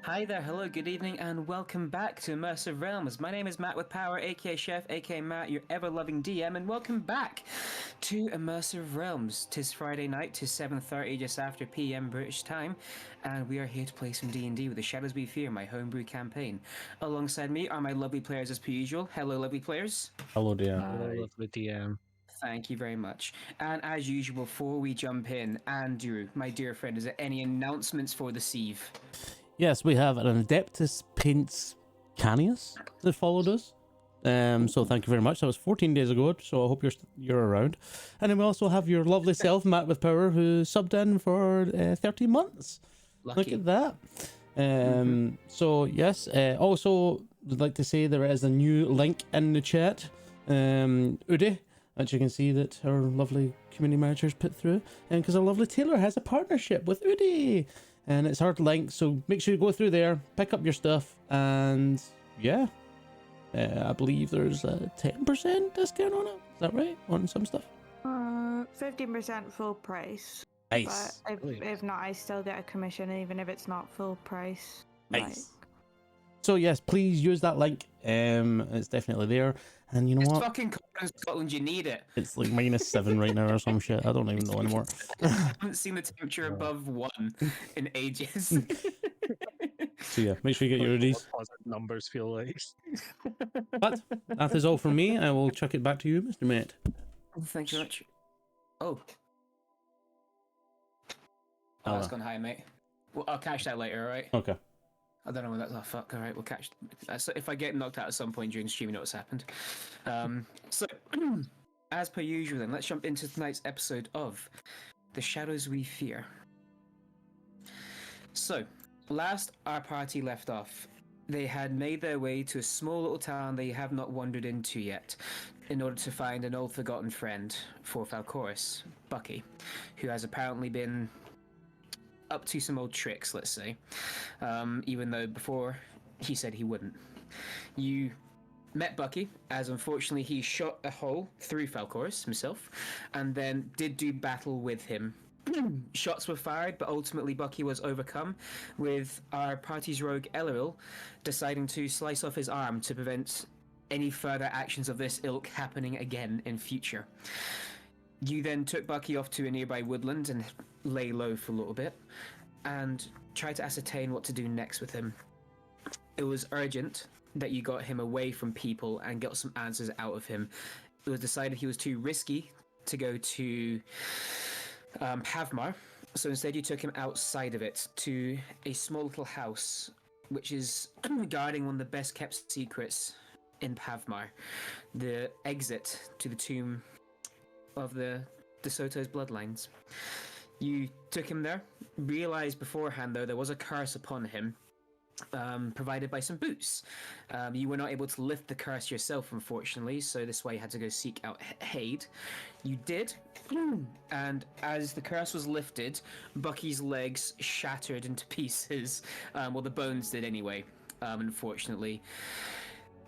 Hi there, hello, good evening, and welcome back to Immersive Realms. My name is Matt with Power, aka Chef, aka Matt, your ever-loving DM, and welcome back to Immersive Realms. Tis Friday night, tis 7:30, just after PM British time, and we are here to play some D&D with the Shadows We Fear, my homebrew campaign. Alongside me are my lovely players as per usual. Hello, lovely players. Hello, dear. Hello, lovely DM. Thank you very much. And as usual, before we jump in, Andrew, my dear friend, is there any announcements for this eve? Yes, we have an Adeptus Paints Canius that followed us. So thank you very much. That was 14 days ago, so I hope you're around. And then we also have your lovely self, Matt with Power, who subbed in for 13 months. Lucky. Look at that. So yes, also would like to say there is a new link in the chat. Udi, which you can see that our lovely community managers put through, and because our lovely Taylor has a partnership with Udi. And it's hard to link, so make sure you go through there, pick up your stuff, and yeah, I believe there's a 10% discount on it. Is that right? On some stuff? 15% full price. Nice. But if not, I still get a commission even if it's not full price. Nice. So yes, please use that link. It's definitely there. And you know It's what? fucking cold in Scotland, you need it. It's like -7 right now or some shit. I don't even know anymore. I haven't seen the temperature above 1 in ages. So yeah, make sure you get your hoodies. Numbers feel like. But that is all from me. I will chuck it back to you, Mr. Matt. Thank you very much. Oh. Oh, that's gone high, mate. Well, I'll catch that later, alright? Okay. I don't know when that's. Oh, fuck, alright, we'll catch. So if I get knocked out at some point during stream, you know what's happened. So, as per usual, then, let's jump into tonight's episode of The Shadows We Fear. So, last our party left off, they had made their way to a small little town they have not wandered into yet, in order to find an old forgotten friend for Falcoris, Bucky, who has apparently been up to some old tricks, let's say, even though before he said he wouldn't. You met Bucky, as unfortunately he shot a hole through Falcoris himself, and then did do battle with him. Shots were fired, but ultimately Bucky was overcome, with our party's rogue Elleril deciding to slice off his arm to prevent any further actions of this ilk happening again in future. You then took Bucky off to a nearby woodland and lay low for a little bit, and tried to ascertain what to do next with him. It was urgent that you got him away from people and got some answers out of him. It was decided he was too risky to go to Pavmar, so instead you took him outside of it to a small little house, which is guarding one of the best kept secrets in Pavmar, the exit to the tomb of the DeSoto's bloodlines. You took him there, realized beforehand though there was a curse upon him, provided by some boots. You were not able to lift the curse yourself, unfortunately, so this way you had to go seek out aid. You did, and as the curse was lifted, Bucky's legs shattered into pieces. Well, the bones did anyway, unfortunately.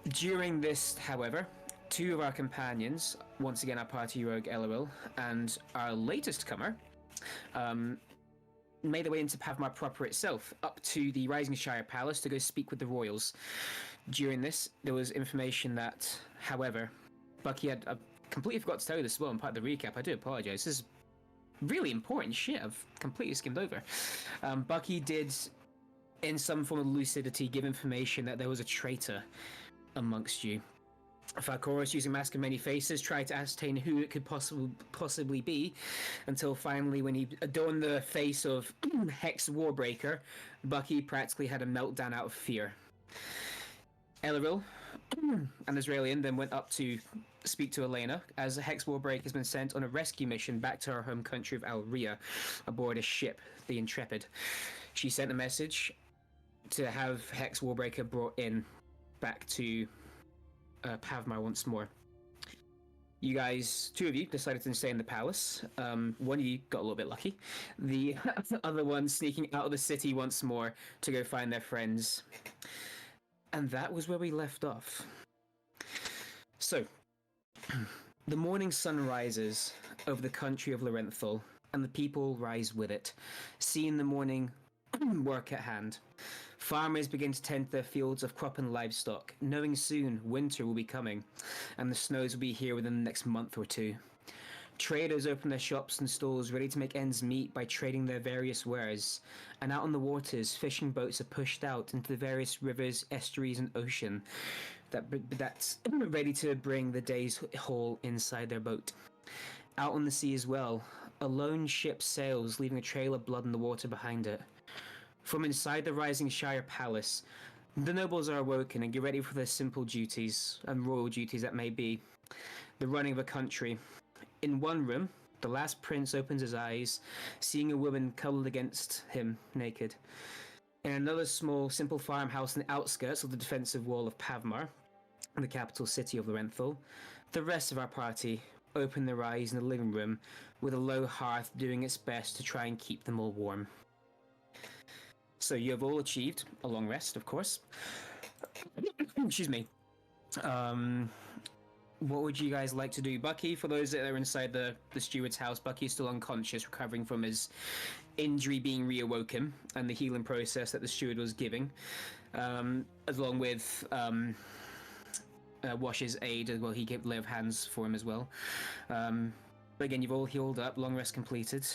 During this, however, two of our companions, once again our party rogue Elleril, and our latest comer, made their way into Pavmar proper itself, up to the Risingshire Palace to go speak with the royals. During this, there was information that, however, Bucky had... I completely forgot to tell you this as well in part of the recap. I do apologize. This is really important shit I've completely skimmed over. Bucky did, in some form of lucidity, give information that there was a traitor amongst you. Falcoris, using Mask of Many Faces, tried to ascertain who it could possibly be, until finally, when he adorned the face of Hex Warbreaker, Bucky practically had a meltdown out of fear. Elleril, an Israelian, then went up to speak to Elena, as Hex Warbreaker has been sent on a rescue mission back to her home country of Alria, aboard a ship, the Intrepid. She sent a message to have Hex Warbreaker brought in back to Pavmar once more. You guys, two of you, decided to stay in the palace. One of you got a little bit lucky. The other one sneaking out of the city once more to go find their friends. And that was where we left off. So, the morning sun rises over the country of Lorenthal, and the people rise with it, seeing the morning work at hand. Farmers begin to tend their fields of crop and livestock, knowing soon winter will be coming, and the snows will be here within the next month or two. Traders open their shops and stalls ready to make ends meet by trading their various wares, and out on the waters, fishing boats are pushed out into the various rivers, estuaries, and ocean that's ready to bring the day's haul inside their boat. Out on the sea as well, a lone ship sails, leaving a trail of blood in the water behind it. From inside the rising Shire Palace, the nobles are awoken and get ready for their simple duties, and royal duties that may be. The running of a country. In one room, the last prince opens his eyes, seeing a woman cuddled against him, naked. In another small, simple farmhouse in the outskirts of the defensive wall of Pavmar, the capital city of Lorenthal, the rest of our party open their eyes in the living room, with a low hearth doing its best to try and keep them all warm. So you have all achieved a long rest, of course. Excuse me. What would you guys like to do? Bucky, for those that are inside the steward's house, Bucky is still unconscious, recovering from his injury being reawoken and the healing process that the steward was giving, along with Wash's aid as well. He gave lay of hands for him as well. But again, you've all healed up, long rest completed.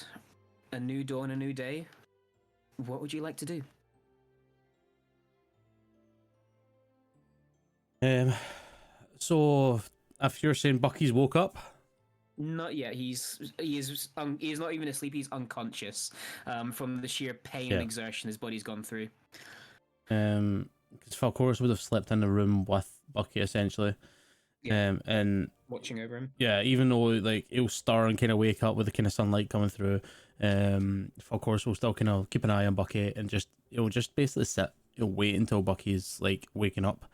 A new dawn, a new day. What would you like to do? So if you're saying Bucky's woke up, Not yet. He is not even asleep. He's unconscious from the sheer pain Yeah. and exertion his body's gone through. because Falcoris would have slept in the room with Bucky essentially. Yeah. And Watching over him. yeah, even though like he'll stir and kind of wake up with the kind of sunlight coming through, Falcoris will still kind of keep an eye on Bucky and he'll just basically sit. He'll wait until Bucky's like waking up.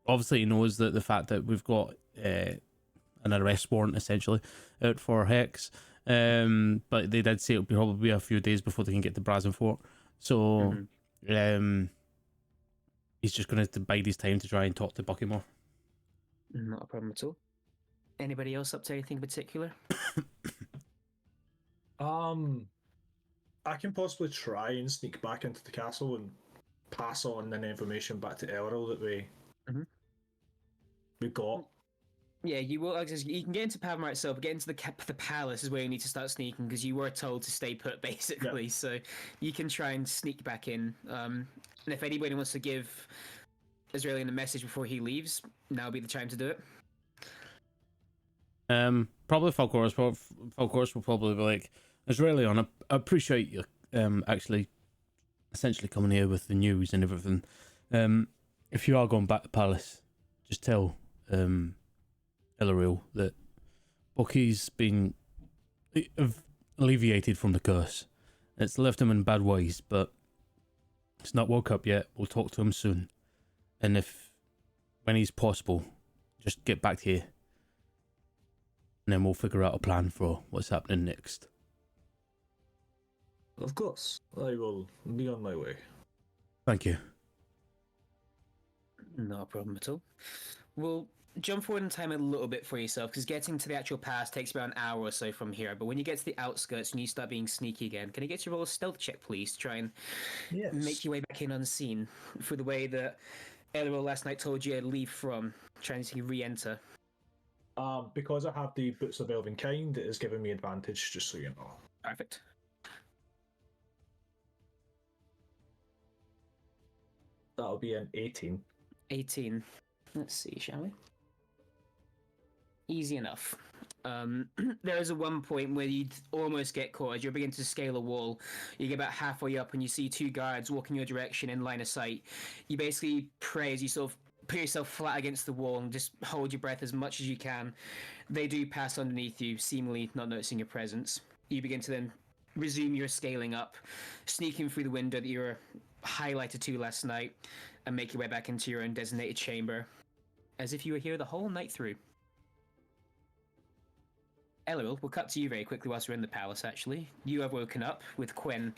Obviously, he knows that the fact that we've got an arrest warrant essentially out for Hex, but they did say it'll probably be a few days before they can get to Brazenfort. So, he's just going to have to bide his time to try and talk to Bucky more. Not a problem at all. Anybody else up to anything in particular? I can possibly try and sneak back into the castle and pass on any information back to Elril that we got. Yeah, you will. Like, you can get into Pavmar itself, but get into the palace is where you need to start sneaking because you were told to stay put, basically. Yeah. So you can try and sneak back in. And if anybody wants to give Azraelian a message before he leaves, now would be the time to do it. Probably Falcoris. Falcoris will probably be like, Azraelian, I appreciate you actually essentially coming here with the news and everything. If you are going back to Palace, just tell Elariel that Bucky's been alleviated from the curse. It's left him in bad ways, but he's not woke up yet. We'll talk to him soon. And when he's possible, just get back here. And then we'll figure out a plan for what's happening next. Of course, I will be on my way. Thank you. No problem at all. We'll jump forward in time a little bit for yourself, because getting to the actual pass takes about an hour or so from here. But when you get to the outskirts and you start being sneaky again, can I get you to roll a stealth check, please, to try and make your way back in unseen for the way that Elril last night told you to leave from, trying to re-enter? Because I have the Boots of Elven Kind, it is giving me advantage, just so you know. Perfect. That'll be an 18. 18. Let's see, shall we? Easy enough. There is a one point where you'd almost get caught as you're beginning to scale a wall. You get about halfway up and you see two guards walking your direction in line of sight. You basically pray as you sort of put yourself flat against the wall and just hold your breath as much as you can. They do pass underneath you, seemingly not noticing your presence. You begin to then resume your scaling up, sneaking through the window that you were highlighted to last night, and make your way back into your own designated chamber, as if you were here the whole night through. Elril, we'll cut to you very quickly whilst we're in the palace, actually. You have woken up with Quinn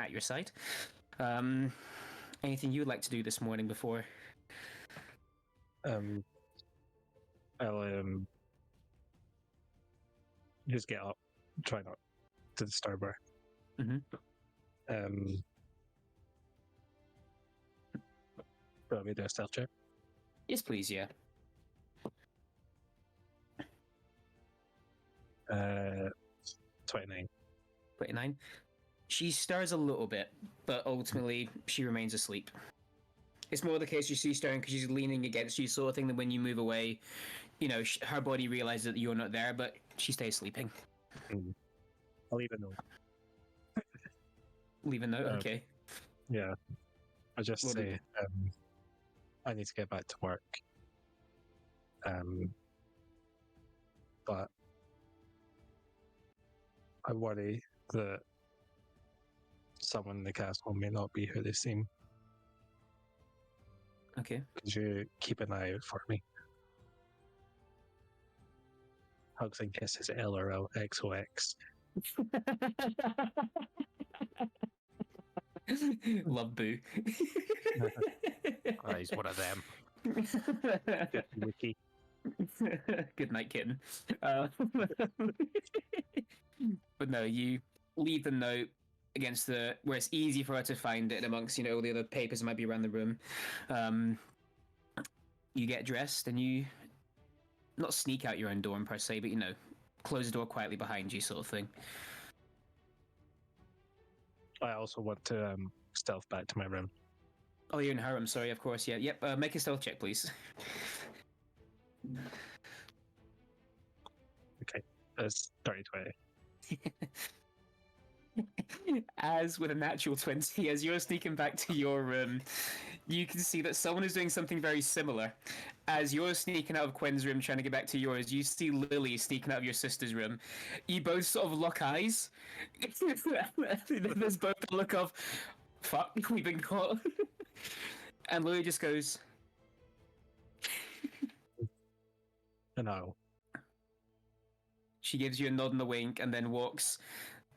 at your side. Anything you would like to do this morning before? I'll just get up, try not to disturb her. Mhm. want me to do a stealth check? Yes, please. Yeah. 29. 29. She stirs a little bit, but ultimately she remains asleep. It's more the case you see stirring because she's leaning against you, sort of thing. That when you move away, you know, her body realizes that you're not there, but she stays sleeping. I'll leave a note. Leave a note. Okay. Yeah. I just What say, I need to get back to work. But I worry that someone in the castle may not be who they seem. Okay. Could you keep an eye out for me? Hugs and kisses, LRL XOX. Love Boo. Oh, he's one of them. Wiki. Good night, kitten. But no, you leave the note against the where it's easy for her to find it amongst, you know, all the other papers that might be around the room. You get dressed and you not sneak out your own dorm per se, but you know, close the door quietly behind you, sort of thing. I also want to stealth back to my room. Oh, you're in her room. Sorry, of course. Yeah. Yep. Make a stealth check, please. Okay, that's 30-20. As with a natural 20, as you're sneaking back to your room, you can see that someone is doing something very similar. As you're sneaking out of Quinn's room trying to get back to yours, you see Lily sneaking out of your sister's room. You both sort of lock eyes. There's both a look of, fuck, we've been caught. And Lily just goes, No. she gives you a nod and a wink and then walks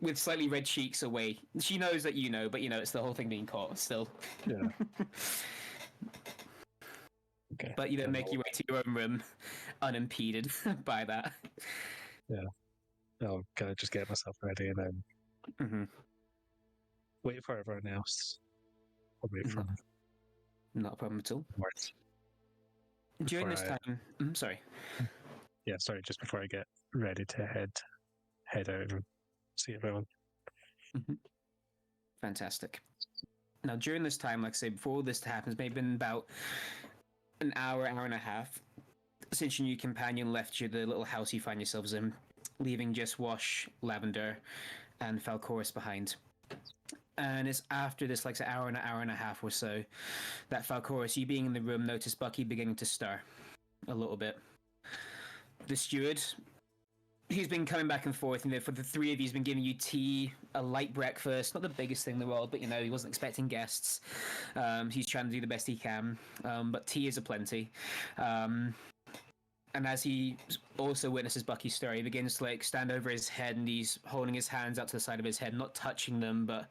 with slightly red cheeks away. She knows that you know, but you know, it's the whole thing being caught still. Yeah. Okay. But you then make your way to your own room unimpeded by that. I'll kind of just get myself ready and then Mm-hmm. wait for everyone else. I'll wait for Not a problem at all. words. During Before this time, sorry. Yeah, sorry, just before I get ready to head out and see everyone. Fantastic. Now, during this time, like I say, before all this happens, maybe been about an hour and a half since your new companion left you the little house you find yourselves in, leaving just Wash, Lavender, and Falcoris behind. And it's after this, like, an hour and a half or so, that Falcoris, you being in the room, notice Bucky beginning to stir a little bit. The steward, he's been coming back and forth, you know, for the three of you, he's been giving you tea, a light breakfast, not the biggest thing in the world, but, you know, he wasn't expecting guests. He's trying to do the best he can, but tea is aplenty. And as he also witnesses Bucky's story, he begins to, like, stand over his head, and he's holding his hands out to the side of his head, not touching them, but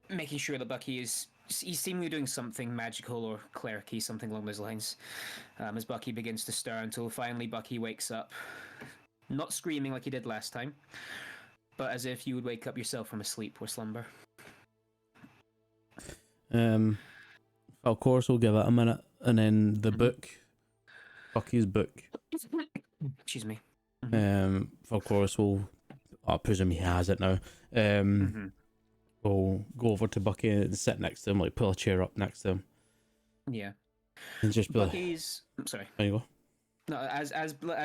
making sure that Bucky is... He's seemingly doing something magical or clericy, something along those lines, as Bucky begins to stir until finally Bucky wakes up. Not screaming like he did last time, but as if you would wake up yourself from a sleep or slumber. Of course, we'll give it a minute, and then the book, Bucky's book. Excuse me. Of course, I presume he has it now. We'll go over to Bucky and sit next to him, like pull a chair up next to him. Yeah. And just be Bucky's... Sorry. There you go. No, as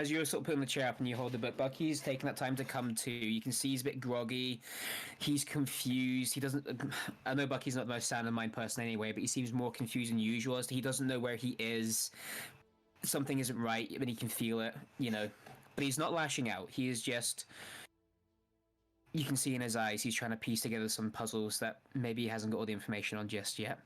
you're sort of putting the chair up and you hold the book, Bucky's taking that time to come to. You can see he's a bit groggy. He's confused. He doesn't... I know Bucky's not the most sound of mind person anyway, but he seems more confused than usual as to he doesn't know where he is. Something isn't right, but he can feel it, you know. But he's not lashing out. He is just... You can see in his eyes he's trying to piece together some puzzles that maybe he hasn't got all the information on just yet.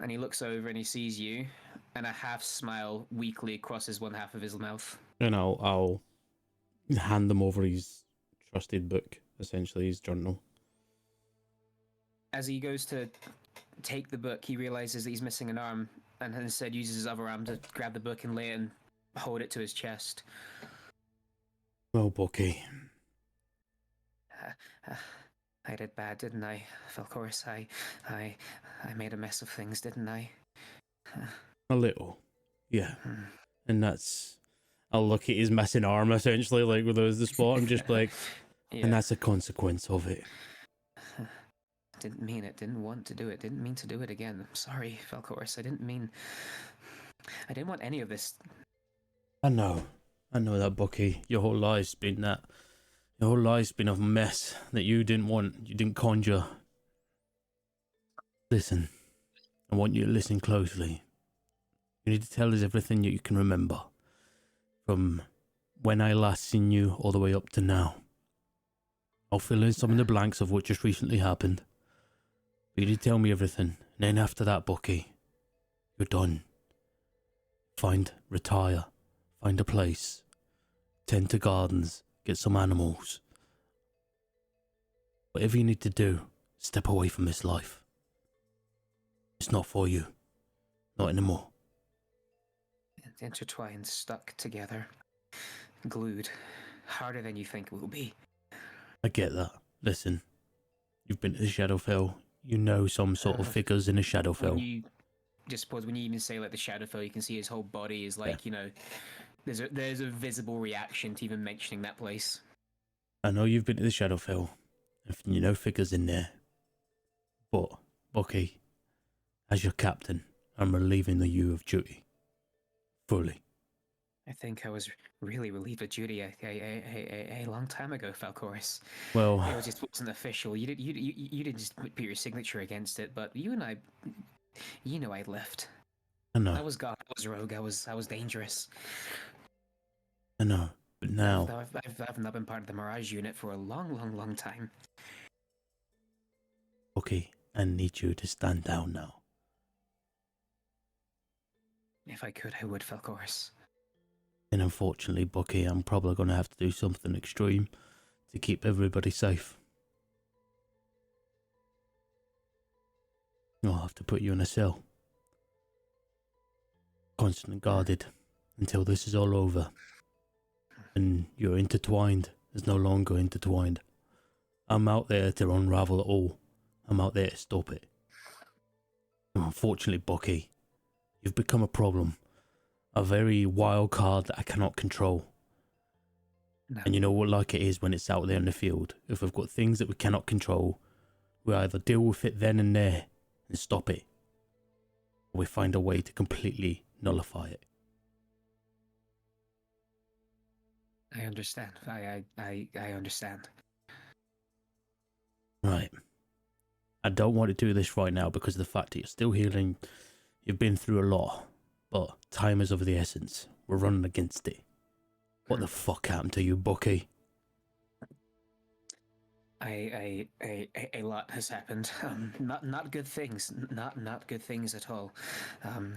And he looks over and he sees you, and a half smile weakly crosses one half of his mouth. And I'll hand him over his trusted book, essentially his journal. As he goes to take the book, he realizes that he's missing an arm, and instead uses his other arm to grab the book and lay it and hold it to his chest. Well, Bucky. I did bad, didn't I? Of course, I made a mess of things, didn't I? A little. Yeah. Hmm. And that's... I'll look at his missing arm, essentially, like, with the spot, and just be like, Yeah. and that's a consequence of it. Didn't mean it. Didn't want to do it. Didn't mean to do it again. I'm sorry, Falcoris. I didn't mean. I didn't want any of this. I know that, Bucky. Your whole life's been that. Your whole life's been a mess that you didn't want, you didn't conjure. Listen, I want you to listen closely. You need to tell us everything that you can remember. From when I last seen you all the way up to now. I'll fill in some of the blanks of what just recently happened. But you need to tell me everything. And then after that, Bucky, you're done. Retire. Find a place. Tend to gardens. Get some animals. Whatever you need to do, step away from this life. It's not for you. Not anymore. Intertwined, stuck together, glued, harder than you think it will be. I get that. Listen, you've been to the Shadowfell. You know some sort of figures in the When Shadowfell. you just suppose when you even say like the Shadowfell, you can see his whole body is like there's a visible reaction to even mentioning that place. I know you've been to the Shadowfell. And you know figures in there. But, Bucky, as your captain, I'm relieving you of duty. Fully. I think I was really relieved of duty a long time ago, Falcoris. Well, It wasn't official. You didn't just put your signature against it, but you and I, I left. I know. I was God. I was rogue. I was dangerous. I know. But now, I've not been part of the Mirage unit for a long time. Bucky, I need you to stand down now. If I could, I would, Falcoris. And unfortunately, Bucky, I'm probably going to have to do something extreme to keep everybody safe. I'll have to put you in a cell. Constantly guarded until this is all over. And you're intertwined is no longer intertwined. I'm out there to unravel it all. I'm out there to stop it. And unfortunately, Bucky, you've become a problem. A very wild card that I cannot control. No. And you know what like it is when it's out there in the field. If we've got things that we cannot control, we either deal with it then and there and stop it, or we find a way to completely nullify it. I understand. I understand. Right. I don't want to do this right now because of the fact that you're still healing. You've been through a lot, but time is of the essence. We're running against it. What the fuck happened to you, Bucky? A lot has happened. Not good things. Not good things at all.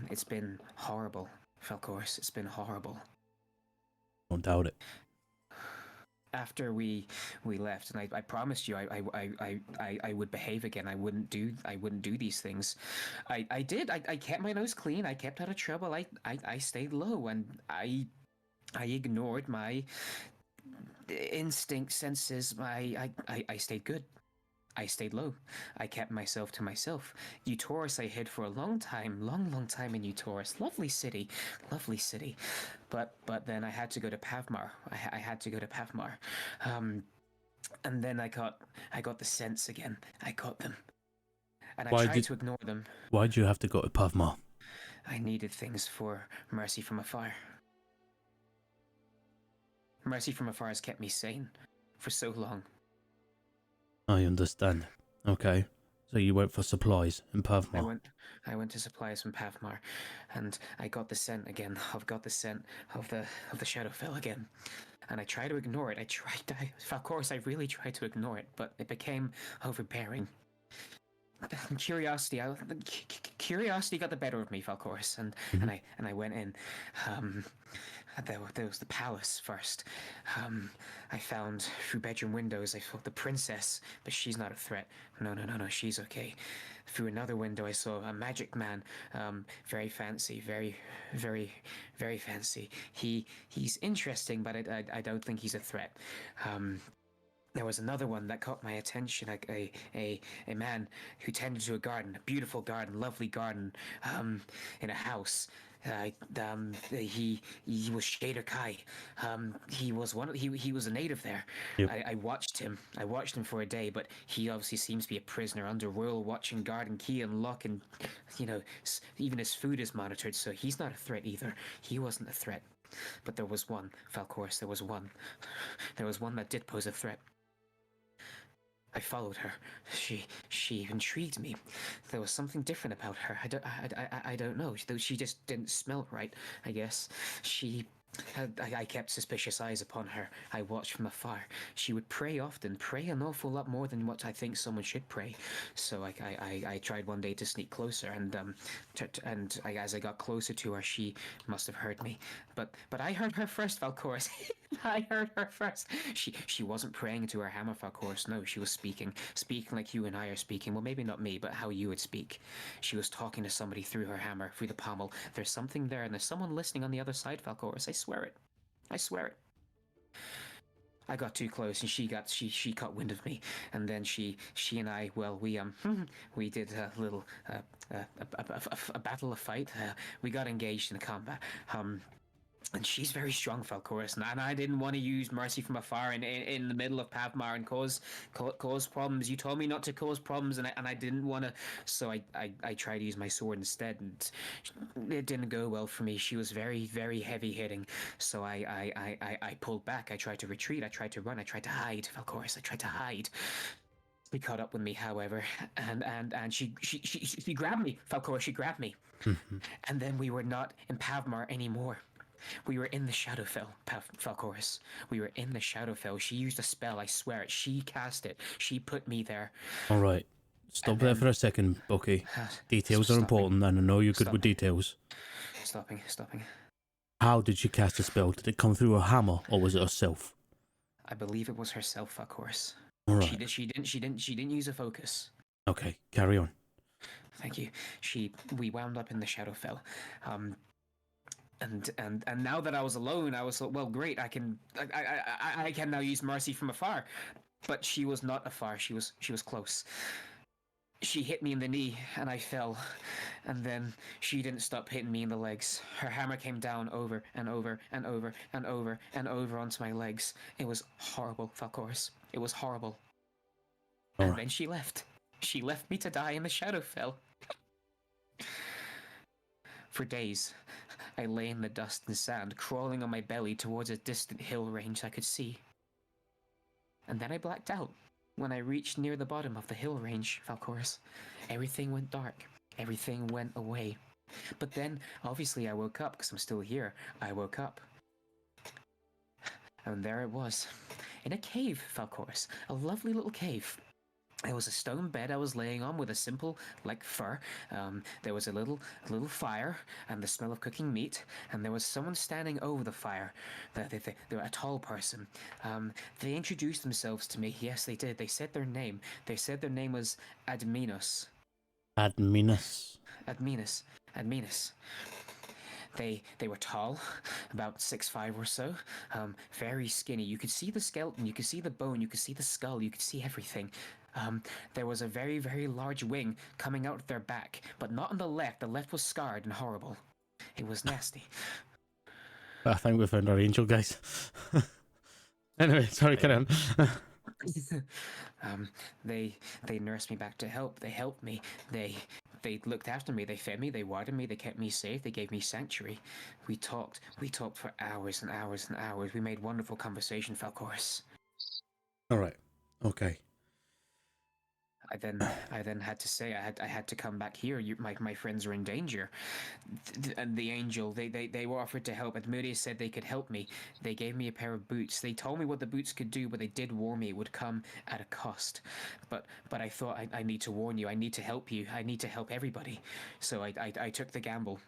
It's been horrible, Falcoris. It's been horrible. Don't doubt it. After we left, and I promised you I would behave again. I wouldn't do these things. I did. I kept my nose clean. I kept out of trouble. I stayed low, and I ignored my instinct senses. I stayed good. I stayed low. I kept myself to myself. Taurus I hid for a long time in Taurus. Lovely city. But then I had to go to Pavmar. I had to go to Pavmar. And then I got the scents again. I got them. And I tried to ignore them. Why'd you have to go to Pavmar? I needed things for Mercy from Afar. Mercy from Afar has kept me sane for so long. I understand. Okay. So you went for supplies in Pavmar. I went to supplies from Pavmar, and I got the scent again. I've got the scent of the Shadowfell again. And I try to ignore it. Of course, I really tried to ignore it, but it became overbearing. Curiosity got the better of me, Falcoris, and I went in. There was the palace first. I found through bedroom windows. I saw the princess, but she's not a threat. No, she's okay. Through another window, I saw a magic man. Very fancy, very fancy. He's interesting, but I don't think he's a threat. there was another one that caught my attention. Like a man who tended to a garden, a beautiful garden, lovely garden, in a house. He was Shader Kai. He was he was a native there. Yep. I watched him. I watched him for a day, but he obviously seems to be a prisoner under royal watch and guard and key and lock, and even his food is monitored. So he's not a threat either. He wasn't a threat, but there was one, Falcoris. There was one. There was one that did pose a threat. I followed her. She intrigued me. There was something different about her. I don't know. She just didn't smell right, I guess. I kept suspicious eyes upon her. I watched from afar. She would pray often, pray an awful lot more than what I think someone should pray. So I tried one day to sneak closer, and as I got closer to her, she must have heard me. But I heard her first, Valcoris. I heard her first. She wasn't praying into her hammer, Falcoris. No, she was speaking like you and I are speaking. Well, maybe not me, but how you would speak. She was talking to somebody through her hammer, through the pommel. There's something there, and there's someone listening on the other side, Falcoris. I swear it. I swear it. I got too close, and she caught wind of me, and then she and I, well, we did a little a battle, a fight. We got engaged in a combat. And she's very strong, Falcoris, and I didn't want to use mercy from afar in the middle of Pavmar and cause problems. You told me not to cause problems, and I didn't want to, so I tried to use my sword instead, and it didn't go well for me. She was very, very heavy hitting, so I pulled back. I tried to retreat. I tried to run. I tried to hide, Falcoris. I tried to hide. She caught up with me, however, and she grabbed me, Falcoris. She grabbed me, and then we were not in Pavmar anymore. We were in the Shadowfell, Falcoris. We were in the Shadowfell. She used a spell, I swear it. She cast it. She put me there. All right. Stop there for a second, Bucky. Details are important, and I know you're good with details. Stopping. How did she cast a spell? Did it come through a hammer, or was it herself? I believe it was herself, Falcoris. All right. She didn't use a focus. Okay, carry on. Thank you. We wound up in the Shadowfell. And now that I was alone, I was like, well, great. I can now use mercy from afar. But she was not afar. She was close. She hit me in the knee, and I fell. And then she didn't stop hitting me in the legs. Her hammer came down over and over and over and over and over onto my legs. It was horrible, Falcoris. It was horrible. And then she left. She left me to die in the Shadowfell. For days, I lay in the dust and sand, crawling on my belly towards a distant hill range I could see. And then I blacked out. When I reached near the bottom of the hill range, Falcoris, everything went dark. Everything went away. But then, obviously, I woke up, because I'm still here. I woke up. And there it was. In a cave, Falcoris. A lovely little cave. There was a stone bed I was laying on with a simple, like, fur. There was a little fire and the smell of cooking meat, and there was someone standing over the fire. They were a tall person. They introduced themselves to me. Yes, they did. They said their name. They said their name was Adminos. Adminos. They were tall, about 6'5" or so, very skinny. You could see the skeleton, you could see the bone, you could see the skull, you could see everything. There was a very, very large wing coming out of their back, but not on the left. The left was scarred and horrible. It was nasty. I think we found our angel, guys. Anyway, sorry, carry on. They nursed me back to health. They helped me. They looked after me. They fed me. They watered me. They kept me safe. They gave me sanctuary. We talked for hours and hours and hours. We made wonderful conversation, Falcoris. All right. Okay. I then had to say I had to come back here. My friends are in danger, and the angel they were offered to help. Admurius said they could help me. They gave me a pair of boots. They told me what the boots could do, but they did warn me it would come at a cost. But I thought I need to warn you. I need to help you. I need to help everybody. So I took the gamble.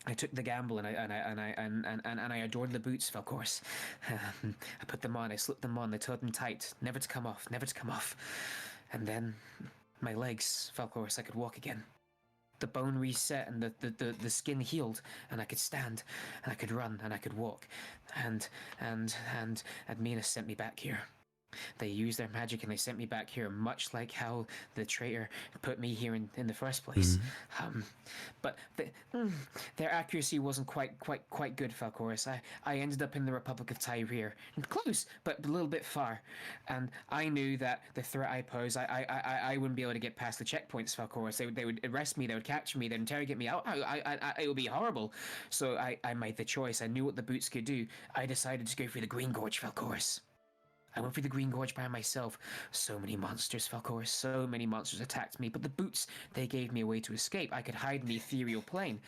I took the gamble and I adored the boots, of course. I put them on. I slipped them on. They tied them tight, never to come off, never to come off. And then my legs, Falcoris, I could walk again. The bone reset and the skin healed, and I could stand, and I could run, and I could walk. And Admina sent me back here. They used their magic and they sent me back here, much like how the traitor put me here in the first place. But their accuracy wasn't quite good, Falcoris. I ended up in the Republic of Tyre, close, but a little bit far, and I knew that the threat I pose, I wouldn't be able to get past the checkpoints, Falcoris. They would arrest me, they would capture me, they'd interrogate me. It would be horrible. So I made the choice. I knew what the boots could do. I decided to go for the Green Gorge, Falcoris. I went for the Green Gorge by myself. So many monsters, Falcoris, so many monsters attacked me, but the boots, they gave me a way to escape. I could hide in the ethereal plane.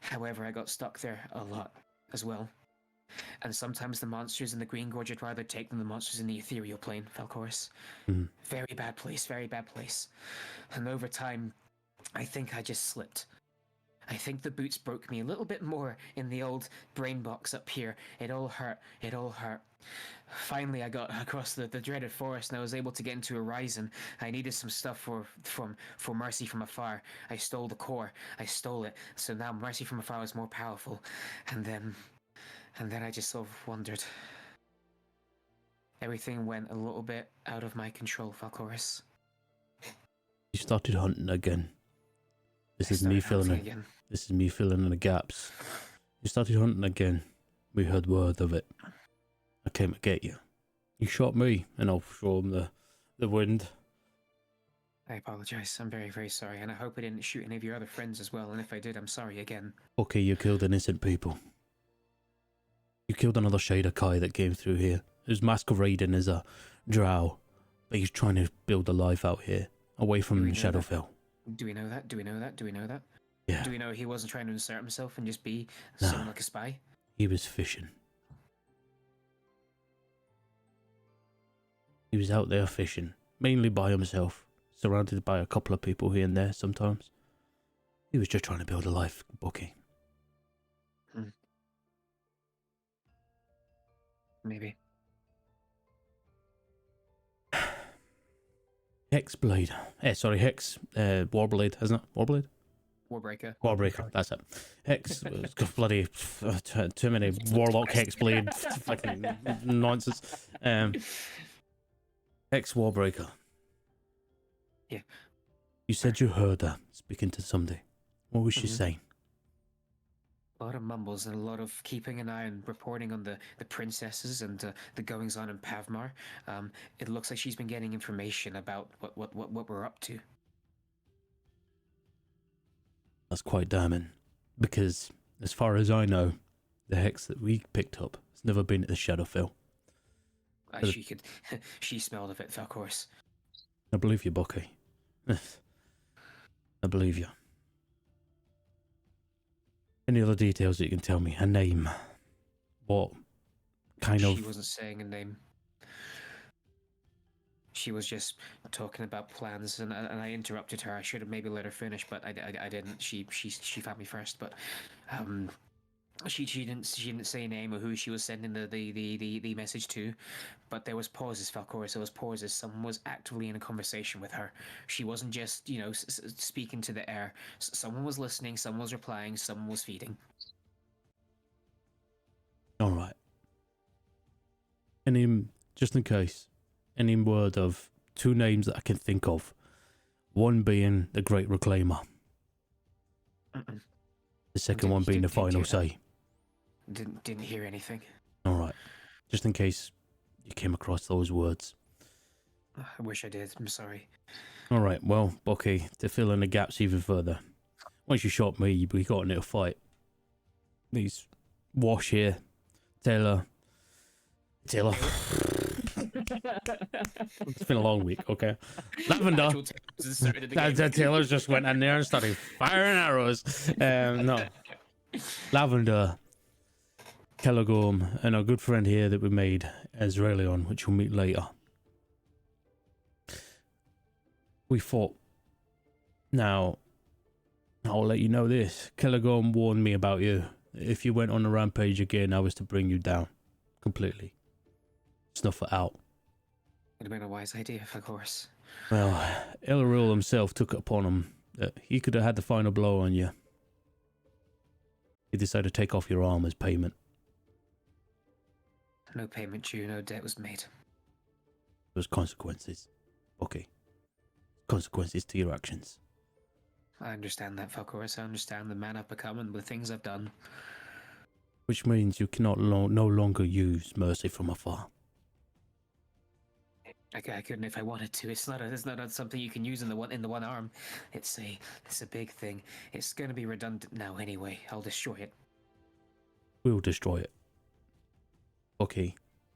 However, I got stuck there a lot as well. And sometimes the monsters in the Green Gorge would rather take than the monsters in the ethereal plane, Falcoris. Very bad place, very bad place. And over time, I think I just slipped. I think the boots broke me a little bit more in the old brain box up here. It all hurt. It all hurt. Finally, I got across the dreaded forest and I was able to get into Horizon. I needed some stuff for Mercy from Afar. I stole the core. I stole it. So now Mercy from Afar was more powerful. And then I just sort of wondered. Everything went a little bit out of my control, Falcoris. You started hunting again. This is me filling in the gaps. You started hunting again. We heard word of it. I came to get you. You shot me, and I'll show him the wind. I apologize. I'm very, very sorry, and I hope I didn't shoot any of your other friends as well, and if I did, I'm sorry again. Okay, you killed innocent people. You killed another Shader Kai that came through here. Who's masquerading as a drow, but he's trying to build a life out here, away from Shadowfell. Do we know that? Do we know that? Do we know that? Yeah. Do we know he wasn't trying to insert himself and just be someone like a spy? He was fishing. He was out there fishing, mainly by himself, surrounded by a couple of people here and there sometimes. He was just trying to build a life, Bucky. Maybe. Hexblade. Hex. Warblade, isn't it? Warblade? Warbreaker. That's it. Hex. Bloody too many Warlock Hexblade fucking nonsense. Hex Warbreaker. Yeah. You said you heard her speaking to somebody. What was she saying? A lot of mumbles and a lot of keeping an eye and reporting on the princesses and the goings on in Pavmar. It looks like she's been getting information about what we're up to. That's quite damning, because as far as I know, the hex that we picked up has never been at the Shadowfell. She smelled of it, of course. I believe you, Bucky. I believe you. Any other details that you can tell me? Her name? What kind of... She wasn't saying a name. She was just talking about plans, and I interrupted her. I should have maybe let her finish, but I didn't. She found me first, but she didn't say a name or who she was sending the message to, but there was pauses, Falcoris. There was pauses. Someone was actively in a conversation with her. She wasn't just speaking to the air. Someone was listening. Someone was replying. Someone was feeding. All right. Any, just in case, any word of two names that I can think of. One being the Great Reclaimer. The second one being the final say. Didn't hear anything. All right. Just in case you came across those words. I wish I did. I'm sorry. All right. Well, Bucky, to fill in the gaps even further. Once you shot me, we got into a fight. These Wash here, Taylor. It's been a long week, okay? Lavender. Taylor just went in there and started firing arrows. No. Lavender, Kelagorm, and our good friend here that we made, Ezraelion, which we'll meet later. We fought. Now, I'll let you know this. Kelagorm warned me about you. If you went on a rampage again, I was to bring you down. Completely. Snuff it out. Would have been a wise idea, of course. Well, Elril himself took it upon him that he could have had the final blow on you. He decided to take off your arm as payment. No payment due, no debt was made. There's consequences. Okay. Consequences to your actions. I understand that, Falcoris. I understand the man I've become and the things I've done. Which means you cannot no longer use mercy from afar. I couldn't if I wanted to. It's not something you can use in the one arm. It's a big thing. It's going to be redundant now anyway. I'll destroy it. We'll destroy it. Okay.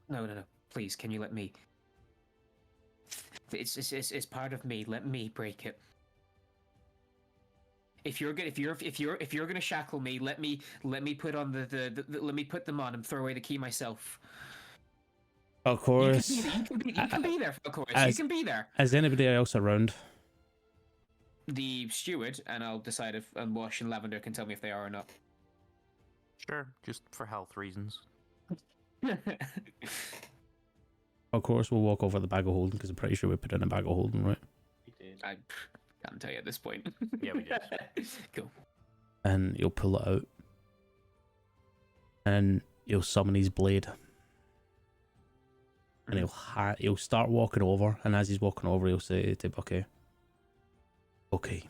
No. Please, can you let me? It's part of me. Let me break it. If you're gonna shackle me, let me put on let me put them on and throw away the key myself. Of course. You can be there, of course. You can be there. Is anybody else around? The steward, and I'll decide if Wash and Lavender can tell me if they are or not. Sure, just for health reasons. Of course, we'll walk over the bag of holding because I'm pretty sure we put in a bag of holding, right? We did. I can't tell you at this point. Yeah, we did. Cool. And he'll pull it out. And he'll summon his blade. And he'll start walking over, and as he's walking over, he'll say to Bucky, "Okay,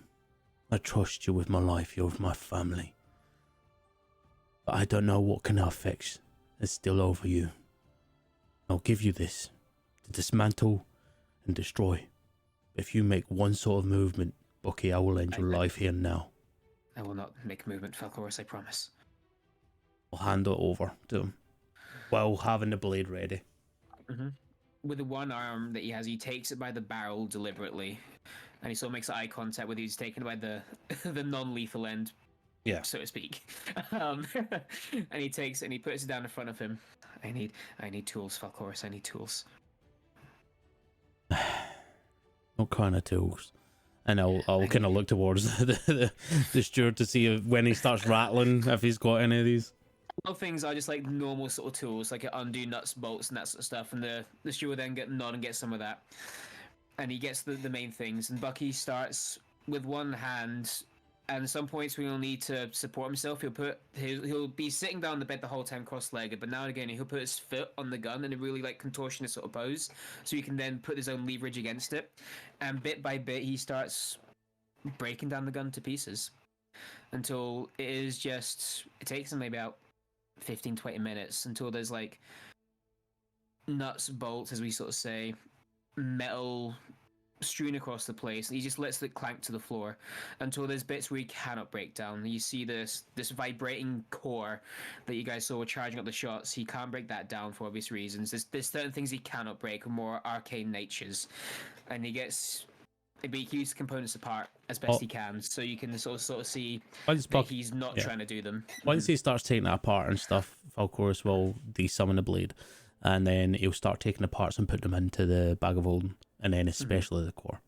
I trust you with my life. You're with my family. But I don't know what kind of effects is still over you. I'll give you this to dismantle and destroy. If you make one sort of movement, Bucky, I will end your life here and now." I will not make movement, Falcoris, I promise. I'll hand it over to him while having the blade ready. With the one arm that he has, he takes it by the barrel deliberately, and he sort of makes eye contact with you. He's taken by the the non-lethal end, Yeah. so to speak. And he takes it and he puts it down in front of him. I need tools, Falcoris. I need tools. What kind of tools? And I'll kind of look towards the steward to see if, when he starts rattling, if he's got any of these. All things are just like normal sort of tools, like undo nuts, bolts, and that sort of stuff. And the steward then nod and get some of that. And he gets the main things. And Bucky starts with one hand. And at some points when he'll need to support himself, he'll be sitting down on the bed the whole time cross-legged, but now and again he'll put his foot on the gun in a really like contortionist sort of pose, so he can then put his own leverage against it. And bit by bit he starts breaking down the gun to pieces until it takes him maybe about 15-20 minutes until there's like nuts, bolts, as we sort of say, metal strewn across the place, and he just lets it clank to the floor until there's bits where he cannot break down. You see this vibrating core that you guys saw charging up the shots. He can't break that down for obvious reasons. There's certain things he cannot break, more arcane natures, and he keeps the components apart as best he can, so you can sort of see that he's not trying to do them. Once he starts taking it apart and stuff, Falcoris will de-summon the blade, and then he'll start taking the parts and put them into the bag of holding, and then especially the core.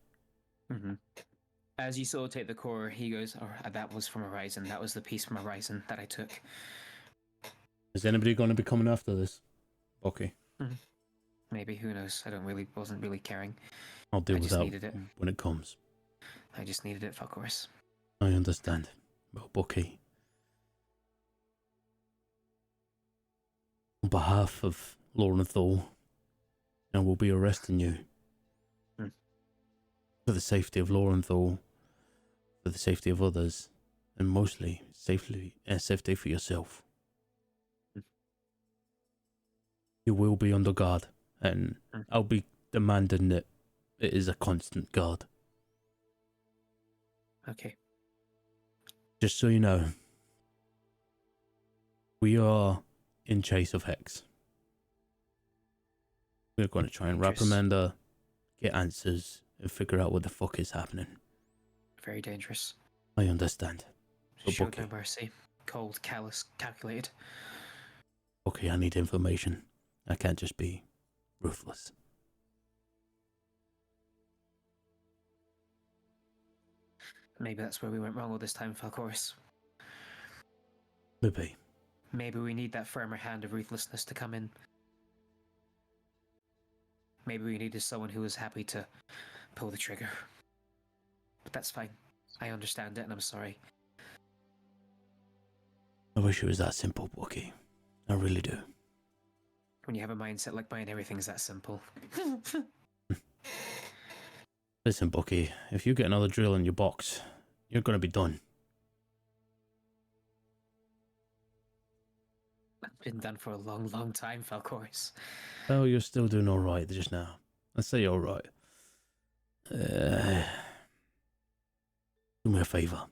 As you sort of take the core, he goes, "Oh, that was from Horizon. That was the piece from Horizon that I took." Is anybody going to be coming after this? Okay. Maybe, who knows? Wasn't really caring. I'll deal I with just that needed it. when it comes. I just needed it, Falcoris. I understand. Well, Bucky, on behalf of Lorenthal, I will be arresting you. For the safety of Lorenthal, for the safety of others, and mostly safety for yourself. You will be under guard, and I'll be demanding that it is a constant guard. Okay. Just so you know, we are in chase of Hex. We're going to try and reprimand her, get answers, and figure out what the fuck is happening. Very dangerous. I understand. So Showed Bucky, no mercy. Cold, callous, calculated. okay, I need information. I can't just be ruthless. Maybe that's where we went wrong all this time, Falcoris. Maybe. Maybe we need that firmer hand of ruthlessness to come in. Maybe we needed someone who was happy to pull the trigger. But that's fine. I understand it, and I'm sorry. I wish it was that simple, Bucky. I really do. When you have a mindset like mine, everything's that simple. Listen, Bucky, if you get another drill in your box, you're going to be done. It's been done for a long, long time, Falcoris. Well, you're still doing all right just now. I say all right. Do me a favour.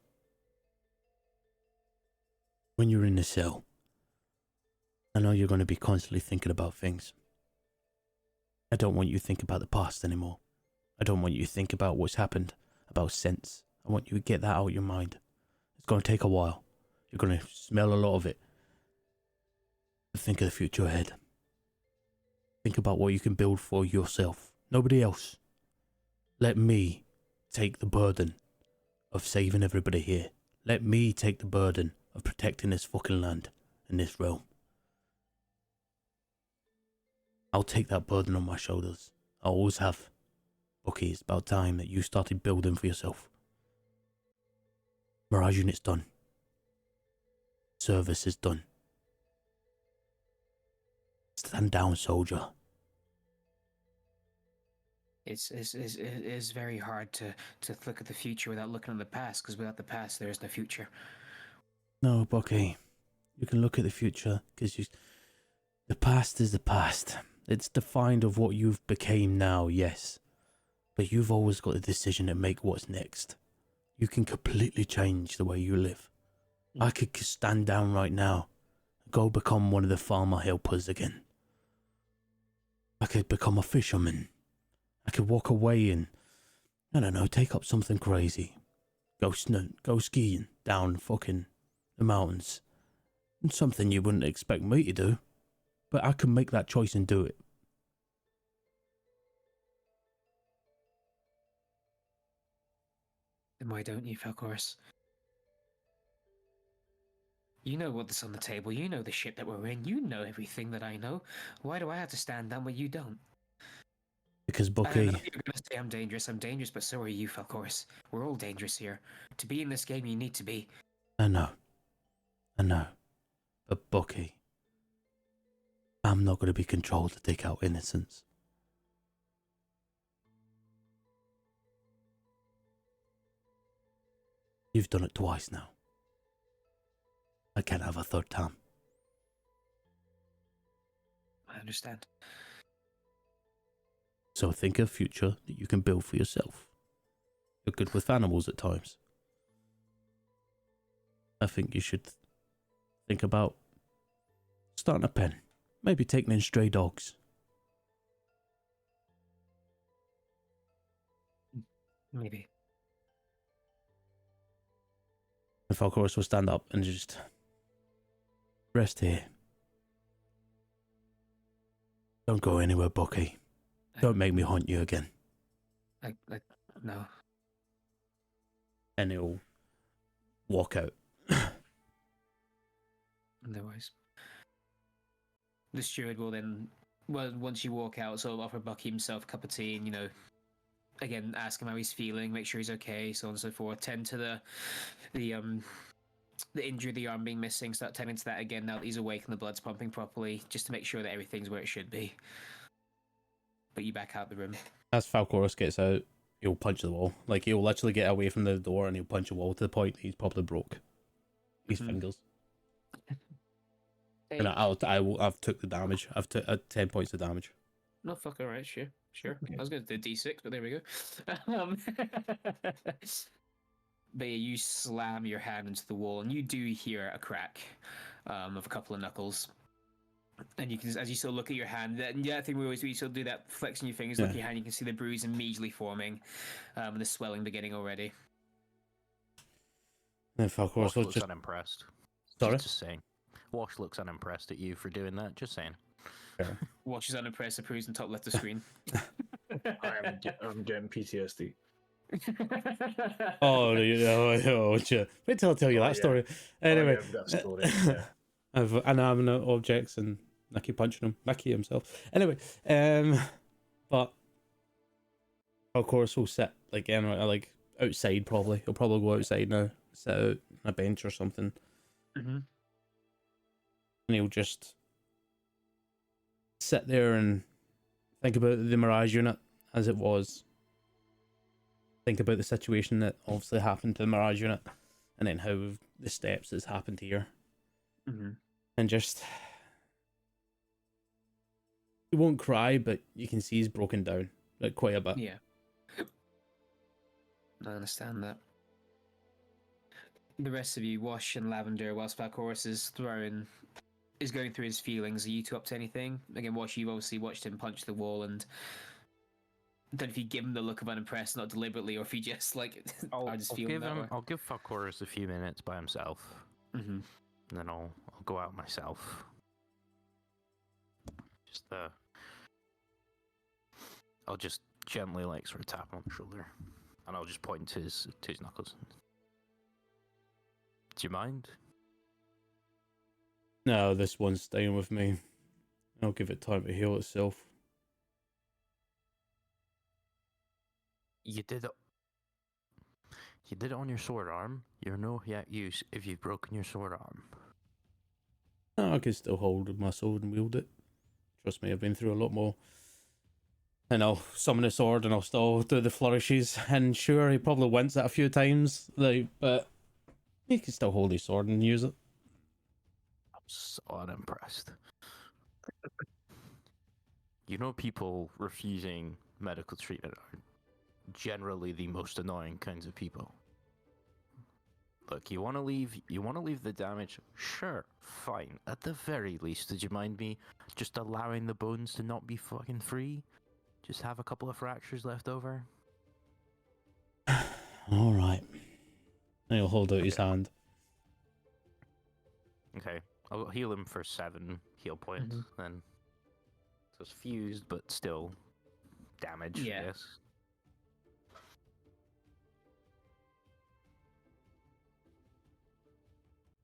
When you're in the cell, I know you're going to be constantly thinking about things. I don't want you to think about the past anymore. I don't want you to think about what's happened, about sense. I want you to get that out of your mind. It's going to take a while. You're going to smell a lot of it. But think of the future ahead. Think about what you can build for yourself. Nobody else. Let me take the burden of saving everybody here. Let me take the burden of protecting this fucking land and this realm. I'll take that burden on my shoulders. I always have. Bucky, it's about time that you started building for yourself. Mirage unit's done. Service is done. Stand down, soldier. It's very hard to look at the future without looking at the past, because without the past, there is no future. No, Bucky. You can look at the future, because the past is the past. It's defined of what you've became now, yes. But you've always got a decision to make what's next. You can completely change the way you live. I could stand down right now, go become one of the farmer helpers again. I could become a fisherman. I could walk away and, I don't know, take up something crazy. Go skiing down fucking the mountains. Something you wouldn't expect me to do. But I can make that choice and do it. Then why don't you, Falcoris? You know what's on the table. You know the shit that we're in. You know everything that I know. Why do I have to stand down where you don't? Because, I Bucky... know you're going to say I'm dangerous, but so are you, Falcoris. We're all dangerous here. To be in this game, you need to be. I know. But, Bucky... I'm not going to be controlled to take out innocence. You've done it twice now. I can't have a third time. I understand. So think of a future that you can build for yourself. You're good with animals at times. I think you should think about starting a pen. Maybe taking in stray dogs. Maybe. And Falcoris will stand up and just rest here. Don't go anywhere, Bucky. Don't make me haunt you again. No. And he'll walk out. Otherwise. The steward will then, well, once you walk out, sort of offer Bucky himself a cup of tea and, again, ask him how he's feeling, make sure he's okay, so on and so forth. Tend to the injury, the arm being missing, start tending to that again now that he's awake and the blood's pumping properly, just to make sure that everything's where it should be. But you back out the room. As Falcoris gets out, he'll punch the wall. Like, he'll literally get away from the door and he'll punch a wall to the point he's probably broke his fingers. And I've took the damage. I've took 10 points of damage. No, fuck, alright, sure. Okay. I was going to do D6, but there we go. But yeah, you slam your hand into the wall, and you do hear a crack of a couple of knuckles. And you can, as you sort of look at your hand, that thing we sort of do that flexing your fingers, look at your hand, you can see the bruise immediately forming, and the swelling beginning already. And Falcoris looks unimpressed. Sorry? Just saying. Wash looks unimpressed at you for doing that. Just saying. Yeah. Wash is unimpressed, approves in top left of screen. I'm getting PTSD. Oh, wait till I tell you that story. Anyway, I've got a story. Yeah. I'm no objects and Nicky punching him, Nicky himself. Anyway, but of course we'll sit like outside probably. He'll probably go outside now, sit out on a bench or something, and he'll just sit there and think about the Mirage unit as it was. Think about the situation that obviously happened to the Mirage unit, and then how the steps that's happened here, and just he won't cry, but you can see he's broken down like quite a bit. Yeah. I understand that. The rest of you, Wash and Lavender, whilst Falcoris is going through his feelings. Are you two up to anything? Again, Wash, you've obviously watched him punch the wall, and I don't know if you give him the look of unimpressed, not deliberately, or if you just like I just feel that way. I'll give Falcoris a few minutes by himself, and then I'll go out myself. Just I'll just gently like sort of tap him on the shoulder, and I'll just point to his knuckles. Do you mind? No, this one's staying with me. I'll give it time to heal itself. You did it on your sword arm. You're no yet use if you've broken your sword arm. No, I can still hold my sword and wield it. Trust me, I've been through a lot more. And I'll summon a sword and I'll still do the flourishes. And sure, he probably wins it a few times, like, but he can still hold his sword and use it. I'm so unimpressed. You know, people refusing medical treatment are generally the most annoying kinds of people. Look, you want to leave the damage? Sure, fine. At the very least, did you mind me just allowing the bones to not be fucking free? Just have a couple of fractures left over? All right. And he'll hold out his hand. Okay, I'll heal him for 7 heal points, then. So it's fused, but still damage, Yeah. yes.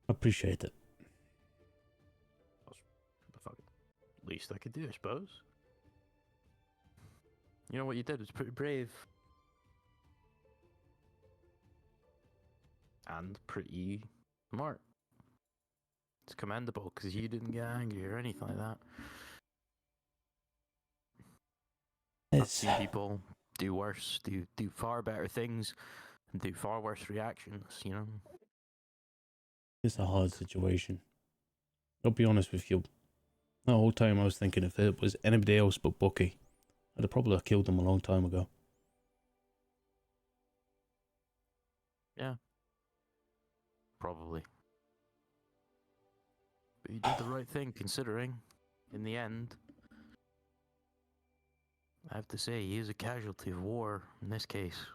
Appreciate it. That's the fucking least I could do, I suppose. You know what you did was pretty brave. And pretty smart. It's commendable, because you didn't get angry or anything like that. I've seen people do worse, do far better things, and do far worse reactions, you know? It's a hard situation. I'll be honest with you. The whole time I was thinking if it was anybody else but Bucky, I'd have probably killed him a long time ago. Yeah. Probably. But you did the right thing, considering, in the end, I have to say, he is a casualty of war in this case.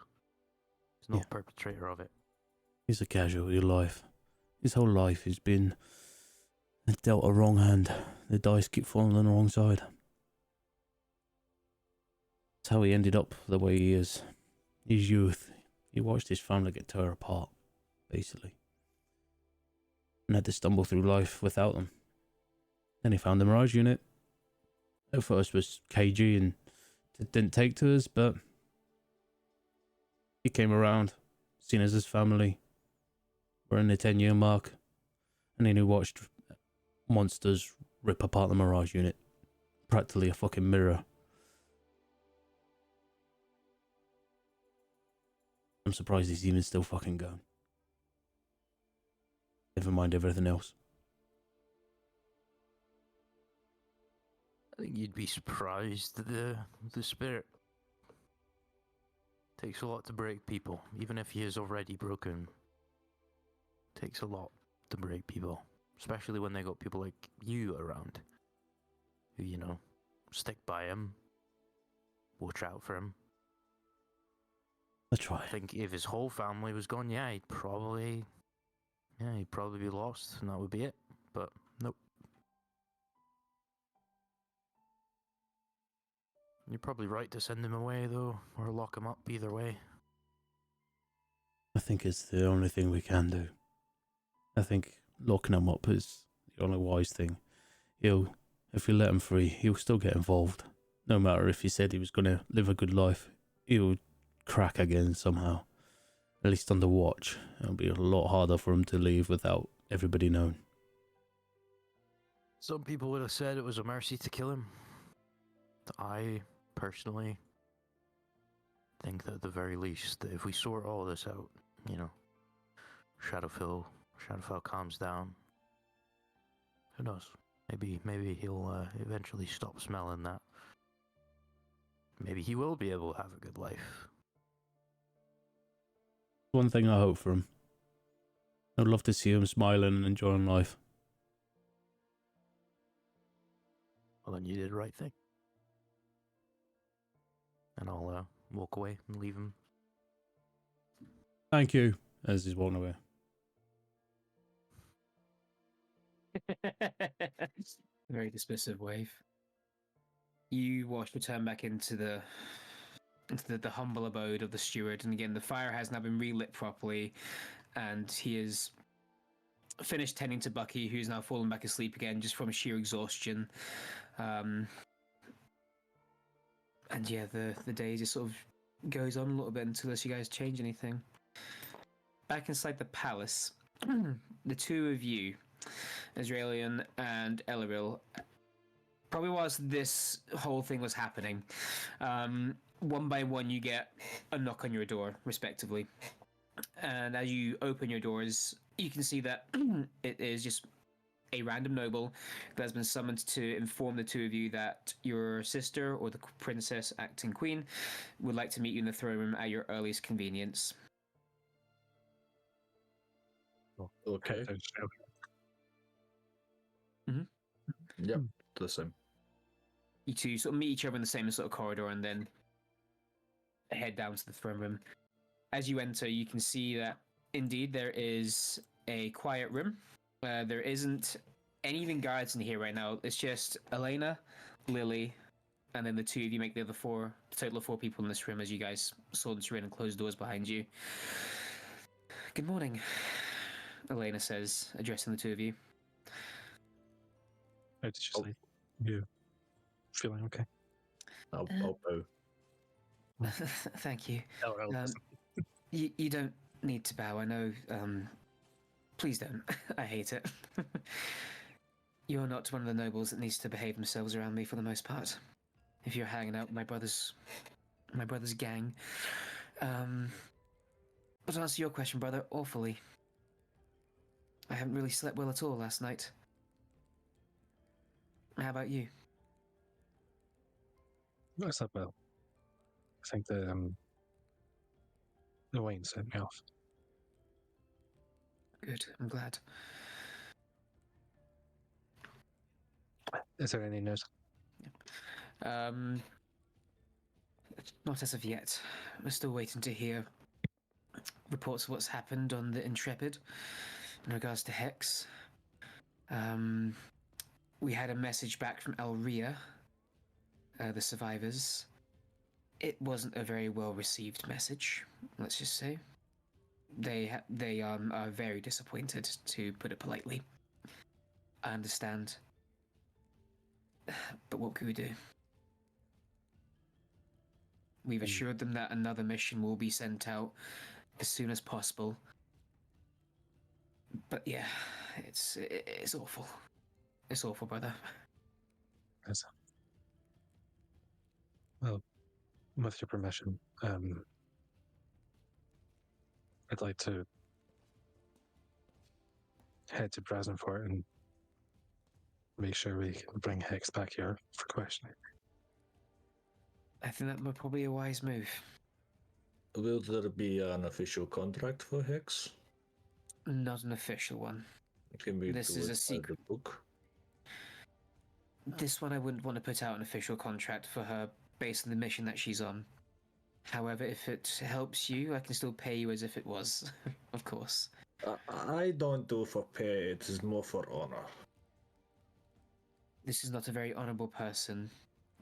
He's no perpetrator of it. He's a casualty of life. His whole life he's been dealt a wrong hand. The dice keep falling on the wrong side. That's how he ended up the way he is. His youth, he watched his family get torn apart, basically. And had to stumble through life without them. Then he found the Mirage unit. At first was KG and it didn't take to us, but he came around, seen as his family. We're in the 10-year mark, and then he watched monsters rip apart the Mirage unit. Practically a fucking mirror. I'm surprised he's even still fucking going. Never mind everything else. I think you'd be surprised at the spirit. Takes a lot to break people, even if he is already broken. Takes a lot to break people, especially when they got people like you around, who, you know, stick by him, watch out for him. That's right. I think if his whole family was gone, he'd probably be lost, and that would be it. But nope. You're probably right to send him away, though, or lock him up. Either way. I think it's the only thing we can do. I think locking him up is the only wise thing. If we let him free, he'll still get involved. No matter if he said he was going to live a good life, he'll crack again somehow. At least under watch. It'll be a lot harder for him to leave without everybody knowing. Some people would have said it was a mercy to kill him. I, personally, think that at the very least, that if we sort all this out, you know, Shadowfell calms down. Who knows? Maybe he'll eventually stop smelling that. Maybe he will be able to have a good life. One thing I hope for him. I'd love to see him smiling and enjoying life. Well, then you did the right thing. And I'll walk away and leave him. Thank you, as he's walking away. Very dismissive wave. You return back into the humble abode of the steward, and again the fire has now been relit properly, and he is finished tending to Bucky, who's now fallen back asleep again just from sheer exhaustion. And yeah, the day just sort of goes on a little bit unless you guys change anything. Back inside the palace, the two of you, Azraelian and Elleril, probably whilst this whole thing was happening, one by one you get a knock on your door, respectively. And as you open your doors, you can see that it is just a random noble that has been summoned to inform the two of you that your sister, or the princess acting queen, would like to meet you in the throne room at your earliest convenience. Okay. Yep, the same. You two sort of meet each other in the same sort of corridor and then head down to the throne room. As you enter, you can see that indeed there is a quiet room. There isn't any even guards in here right now. It's just Elena, Lily, and then the two of you make the total of 4 people in this room as you guys saunter in and close doors behind you. Good morning, Elena says, addressing the two of you. How did you sleep? You feeling okay? I'll bow. Thank you. LRL doesn't. You don't need to bow, I know. Please don't. I hate it. You're not one of the nobles that needs to behave themselves around me for the most part. If you're hanging out with my brother's gang. But to answer your question, brother, awfully. I haven't really slept well at all last night. How about you? No, it's not well. I think the wine set me off. Good, I'm glad. Is there any news? Not as of yet. We're still waiting to hear reports of what's happened on the Intrepid in regards to Hex. We had a message back from Elria, the survivors. It wasn't a very well received message, let's just say. They are very disappointed, to put it politely. I understand. But what can we do? We've assured them that another mission will be sent out as soon as possible. But yeah, it's awful. It's awful, brother. Yes. Well, with your permission, I'd like to head to Brazenfort and make sure we can bring Hex back here for questioning. I think that would probably be a wise move. Will there be an official contract for Hex? Not an official one. Can we This do is it a by secret. the book? This one I wouldn't want to put out an official contract for her based on the mission that she's on. However, if it helps you, I can still pay you as if it was, of course. I don't do for pay, it is more for honor. This is not a very honorable person.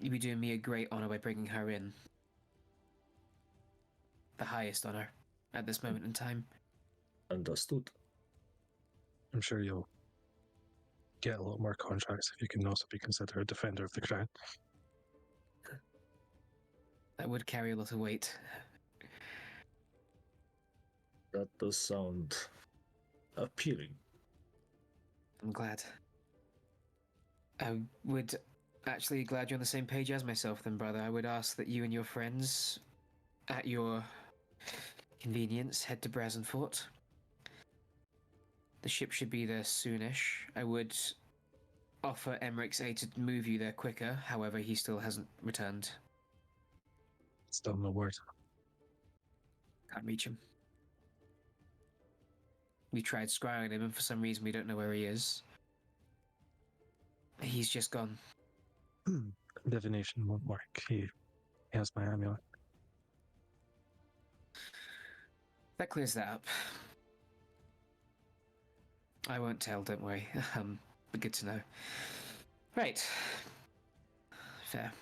You'd be doing me a great honor by bringing her in. The highest honor at this moment in time. Understood. I'm sure you'll get a lot more contracts if you can also be considered a defender of the crown. That would carry a lot of weight. That does sound appealing. I'm glad. I would actually glad you're on the same page as myself then, brother. I would ask that you and your friends at your convenience, head to Brazenfort. The ship should be there soonish. I would offer Emmerich's aid to move you there quicker, however, he still hasn't returned. Still no word. Can't reach him. We tried scrying him, and for some reason we don't know where he is. He's just gone. Divination won't work. He has my amulet. That clears that up. I won't tell, don't worry. But good to know. Right. Fair.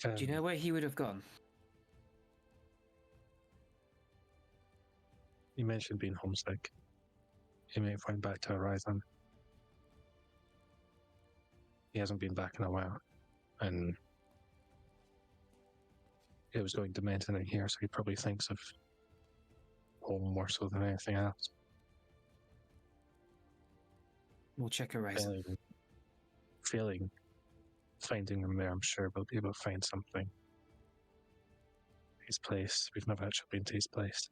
Do you know where he would have gone? You mentioned being homesick. He may have went back to Horizon. He hasn't been back in a while. And he was going to maintenance here, so he probably thinks of home more so than anything else. We'll check Horizon. Failing finding him there, I'm sure we'll be able to find something. His place. We've never actually been to his place.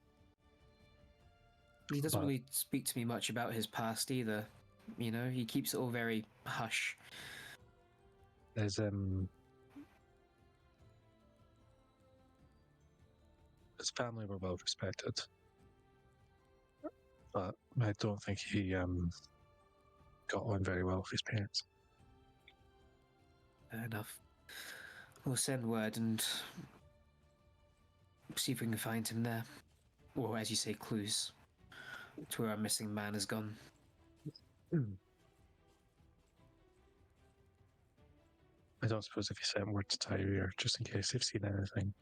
He doesn't But- really speak to me much about his past either. You know, he keeps it all very hush. There's his family were well respected, but I don't think he got on very well with his parents. Fair enough. We'll send word and see if we can find him there. Or, as you say, clues to where our missing man has gone. I don't suppose if you sent word to Tyrier, just in case they've seen anything.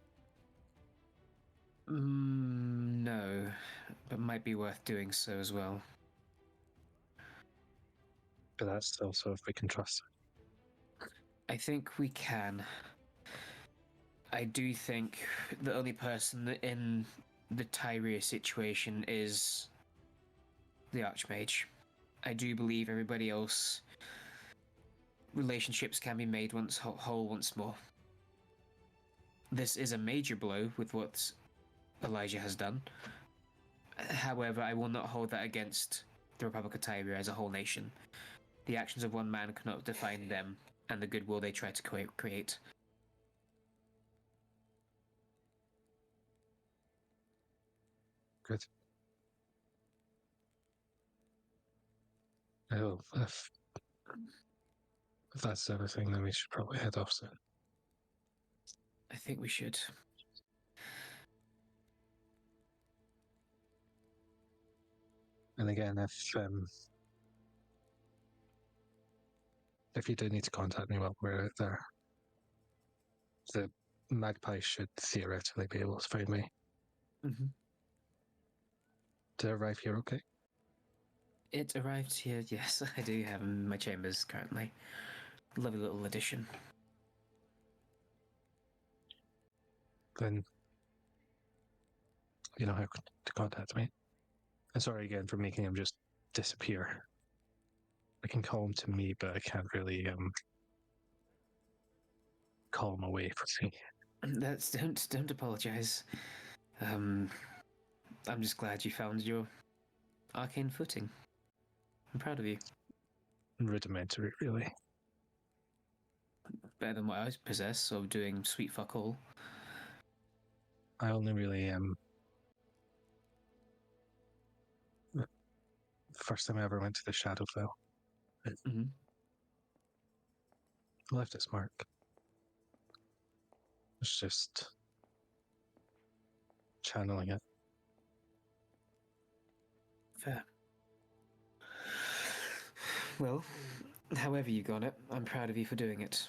No, but might be worth doing so as well. But that's also if we can trust him. I think we can. I do think the only person in the Tyria situation is the Archmage. I do believe everybody else, relationships can be made once whole once more. This is a major blow with what Elijah has done. However, I will not hold that against the Republic of Tyria as a whole nation. The actions of one man cannot define them and the goodwill they try to create. Good. Oh, if that's everything, then we should probably head off soon. I think we should. And again, if you do need to contact me while we're out there, the Magpie should theoretically be able to find me. Mm-hmm. To arrive here, okay? It arrived here, yes, I do have him in my chambers currently. Lovely little addition. Then you know how to contact me. And sorry again for making him just disappear. I can call him to me, but I can't really call him away from me. Don't apologize. I'm just glad you found your arcane footing. I'm proud of you. Rudimentary, really. Better than what I possess of doing sweet fuck all. I only really the first time I ever went to the Shadowfell, Mm-hmm. left its mark. It's just channeling it. Fair. Well, however you got it, I'm proud of you for doing it.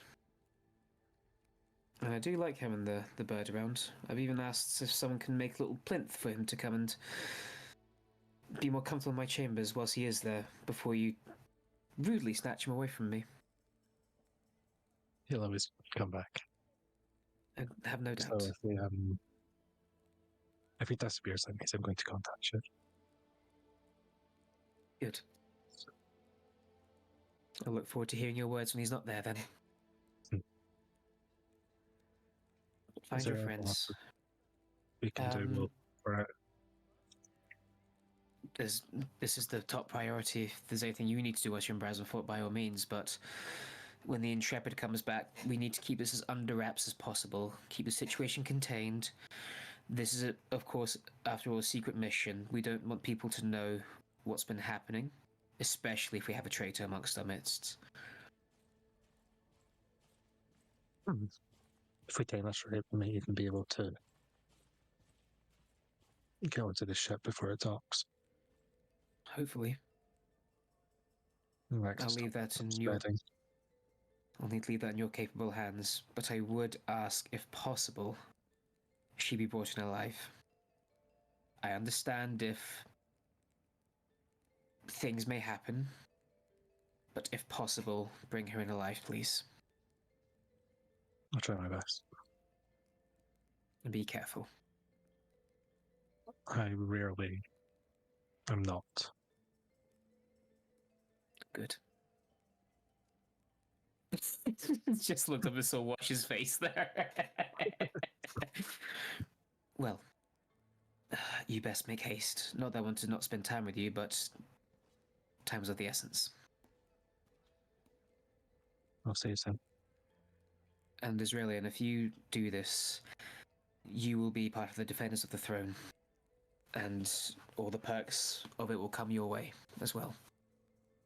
And I do like having the bird around. I've even asked if someone can make a little plinth for him to come and be more comfortable in my chambers whilst he is there, before you rudely snatch him away from me. He'll always come back. I have no So doubt. if he disappears, that means I'm going to contact you. Good. I look forward to hearing your words when he's not there then. Find your there anything else friends. we can do Um, for it? This is the top priority. If there's anything you need to do whilst you're in Brazenfort, by all means, but when the Intrepid comes back, we need to keep this as under wraps as possible. Keep the situation contained. This is, of course, after all, a secret mission. We don't want people to know what's been happening, especially if we have a traitor amongst our midst. If we time this right, we might even be able to get onto the ship before it docks. Hopefully. I'll leave that in your... spreading. I'll need to leave that in your capable hands, but I would ask, if possible, she be brought in alive. I understand if things may happen, but if possible, bring her in alive, please. I'll try my best. And be careful. I rarely am not. Good. Just looked up and saw Wash's face there. Well, you best make haste. Not that I want to not spend time with you, but time's of the essence. I'll see you soon. And Israelian, if you do this, you will be part of the defenders of the throne, and all the perks of it will come your way as well.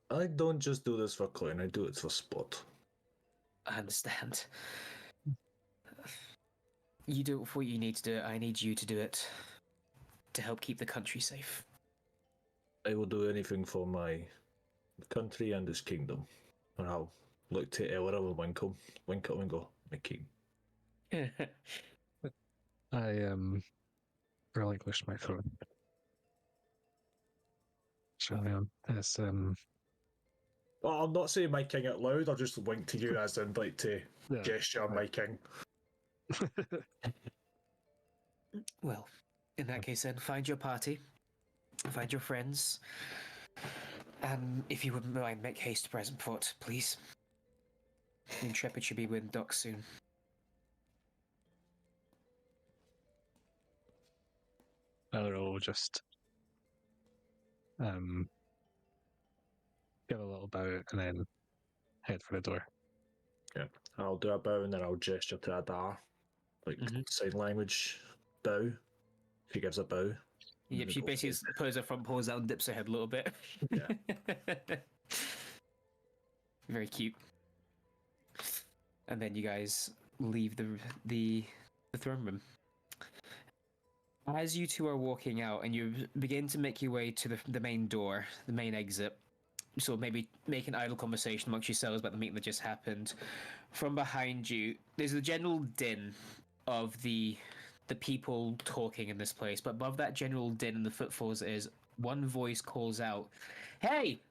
I don't just do this for coin, I do it for sport. I understand. You do it for what you need to do it. I need you to do it to help keep the country safe. I will do anything for my country and this kingdom. And I'll look to Elra and wink at him and go, my king. I relinquished my throne. Shalion, it's Well, I'm not saying my king out loud, I'll just wink to you as in like to yeah, gesture my king. Well, in that case then, find your party, find your friends, and if you wouldn't mind, make haste to Brazenfort, please. The Intrepid should be within dock soon. I'll just give a little bow and then head for the door. Yeah. I'll do a bow and then I'll gesture to Adar. Like sign language bow. She gives a bow. Yep, she basically pulls her front paws out and dips her head a little bit. Yeah. Very cute. And then you guys leave the throne room. As you two are walking out and you begin to make your way to the main door, the main exit, so maybe make an idle conversation amongst yourselves about the meeting that just happened. From behind you, there's a general din of the people talking in this place, but above that general din and the footfalls is one voice calls out, "Hey!"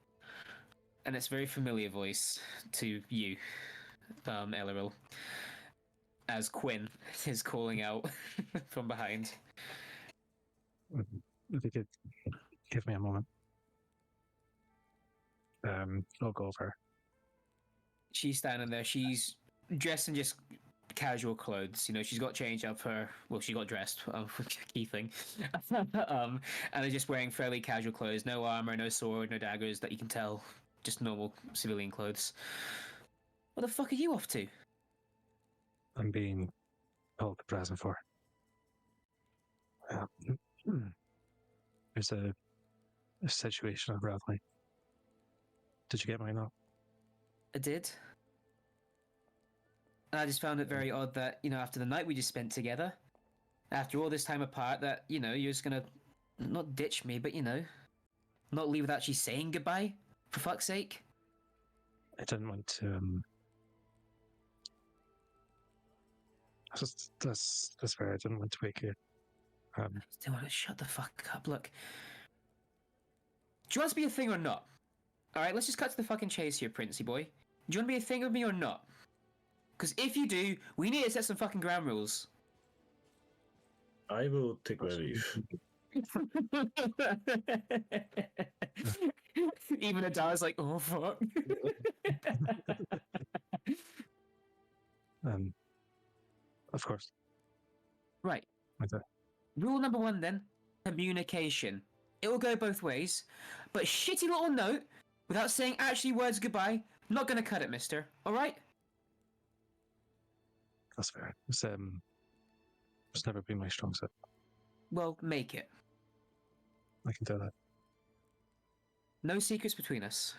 And it's a very familiar voice to you, Elleril, as Quinn is calling out from behind. If you could give me a moment. I'll go over. She's standing there. She's dressed in just casual clothes. You know, she's got change up her. Well, she got dressed. Key thing. And they're just wearing fairly casual clothes. No armor, no sword, no daggers that you can tell. Just normal civilian clothes. What the fuck are you off to? I'm being called to Brazenfort. There's a situation of Bradley. Did you get my note? I did. And I just found it very odd that, you know, after the night we just spent together, after all this time apart, that, you know, you're just gonna not ditch me, but, you know, not leave without actually saying goodbye, for fuck's sake. I didn't want to. That's fair. I didn't want to wake you. I just don't want to shut the fuck up. Look, do you want us to be a thing or not? All right, let's just cut to the fucking chase here, Princey boy. Do you want to be a thing with me or not? Because if you do, we need to set some fucking ground rules. I will take my leave. Even Adar's like, oh fuck. Of course. Right. Okay. Rule number 1 then, communication. It will go both ways, but shitty little note without saying actually words goodbye, not gonna cut it, mister. Alright? That's fair. It's never been my strong suit. Well, make it. I can do that. No secrets between us.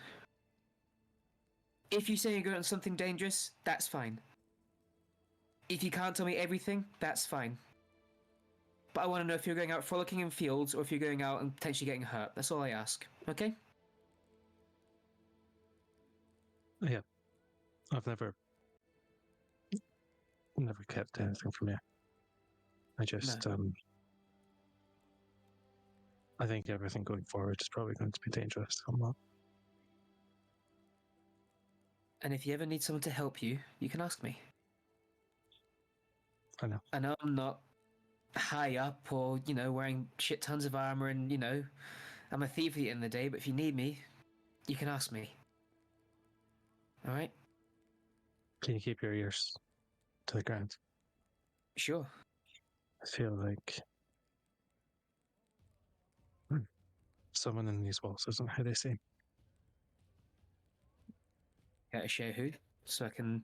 If you say you're going on something dangerous, that's fine. If you can't tell me everything, that's fine. But I want to know if you're going out frolicking in fields or if you're going out and potentially getting hurt. That's all I ask. Okay? Yeah. I've never kept anything from you. I just I think everything going forward is probably going to be dangerous. I'm not. And if you ever need someone to help you, you can ask me. I know. I know I'm not high up or, wearing shit tons of armor and, I'm a thief at the end of the day, but if you need me, you can ask me. Alright? Can you keep your ears to the ground? Sure. I feel like someone in these walls isn't who they seem. Care to share who? So I can...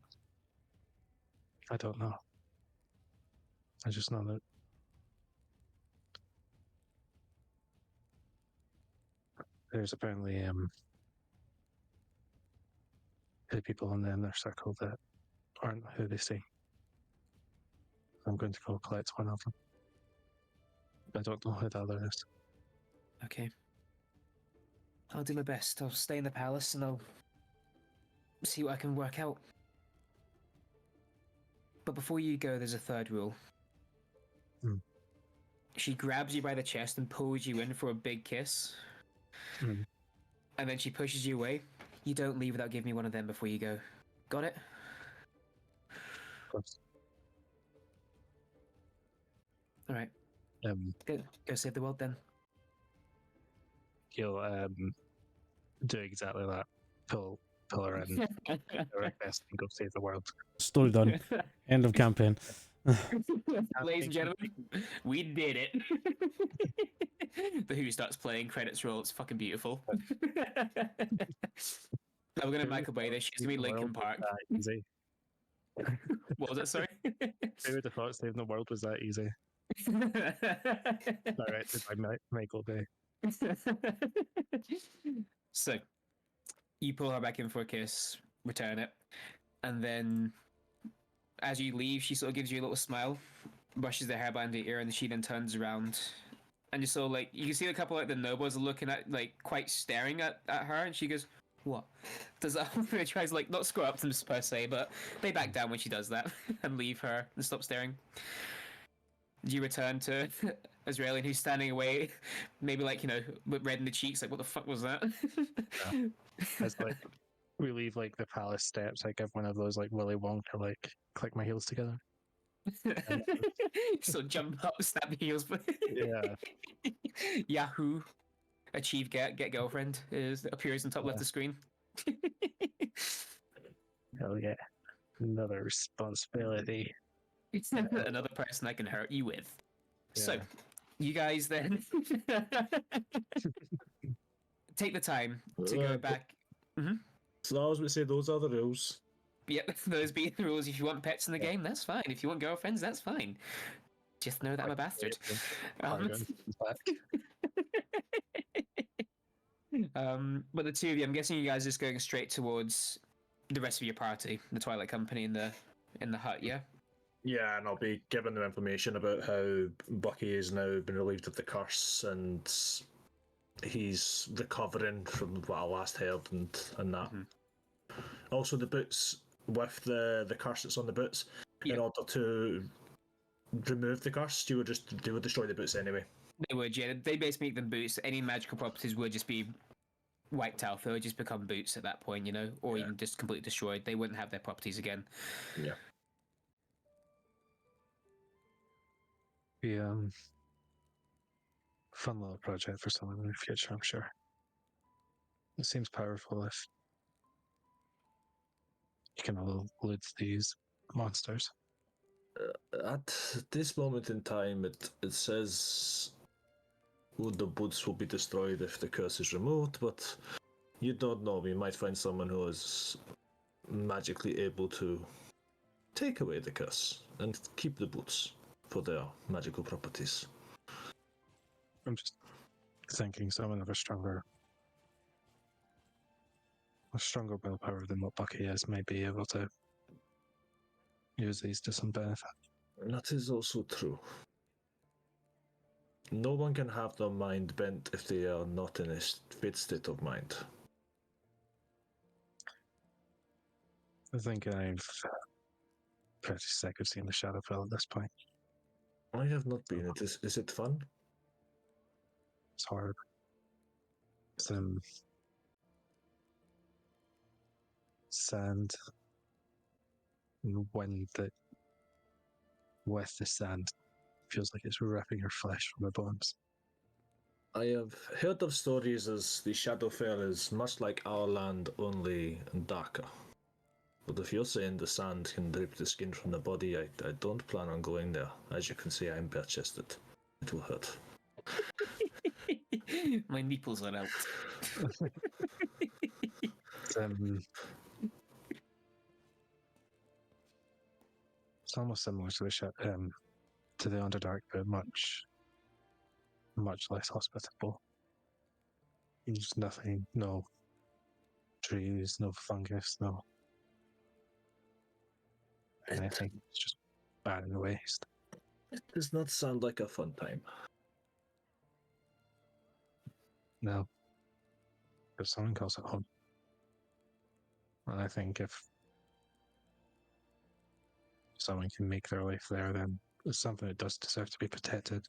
I don't know. I just know that there's apparently two people in the inner circle that aren't who they seem. I'm going to go collect one of them. I don't know who the other is. Okay. I'll do my best. I'll stay in the palace and I'll see what I can work out. But before you go, there's a third rule. Hmm. She grabs you by the chest and pulls you in for a big kiss. Hmm. And then she pushes you away. You don't leave without giving me one of them before you go. Got it? Of course. Alright. Go save the world then. He'll do exactly that. Pull her in. Her best and go save the world. Story done. End of campaign. Ladies and gentlemen, we did it. The Who starts playing, credits roll, it's fucking beautiful. Now we're gonna Michael Bay this, she's gonna be Linkin Park. Easy. What was it, sorry? Who would have thought saving the world was that easy? Directed by Michael Bay. So, you pull her back in for a kiss, return it, and then as you leave, she sort of gives you a little smile, brushes their hair behind her ear, and she then turns around. And just so you can see a couple the nobles are looking at, quite staring at her, and she goes, "What?" Does that tries not score up to them per se, but they back down when she does that and leave her and stop staring. You return to Azraelian, who's standing away, maybe with red in the cheeks, what the fuck was that? Yeah. As we leave the palace steps, I give one of those Willy Wonka click my heels together. So jump up, snap the heels. Yeah. Yahoo! Achieve get girlfriend appears on top left of the screen. Hell yeah. Another responsibility. Another person I can hurt you with. Yeah. So, you guys then take the time to go back. So I was going to say, those are the rules. Yep, those be the rules. If you want pets in the game, that's fine. If you want girlfriends, that's fine. Just know that I'm a bastard. But the two of you, I'm guessing you guys are just going straight towards the rest of your party, the Twilight Company in the hut, yeah? Yeah, and I'll be giving them information about how Bucky has now been relieved of the curse and he's recovering from what I last heard and that. Mm-hmm. Also, the boots with the curse that's on the boots. Yeah. In order to remove the curse, they would destroy the boots anyway. They would, yeah. They basically make them boots. Any magical properties would just be wiped out. They would just become boots at that point, or even just completely destroyed. They wouldn't have their properties again. Yeah. Be fun little project for someone in the future, I'm sure. It seems powerful if you can elude these monsters. At this moment in time, it says the boots will be destroyed if the curse is removed, but you don't know. We might find someone who is magically able to take away the curse and keep the boots for their magical properties. I'm just thinking someone of a stronger willpower than what Bucky is may be able to use these to some benefit. That is also true. No one can have their mind bent if they are not in a fit state of mind. I think I'm pretty sick of seeing the Shadowfell at this point. I have not been. Is it fun? It's hard. It's sand and wind that with the sand feels like it's ripping your flesh from the bones. I have heard of stories as the Shadowfell is much like our land, only darker. But if you're saying the sand can rip the skin from the body, I don't plan on going there. As you can see, I'm bare-chested. It will hurt. My nipples are out. It's, it's almost similar to the Underdark, but much less hospitable. There's nothing, no trees, no fungus, no anything. It's just barren waste. It does not sound like a fun time. No. If someone calls it home. And I think if someone can make their life there, then it's something that does deserve to be protected.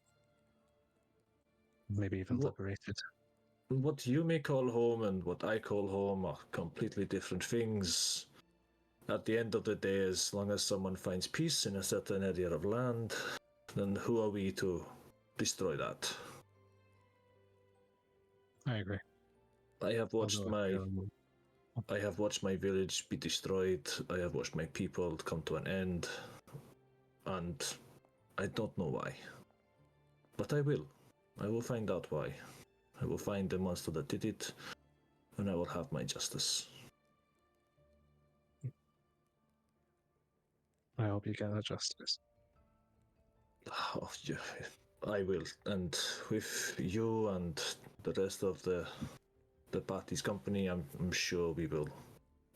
Maybe even liberated. What you may call home and what I call home are completely different things. At the end of the day, as long as someone finds peace in a certain area of land, then who are we to destroy that? I agree. I have watched Although I have watched my village be destroyed. I have watched my people come to an end. And I don't know why. But I will. I will find out why. I will find the monster that did it, and I will have my justice. I hope you get that justice. Oh, yeah, I will. And with you and the rest of the party's company, I'm sure we will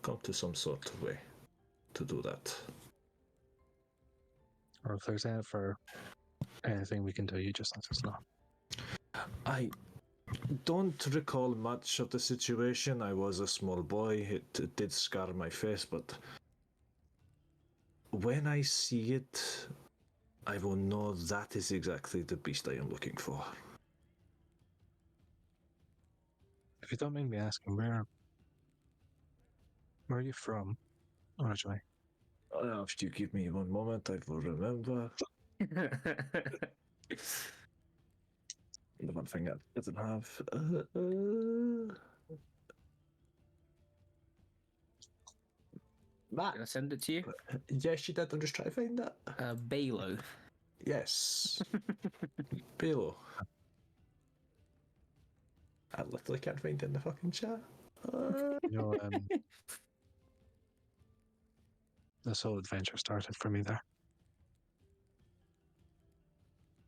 come to some sort of way to do that. Or if there's anything we can do, you just let us know. I don't recall much of the situation. I was a small boy. It did scar my face, but when I see it, I will know that is exactly the beast I am looking for. If you don't mind me asking, where are you from originally? If you give me one moment, I will remember. The one thing I didn't have. Matt, Can I send it to you? yes, you did. I'm just trying to find that. Balo. Yes. Balo. I literally can't find it in the fucking chat. You know, this whole adventure started for me there.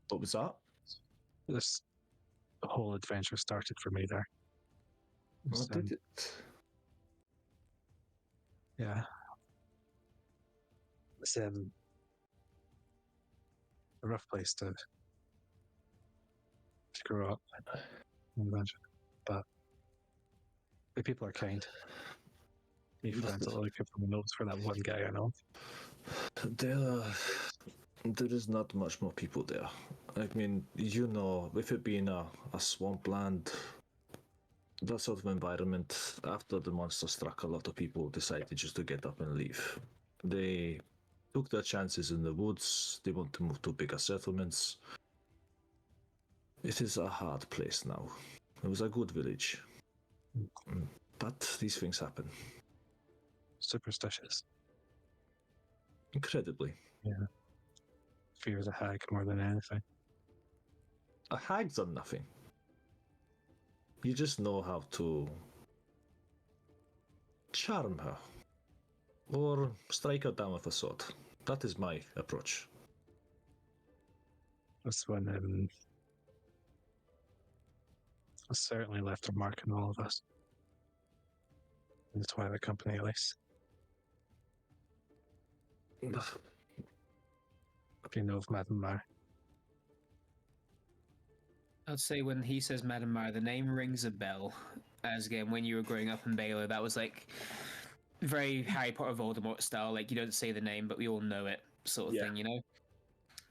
What was that? This whole adventure started for me there. What did it? Yeah. It's a rough place to grow up, I imagine. But the people are kind. You find a lot of people in notes for that one guy I know. There is not much more people there. I mean, you know, with it being a swampland, that sort of environment, after the monster struck, a lot of people decided just to get up and leave. They took their chances in the woods. They want to move to bigger settlements. It is a hard place now. It was a good village. But these things happen. Superstitious. Incredibly. Yeah. fears a hag more than anything. A hag's are nothing. You just know how to charm her or strike her down with a sword. That is my approach. This one has certainly left a mark on all of us. In the Twilight Company, at least. If you know of Madame Mar. I'd say when he says Madame Mar, the name rings a bell. As again, when you were growing up in Baylor, that was like very Harry Potter Voldemort style. Like you don't say the name, but we all know it, sort of Yeah. thing, you know.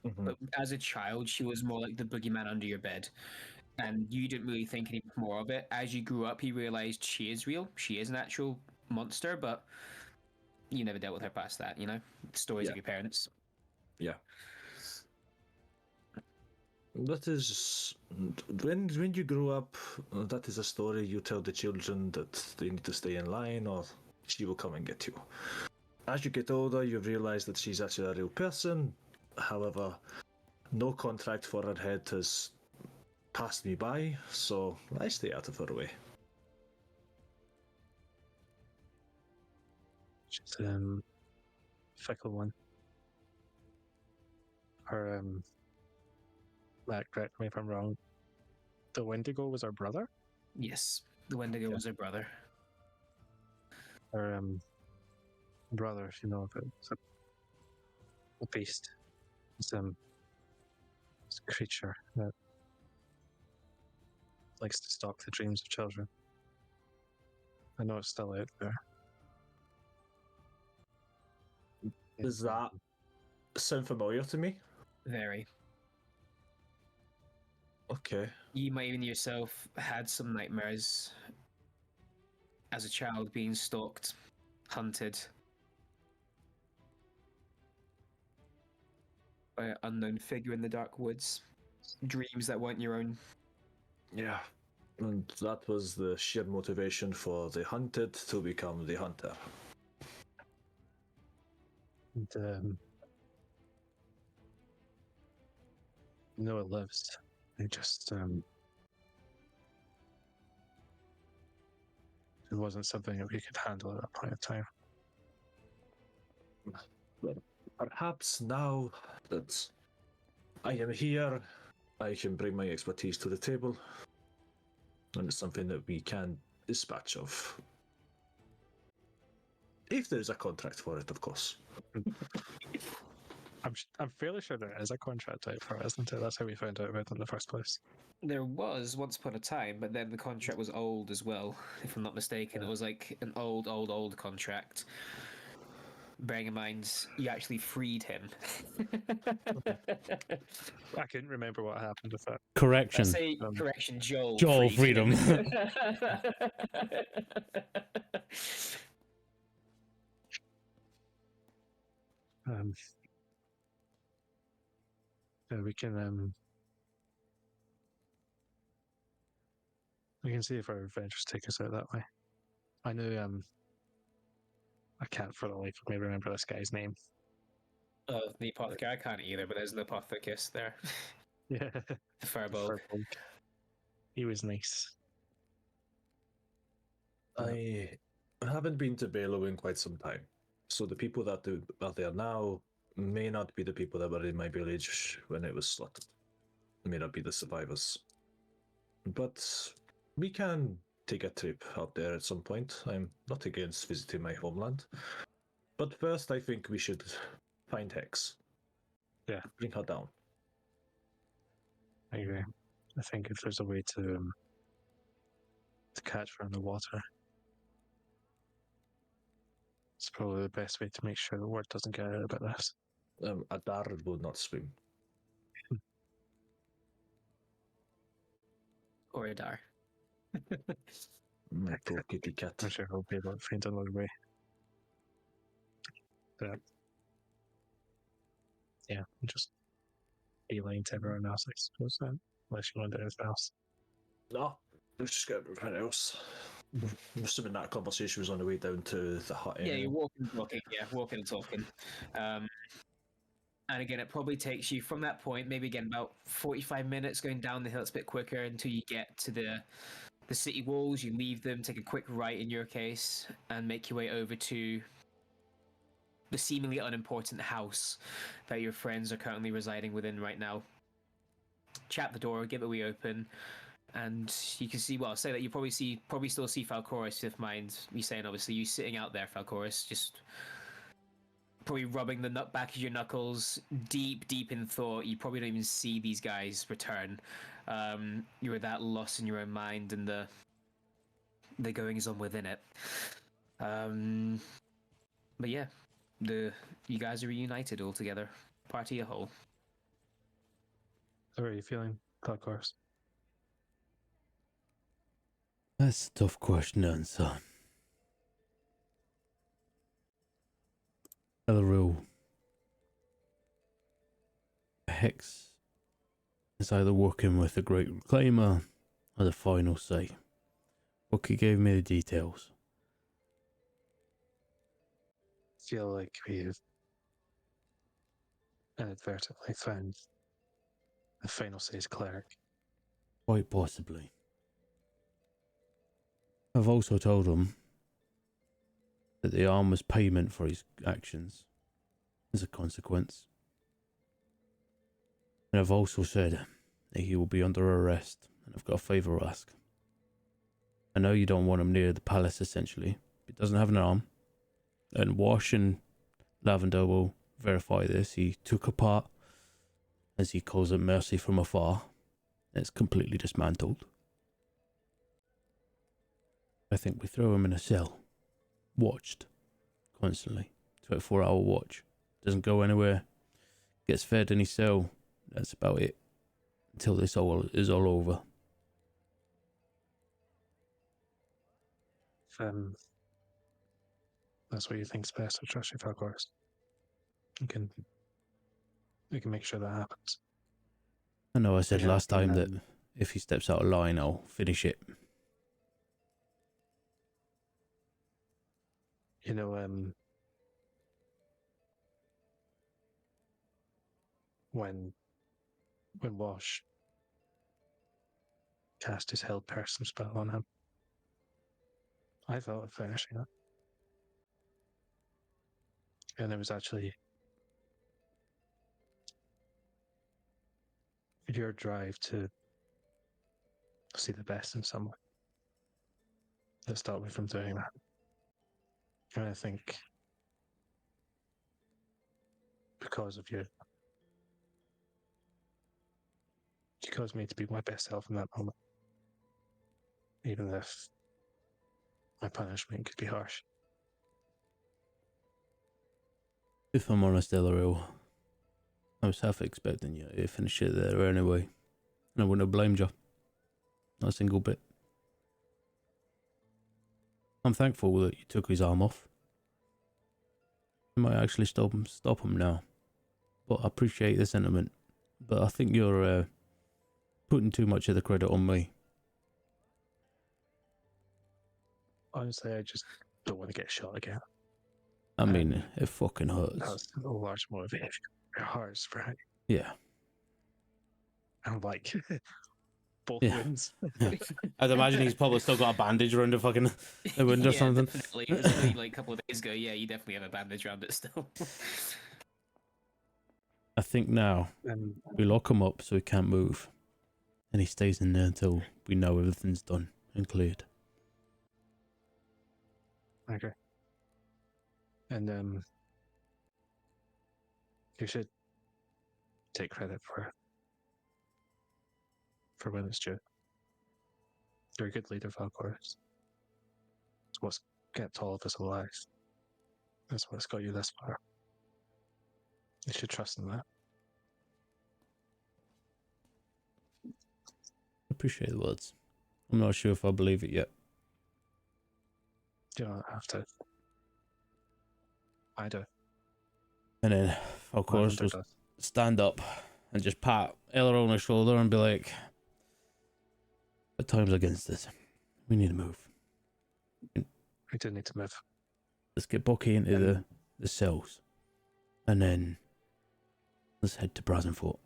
Mhm. But as a child, she was more like the boogeyman under your bed, and you didn't really think any more of it. As you grew up, you realized she is real. She is an actual monster, but you never dealt with her past that. You know, stories Yeah. of your parents. Yeah. That is when you grow up. That is a story you tell the children that they need to stay in line, or she will come and get you. As you get older, you realize that she's actually a real person. However, no contract for her head has passed me by, so I stay out of her way. She's fickle one. Her Matt, correct me if I'm wrong. The Wendigo was her brother? Yes, the Wendigo was her brother. Her brother, if you know of it. It's a beast. It's a creature that likes to stalk the dreams of children. I know it's still out there. Does that sound familiar to me? Very. Okay. You might even yourself had some nightmares as a child being stalked, hunted by an unknown figure in the dark woods. Dreams that weren't your own. Yeah. And that was the sheer motivation for the hunted to become the hunter. And it lives. It just it wasn't something that we could handle at that point in time. Well, perhaps now that I am here, I can bring my expertise to the table. And it's something that we can dispatch of. If there's a contract for it, of course. I'm fairly sure there is a contract out for it, isn't it? That's how we found out about it in the first place. There was once upon a time, but then the contract was old as well, if I'm not mistaken. It was like an old contract. Bearing in mind, you actually freed him. I couldn't remember what happened with that. Correction. Say correction, Joel. Joel freed him. Yeah, we can see if our adventures take us out that way. I know I can't for the life of me remember this guy's name. The apothecary, I can't either, but there's an apothecist there. Yeah. The fireball. He was nice. I haven't been to Balo in quite some time. So the people that are there now may not be the people that were in my village when it was slaughtered. May not be the survivors. But we can take a trip out there at some point. I'm not against visiting my homeland. But first, I think we should find Hex. Yeah. Bring her down. I agree. I think if there's a way to catch her in the water, it's probably the best way to make sure the word doesn't get out about this. Adar will not swim. Or Adar. My poor kitty cat. I'm sure he'll be able to find another way. Yeah, just beeline to everyone else, I suppose, then. Unless you want to do anything else. No, let's just get everything else. I'm assuming that conversation was on the way down to the hut. Yeah, anyway. you're walking and talking. Yeah, walking and talking. And again, it probably takes you from that point, maybe again about 45 minutes going down the hill. It's a bit quicker until you get to the city walls. You leave them, take a quick right in your case, and make your way over to the seemingly unimportant house that your friends are currently residing within right now. Chat the door, give it a wee open, and you can see. Well, say that you probably still see Falcoris. If mind me saying, obviously you sitting out there, Falcoris, just probably rubbing the back of your knuckles, deep in thought. You probably don't even see these guys return. You were that lost in your own mind and the goings on within it. But yeah, you guys are reunited all together, party a whole. How are you feeling, Cloud Course? That's a tough question to answer. Elro. Hex is either working with the Great Reclaimer or the final say. Bucky gave me the details. Feel like we've inadvertently found the final say's cleric. Quite possibly. I've also told him that the arm was payment for his actions as a consequence. And I've also said that he will be under arrest, and I've got a favour to ask. I know you don't want him near the palace, essentially. He doesn't have an arm. And Wash and Lavender will verify this. He took apart, as he calls it, Mercy from afar. And it's completely dismantled. I think we throw him in a cell. Watched. Constantly. 24-hour watch. Doesn't go anywhere. Gets fed in his cell. That's about it. Until this is all over. If that's what you think's best, I trust you, Falcoris. We can make sure that happens. I know I said Yeah, last time that if he steps out of line, I'll finish it. You know, when Wash cast his held person spell on him, I thought of finishing it. And it was actually your drive to see the best in someone that stopped me from doing that. And I think because of you caused me to be my best self in that moment. Even if my punishment could be harsh. If I'm honest, Elro, I was half expecting you to finish it there anyway. And I wouldn't have blamed you. Not a single bit. I'm thankful that you took his arm off. I might actually stop him now. But I appreciate the sentiment. But I think you're putting too much of the credit on me. Honestly, I just don't want to get shot again. I mean, it fucking hurts. That's a large motivation. It hurts, right? Yeah. I'm like, both Yeah. wins. I'd imagine he's probably still got a bandage around the fucking the wind or Yeah, something. definitely. It was only like a couple of days ago. Yeah, you definitely have a bandage around it still. I think now we lock him up so he can't move. And he stays in there until we know everything's done and cleared. Okay. And you should take credit for when it's due. You're a good leader, Falcoris. It's what's kept all of us alive. That's what's got you this far. You should trust in that. Appreciate the words. I'm not sure if I believe it yet. You don't have to. I do. And then, of course, Lavender we'll does. stand up and just pat Ella on the shoulder and be like, "But time's against us. We need to move. We do need to move. Let's get Bucky into the cells. And then Let's head to Brazenfort.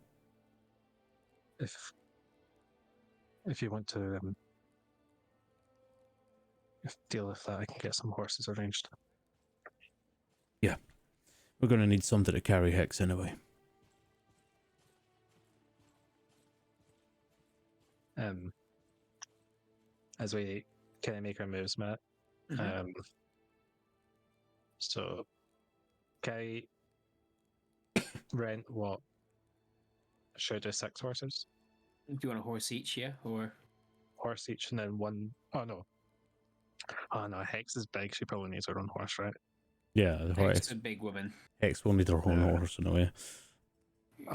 If you want to deal with that, I can get some horses arranged. We're going to need something to carry Hex anyway. As we kind of make our moves, Matt. So, can I rent what? Should I do 6 horses? Do you want a horse each, yeah? Or Horse each and then one. Oh no. Oh no, Hex is big. She probably needs her own horse, right? Yeah, the Hex horse. a big woman. Hex will need her own horse in a way.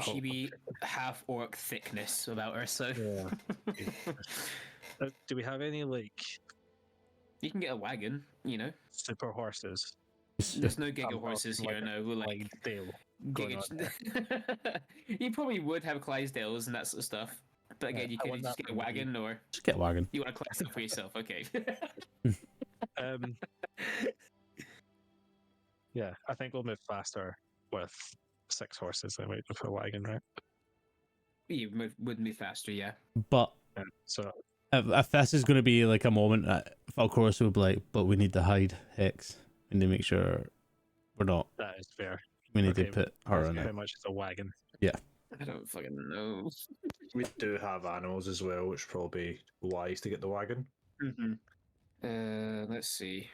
She Oh, be half orc thickness about her, so Yeah. Do we have any like you can get a wagon, you know. super horses? There's no giga I'm horses talking here, like no. Like Clydesdale going giga. You probably would have Clydesdales and that sort of stuff, but again, Yeah, you I could want just that get a for me. wagon, or Just get a wagon. you want a Clydesdale for yourself. Okay. Yeah, I think we'll move faster with 6 horses than with a wagon, right? You would move faster, yeah. But Yeah. So if this is going to be like a moment that Falcoris will be like, but we need to hide Hex. We need to make sure we're not. that is fair. We need Okay, to put her in How it. much is a wagon? I don't fucking know. We do have animals as well, which probably wise to get the wagon. Let's see.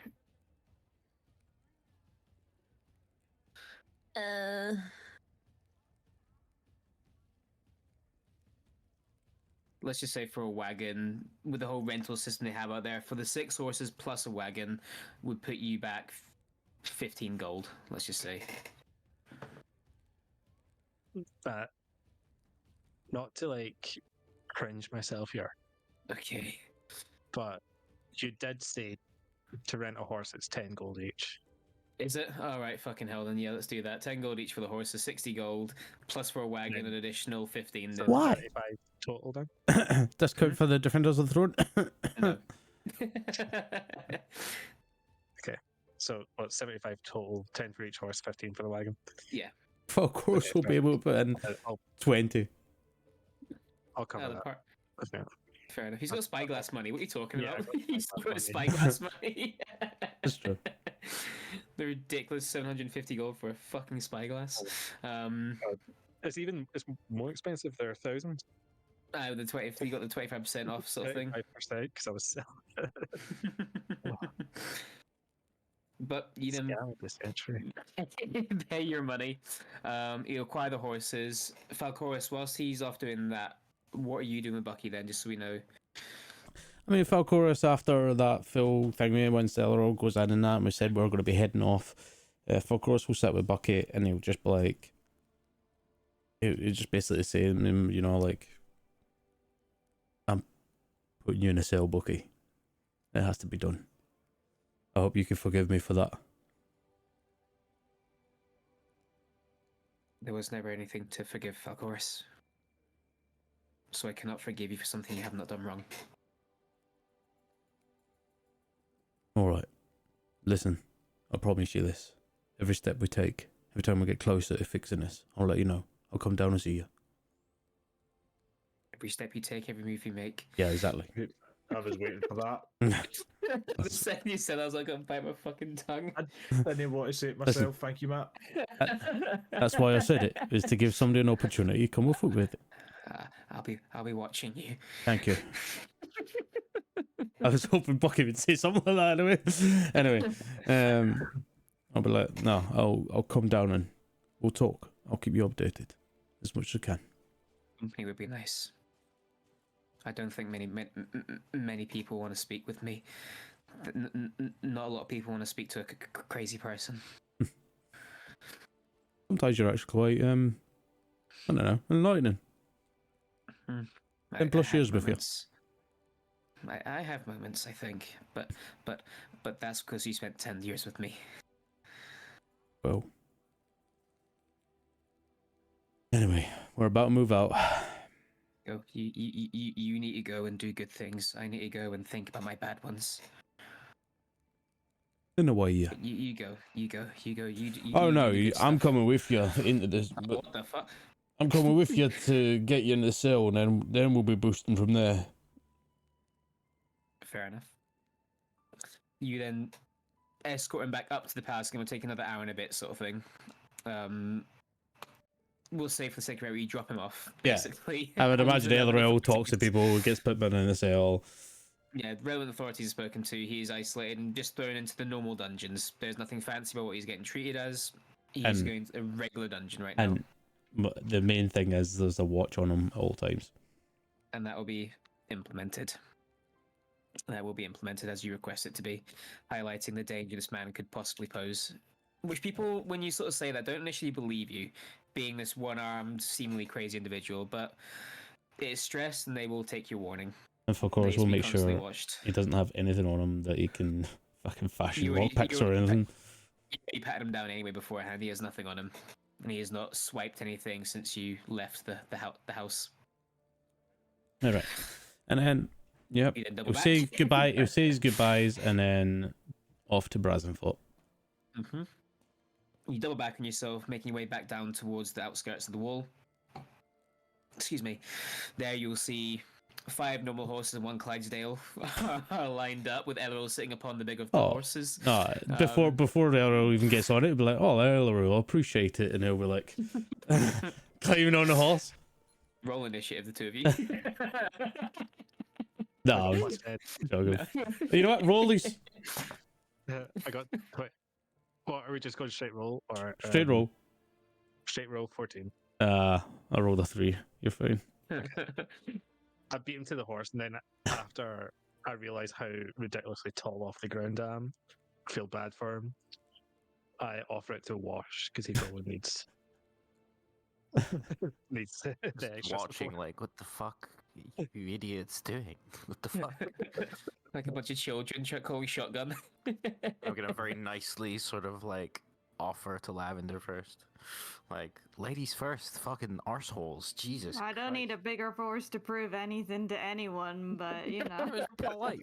Let's just say for a wagon, with the whole rental system they have out there, for the 6 horses plus a wagon, would put you back 15 gold. Let's just say. But not to like cringe myself here, Okay. but you did say to rent a horse it's 10 gold each. Is it? Alright, fucking hell, then yeah, let's do that. 10 gold each for the horses, 60 gold, plus for a wagon, an additional 15. So Then. Why? 35 total then. Discount for the Defenders of the Throne. No. Okay. So what, 75 total, 10 for each horse, 15 for the wagon. Falcoris will be able to put in I'll 20. cover that. Yeah. Fair enough. He's got spyglass money. What are you talking Yeah, about? I've got He's got spyglass spyglass money. That's true. The ridiculous 750 gold for a fucking spyglass. It's more expensive. They're 1,000. The 20. You got the 25% off sort of thing. 5% because I was selling. But you know, Scam this century. pay your money. You acquire the horses. Falcoris, whilst he's off doing that, what are you doing with Bucky then? Just so we know. I mean, Falcoris, after that full thing, once the other all goes in and that, and we said we were going to be heading off, Falcoris will sit with Bucky and he'll just be like, he'll just basically say, you know, like, I'm putting you in a cell, Bucky. It has to be done. I hope you can forgive me for that. There was never anything to forgive, Falcoris. So I cannot forgive you for something you have not done wrong. Alright. Listen, I promise you this. Every step we take, every time we get closer to fixing this, I'll let you know. I'll come down and see you. Every step you take, every move you make. Yeah, exactly. I was waiting for that. The second you said, I was like, I'm bite my fucking tongue. I didn't want to say it myself. Thank you, Matt. That's why I said it, is to give somebody an opportunity to come with it. I'll be watching you. Thank you. I was hoping Bucky would say something like that anyway. I'll be like, no, I'll come down and we'll talk. I'll keep you updated as much as I can. It would be nice. I don't think many people want to speak with me. Not a lot of people want to speak to a crazy person. Sometimes you're actually quite, I don't know, enlightening. 10 plus years with you. I have moments, I think, but that's because you spent 10 years with me. Well. Anyway, we're about to move out. Go. You need to go and do good things. I need to go and think about my bad ones. In a way. You go. Oh you no, do the good I'm stuff. coming with you into this. But What the fuck? I'm coming with you to get you in the cell, and then we'll be boosting from there. Fair enough. You then escort him back up to the palace. Going to take another hour and a bit, sort of thing. We'll say for the sake of it, you drop him off. Yeah. Basically. I would imagine the other Relevant L talks to authorities- people, gets put in the cell. Yeah, relevant authorities are spoken to. He is isolated and just thrown into the normal dungeons. There's nothing fancy about what he's getting treated as. He's And- going to a regular dungeon right now, And the main thing is there's a watch on him at all times. and that will be implemented. That will be implemented as you request it to be, highlighting the danger this man could possibly pose. Which people, when you sort of say that, don't initially believe you, being this one-armed, seemingly crazy individual, but it is stress, and they will take your warning. And of course, Needs to we'll be make constantly sure watched. he doesn't have anything on him that he can fucking fashion You- lockpicks you- or anything. You patted him down anyway beforehand. He has nothing on him, and he has not swiped anything since you left the house. All right. And then, yep, He then double he'll say back. goodbye. He'll say his goodbyes, and then off to Brazenfort. Mm-hmm. You double back on yourself, making your way back down towards the outskirts of the wall. Excuse me. There you'll see 5 normal horses and 1 Clydesdale lined up with Elro sitting upon the big of the Oh, horses. No, before the Elro even gets on it, he'll be like, "Oh, Elro, I appreciate it," and he'll be like, climbing on the horse. Roll initiative, the two of you. No, What's dead? joking. You know what? Roll these I got 20. What, are we just going straight roll or straight roll. Straight roll 14. I rolled a 3. You're fine. I beat him to the horse, and then after I realised how ridiculously tall off the ground I am, I feel bad for him. I offer it to wash because he probably needs the extra Watching, support. like, what the fuck are you idiots doing? What the fuck? Like a bunch of children calling shotgun. I'm gonna very nicely sort of like offer to Lavender first. Like, ladies first, fucking arseholes. Jesus. I don't need a bigger force to prove anything to anyone, but you know. Christ. Polite.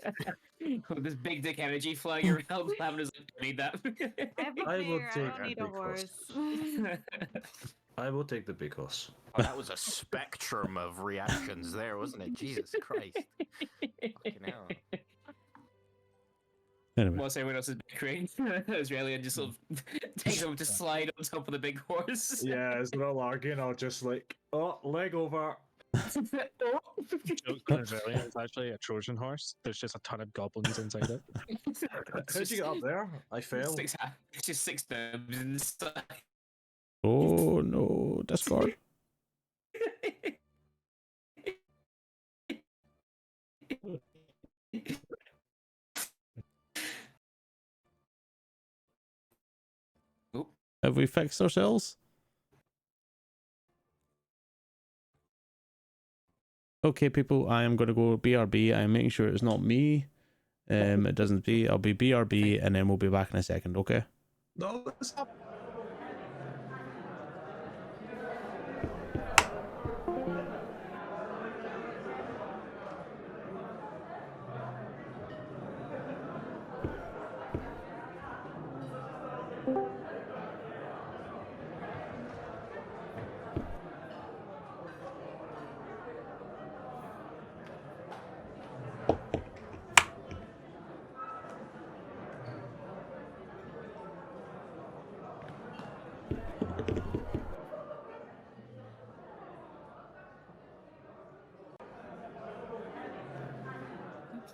With this big dick energy flying around, Lavender's like, "I need that." I have a I would clear, I take don't a need a big horse. horse. I will take the big horse. Oh, that was a spectrum of reactions there, wasn't it? Jesus Christ. Fucking hell. Anyway, Whilst everyone else is bickering, Australian just sort of takes over to slide on top of the big horse. Yeah, as they're all arguing, I'll just like, oh, leg over. Joke's on Australia, it's actually a Trojan horse. There's just a ton of goblins inside it. How'd you get up there? I fell. It's just 6 gnomes inside. oh no, Discord. Oop. Have we fixed ourselves? Okay, people, I am going to go BRB. I am making sure it's not me. It doesn't be. I'll be BRB, and then we'll be back in a second. Okay. No, stop.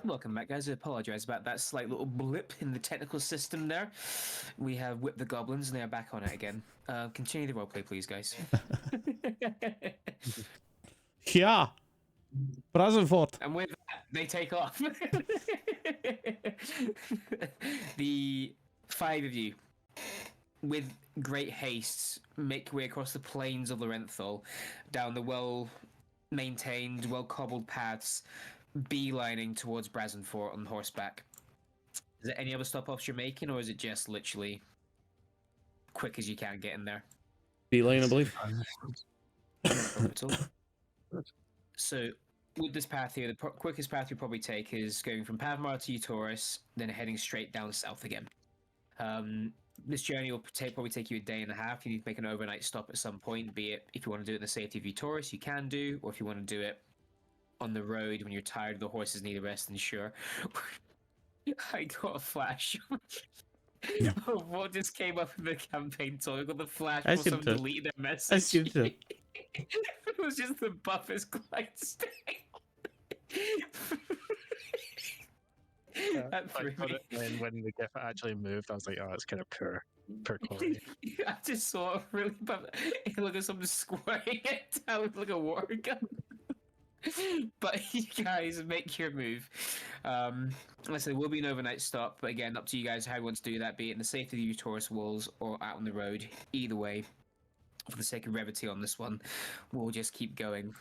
Welcome back, guys. I apologise about that slight little blip in the technical system there. We have whipped the goblins and they are back on it again. Continue the roleplay, please, guys. Yeah. Brazenfort. And with that, they take off. The 5 of you, with great haste, make your way across the plains of Lorenthal, down the well-maintained, well-cobbled paths, beelining towards Brazenfort on horseback. Is there any other stop-offs you're making, or is it just literally quick as you can get in there? Beeline, I believe. Orbital. So, with this path here, the quickest path you'll probably take is going from Pavmar to Utoris, then heading straight down south again. This journey will probably take you a day and a half. You need to make an overnight stop at some point, be it if you want to do it in the safety of your Taurus, you can do, or if you want to do it on the road when you're tired, the horses need a rest, and sure. I got a flash of what just came up in the campaign talk. I got the flash I for seen someone that. deleted their message. I seen that. It was just the buffest Clyde's That I threw got me. it, and when the GIF actually moved, I was like, oh, it's kind of poor quality. I just saw a really bad. It looked like someone squaring it down with like a water gun. But you guys make your move. Like I said, there will be an overnight stop, but again, up to you guys how you want to do that, be it in the safety of your Taurus walls or out on the road. Either way, for the sake of brevity on this one, we'll just keep going.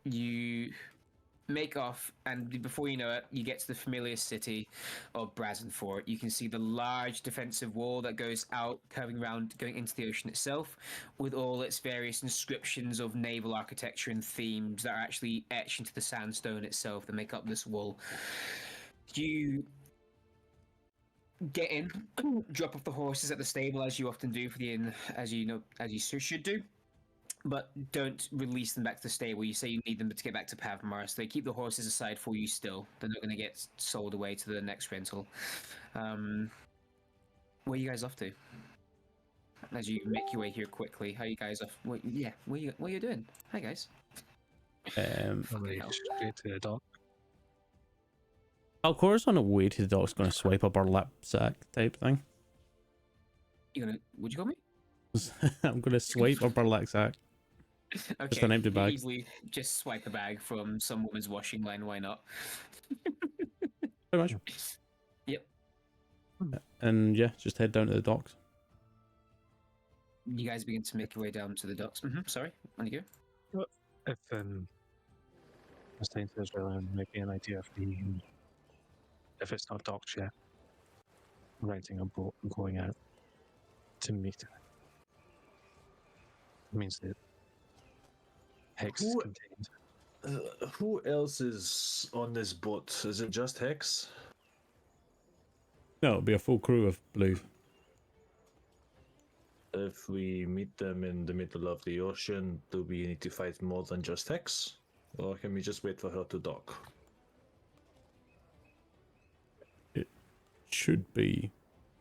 You make off, and before you know it, you get to the familiar city of Brazenfort. You can see the large defensive wall that goes out, curving around, going into the ocean itself, with all its various inscriptions of naval architecture and themes that are actually etched into the sandstone itself that make up this wall. You get in, drop off the horses at the stable as you often do for the inn, as you should do. But don't release them back to the stable. You say you need them to get back to Pavmar, so they keep the horses aside for you still. They're not going to get sold away to the next rental. Where are you guys off to? As you make your way here quickly, how are you guys off? What are you doing? Hi guys. Probably straight to the dock. Alcora's on the way to the dock's going to swipe up our lap sack type thing. Would you call me? I'm going to swipe up our lap sack. Okay. Just an empty you bag. Easily just swipe a bag from some woman's washing line. Why not? Pretty much. Yep. And yeah, just head down to the docks. You guys begin to make your way down to the docks. Sorry, on you go. If I was saying to Israel and making an idea of if it's not docked yet, renting a boat and going out to meet it. It means that Hex is contained. Who else is on this boat? Is it just Hex? No, it'll be a full crew of blue. If we meet them in the middle of the ocean, do we need to fight more than just Hex? Or can we just wait for her to dock? It should be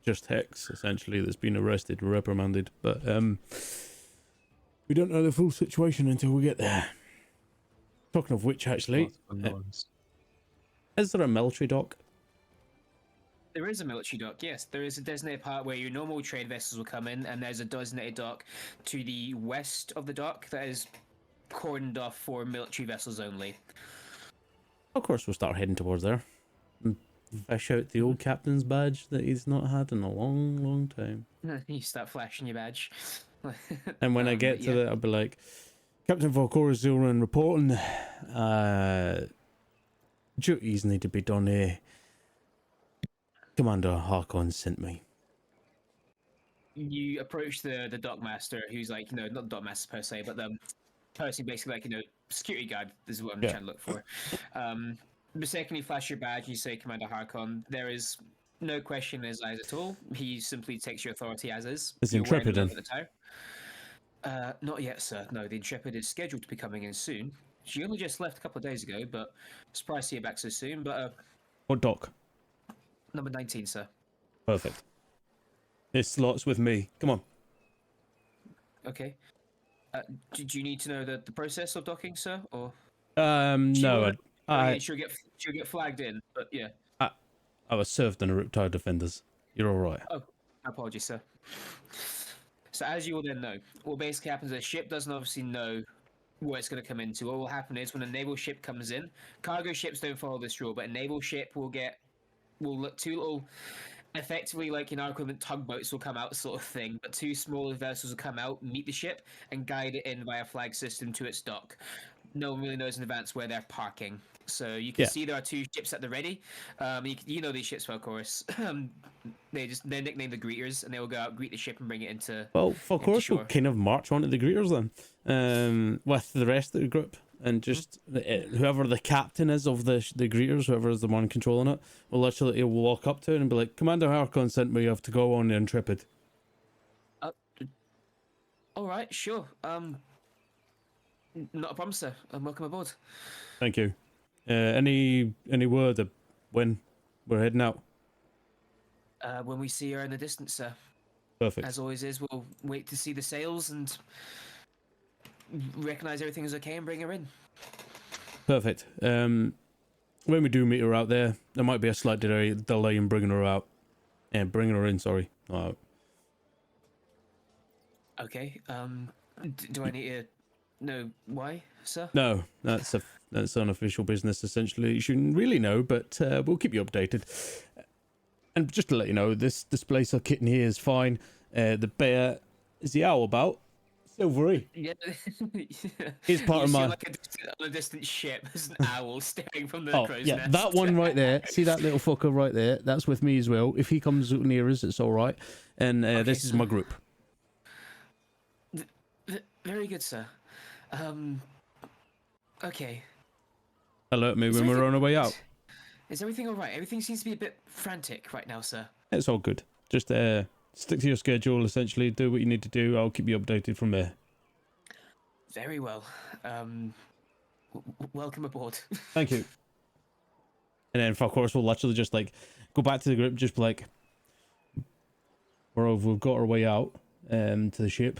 just Hex, essentially, that's been arrested and reprimanded. But we don't know the full situation until we get there. Talking of which, actually, Lots of unknowns. is there a military dock? There is a military dock, yes. There is a designated part where your normal trade vessels will come in, and there's a designated dock to the west of the dock that is cordoned off for military vessels only. Of course, we'll start heading towards there. And fish out the old captain's badge that he's not had in a long, long time. You start flashing your badge. And when I get to that, I'll be like, Captain Valcora's Zilran reporting. Duties need to be done here. Commander Harkon sent me. You approach the dockmaster, who's like, not the dockmaster per se, but the person basically like, security guard is what I'm trying to look for. The second you flash your badge, you say Commander Harkon, there is no question in his eyes at all. He simply takes your authority as is. Is You're wearing Intrepid the in? logo of the tower. Not yet, sir. No, the Intrepid is scheduled to be coming in soon. She only just left a couple of days ago, but surprised to see her back so soon. But What dock? number 19, sir. Perfect. This slot's with me. Come on. Okay. Do you need to know the process of docking, sir, or No, she'll get flagged in? But yeah. I was served in a Riptide Defenders. You're all right. Oh, apologies, sir. So as you will then know, what basically happens is a ship doesn't obviously know what it's going to come into. What will happen is when a naval ship comes in, cargo ships don't follow this rule, but a naval ship will look two little, effectively like in our equivalent tugboats will come out sort of thing, but two smaller vessels will come out, meet the ship, and guide it in via flag system to its dock. No one really knows in advance where they're parking. So you can see there are two ships at the ready. You know these ships, well, of course. They're nicknamed the Greeters, and they will go out, greet the ship, and bring it into. Well, of course, shore. we'll kind of march on to the greeters then, with the rest of the group. and just whoever the captain is of the greeters, whoever is the one controlling it, will literally walk up to it and be like, "Commander Harkon sent me. You have to go on the Intrepid." All right, sure. Not a problem, sir. Welcome aboard. Thank you. Any word of when we're heading out? When we see her in the distance, sir. Perfect. As always is, we'll wait to see the sails and recognize everything is okay and bring her in. Perfect. When we do meet her out there, there might be a slight delay in bringing her out. And bringing her in, sorry. Okay. Do I need to know why, sir? No, that's unofficial business, essentially. You shouldn't really know, but we'll keep you updated. And just to let you know, this displacer kitten here is fine. The bear is the owl about. Silvery. Yeah. He's part you of see my... on a distant ship, there's an owl staring from the Oh, crow's yeah, nest. that one right there. See that little fucker right there? That's with me as well. If he comes near us, it's all right. And this is my group. Very good, sir. Okay. Alert me Is when we're everything- on our way out. Is everything all right? Everything seems to be a bit frantic right now, sir. It's all good. Just stick to your schedule, essentially. Do what you need to do. I'll keep you updated from there. Very well. Welcome aboard. Thank you. And then, of course, we'll literally just, like, go back to the group, just, like, we've got our way out to the ship.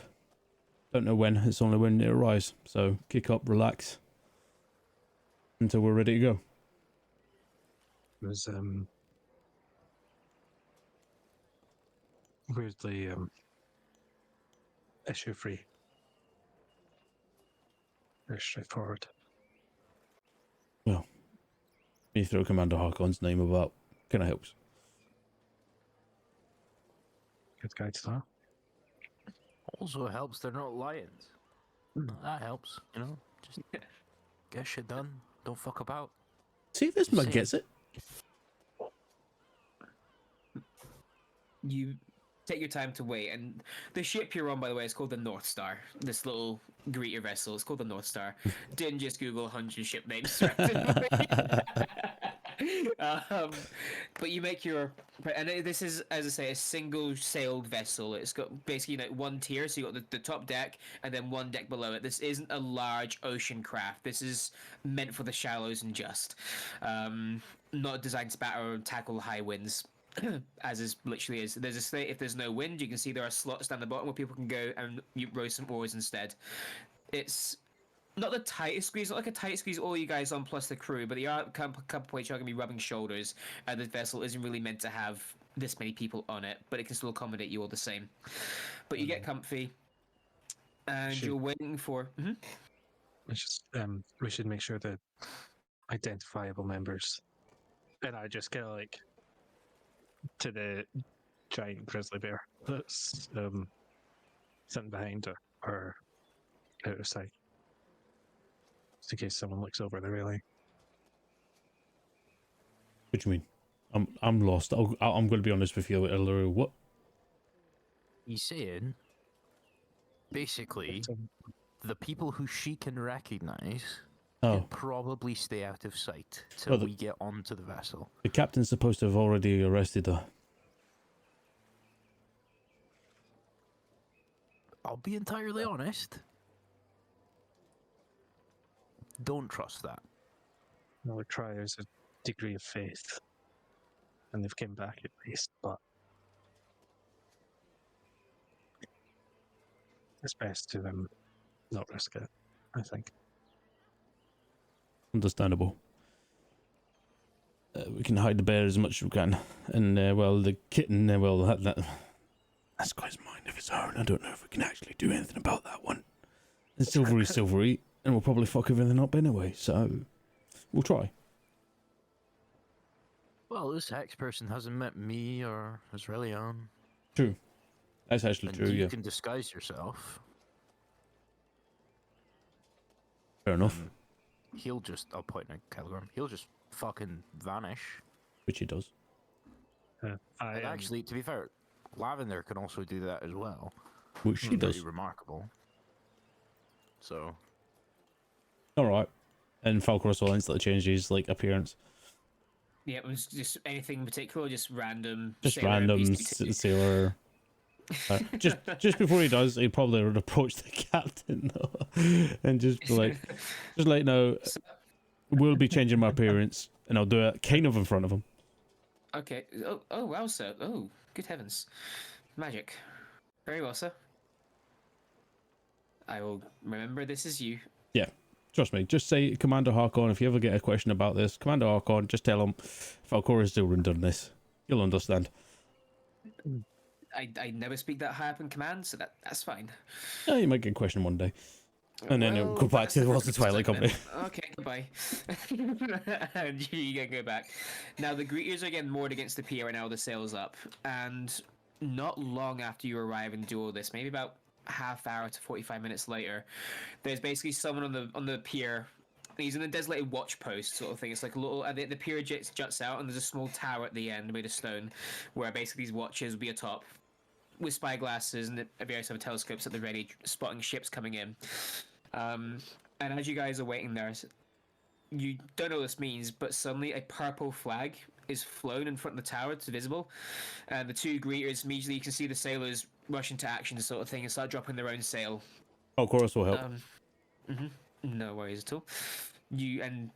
Don't know when. It's only when it arrives. So, kick up, relax, until we're ready to go. Was weirdly issue free. Very straightforward. Well, you throw Commander Harkon's name about, kind of helps. Good guide to that. Also helps they're not lions. That helps, you know. Just get shit done. Don't fuck about. See if this Just mug saying. gets it. You take your time to wait, and the ship you're on, by the way, is called the North Star. This little greeter vessel is called the North Star. Didn't just Google 100 ship names. But you make your, and this is, as I say, a single-sailed vessel. It's got basically like one tier, so you got the top deck and then one deck below it. This isn't a large ocean craft. This is meant for the shallows and just, not designed to batter or tackle high winds. As is literally is. There's a state if there's no wind, you can see there are slots down the bottom where people can go and you row some oars instead. It's not the tightest squeeze, not like a tight squeeze all you guys on plus the crew, but there are a couple points you're going to be rubbing shoulders, and the vessel isn't really meant to have this many people on it, but it can still accommodate you all the same. But you get comfy, and you're waiting for. We should make sure that identifiable members, and I just kind of like to the giant grizzly bear that's sitting behind her or out of sight, just in case someone looks over the railing. What do you mean? I'm lost. I'm going to be honest with you, Iluru. What? He's saying, basically, the people who she can recognize can probably stay out of sight till we get onto the vessel. The captain's supposed to have already arrested her. I'll be entirely honest. Don't trust that. I would try as a degree of faith, and they've came back at least, but it's best to not risk it, I think. Understandable. We can hide the bear as much as we can, and well, the kitten, well, that's got his mind of its own. I don't know if we can actually do anything about that one. It's silvery, and we'll probably fuck everything up anyway. So we'll try. Well, this hex person hasn't met me or Israelion. True. That's actually And true. you Yeah. can disguise yourself. Fair enough. He'll just, I'll point at Caligorm, he'll just fucking vanish. Which he does. And actually, to be fair, Lavender can also do that as well. Which she does. Pretty remarkable. So. All right. And Falcor will instantly change his like appearance. Yeah, it was just anything in particular, just random. Just sailor random NPC. sailor. Just before he does, he probably would approach the captain though, and just be like, now, So- we'll be changing my appearance, and I'll do it kind of in front of him. Okay. Oh, wow, sir. Oh, good heavens. Magic. Very well, sir. I will remember this is you. Yeah, trust me. Just say Commander Harkon. If you ever get a question about this, Commander Harkon, just tell him Falcor is still done this. You'll understand. I never speak that high up in command, so that's fine. Yeah, you might get a question one day. And then it'll go back that's to the the World of first Twilight time Company. then. Okay, goodbye. And you can go back. Now, the greeters are getting moored against the pier and now the sail's up. And not long after you arrive and do all this, maybe about half hour to 45 minutes later, there's basically someone on the pier. He's in a desolated watch post sort of thing. It's like a little, the pier juts out and there's a small tower at the end made of stone where basically these watches will be atop with spyglasses and various other telescopes at the ready, spotting ships coming in. And as you guys are waiting there, you don't know what this means, but suddenly a purple flag is flown in front of the tower. It's visible. And the two greeters, immediately you can see the sailors rush into action sort of thing and start dropping their own sail. Falcor will help. No worries at all. And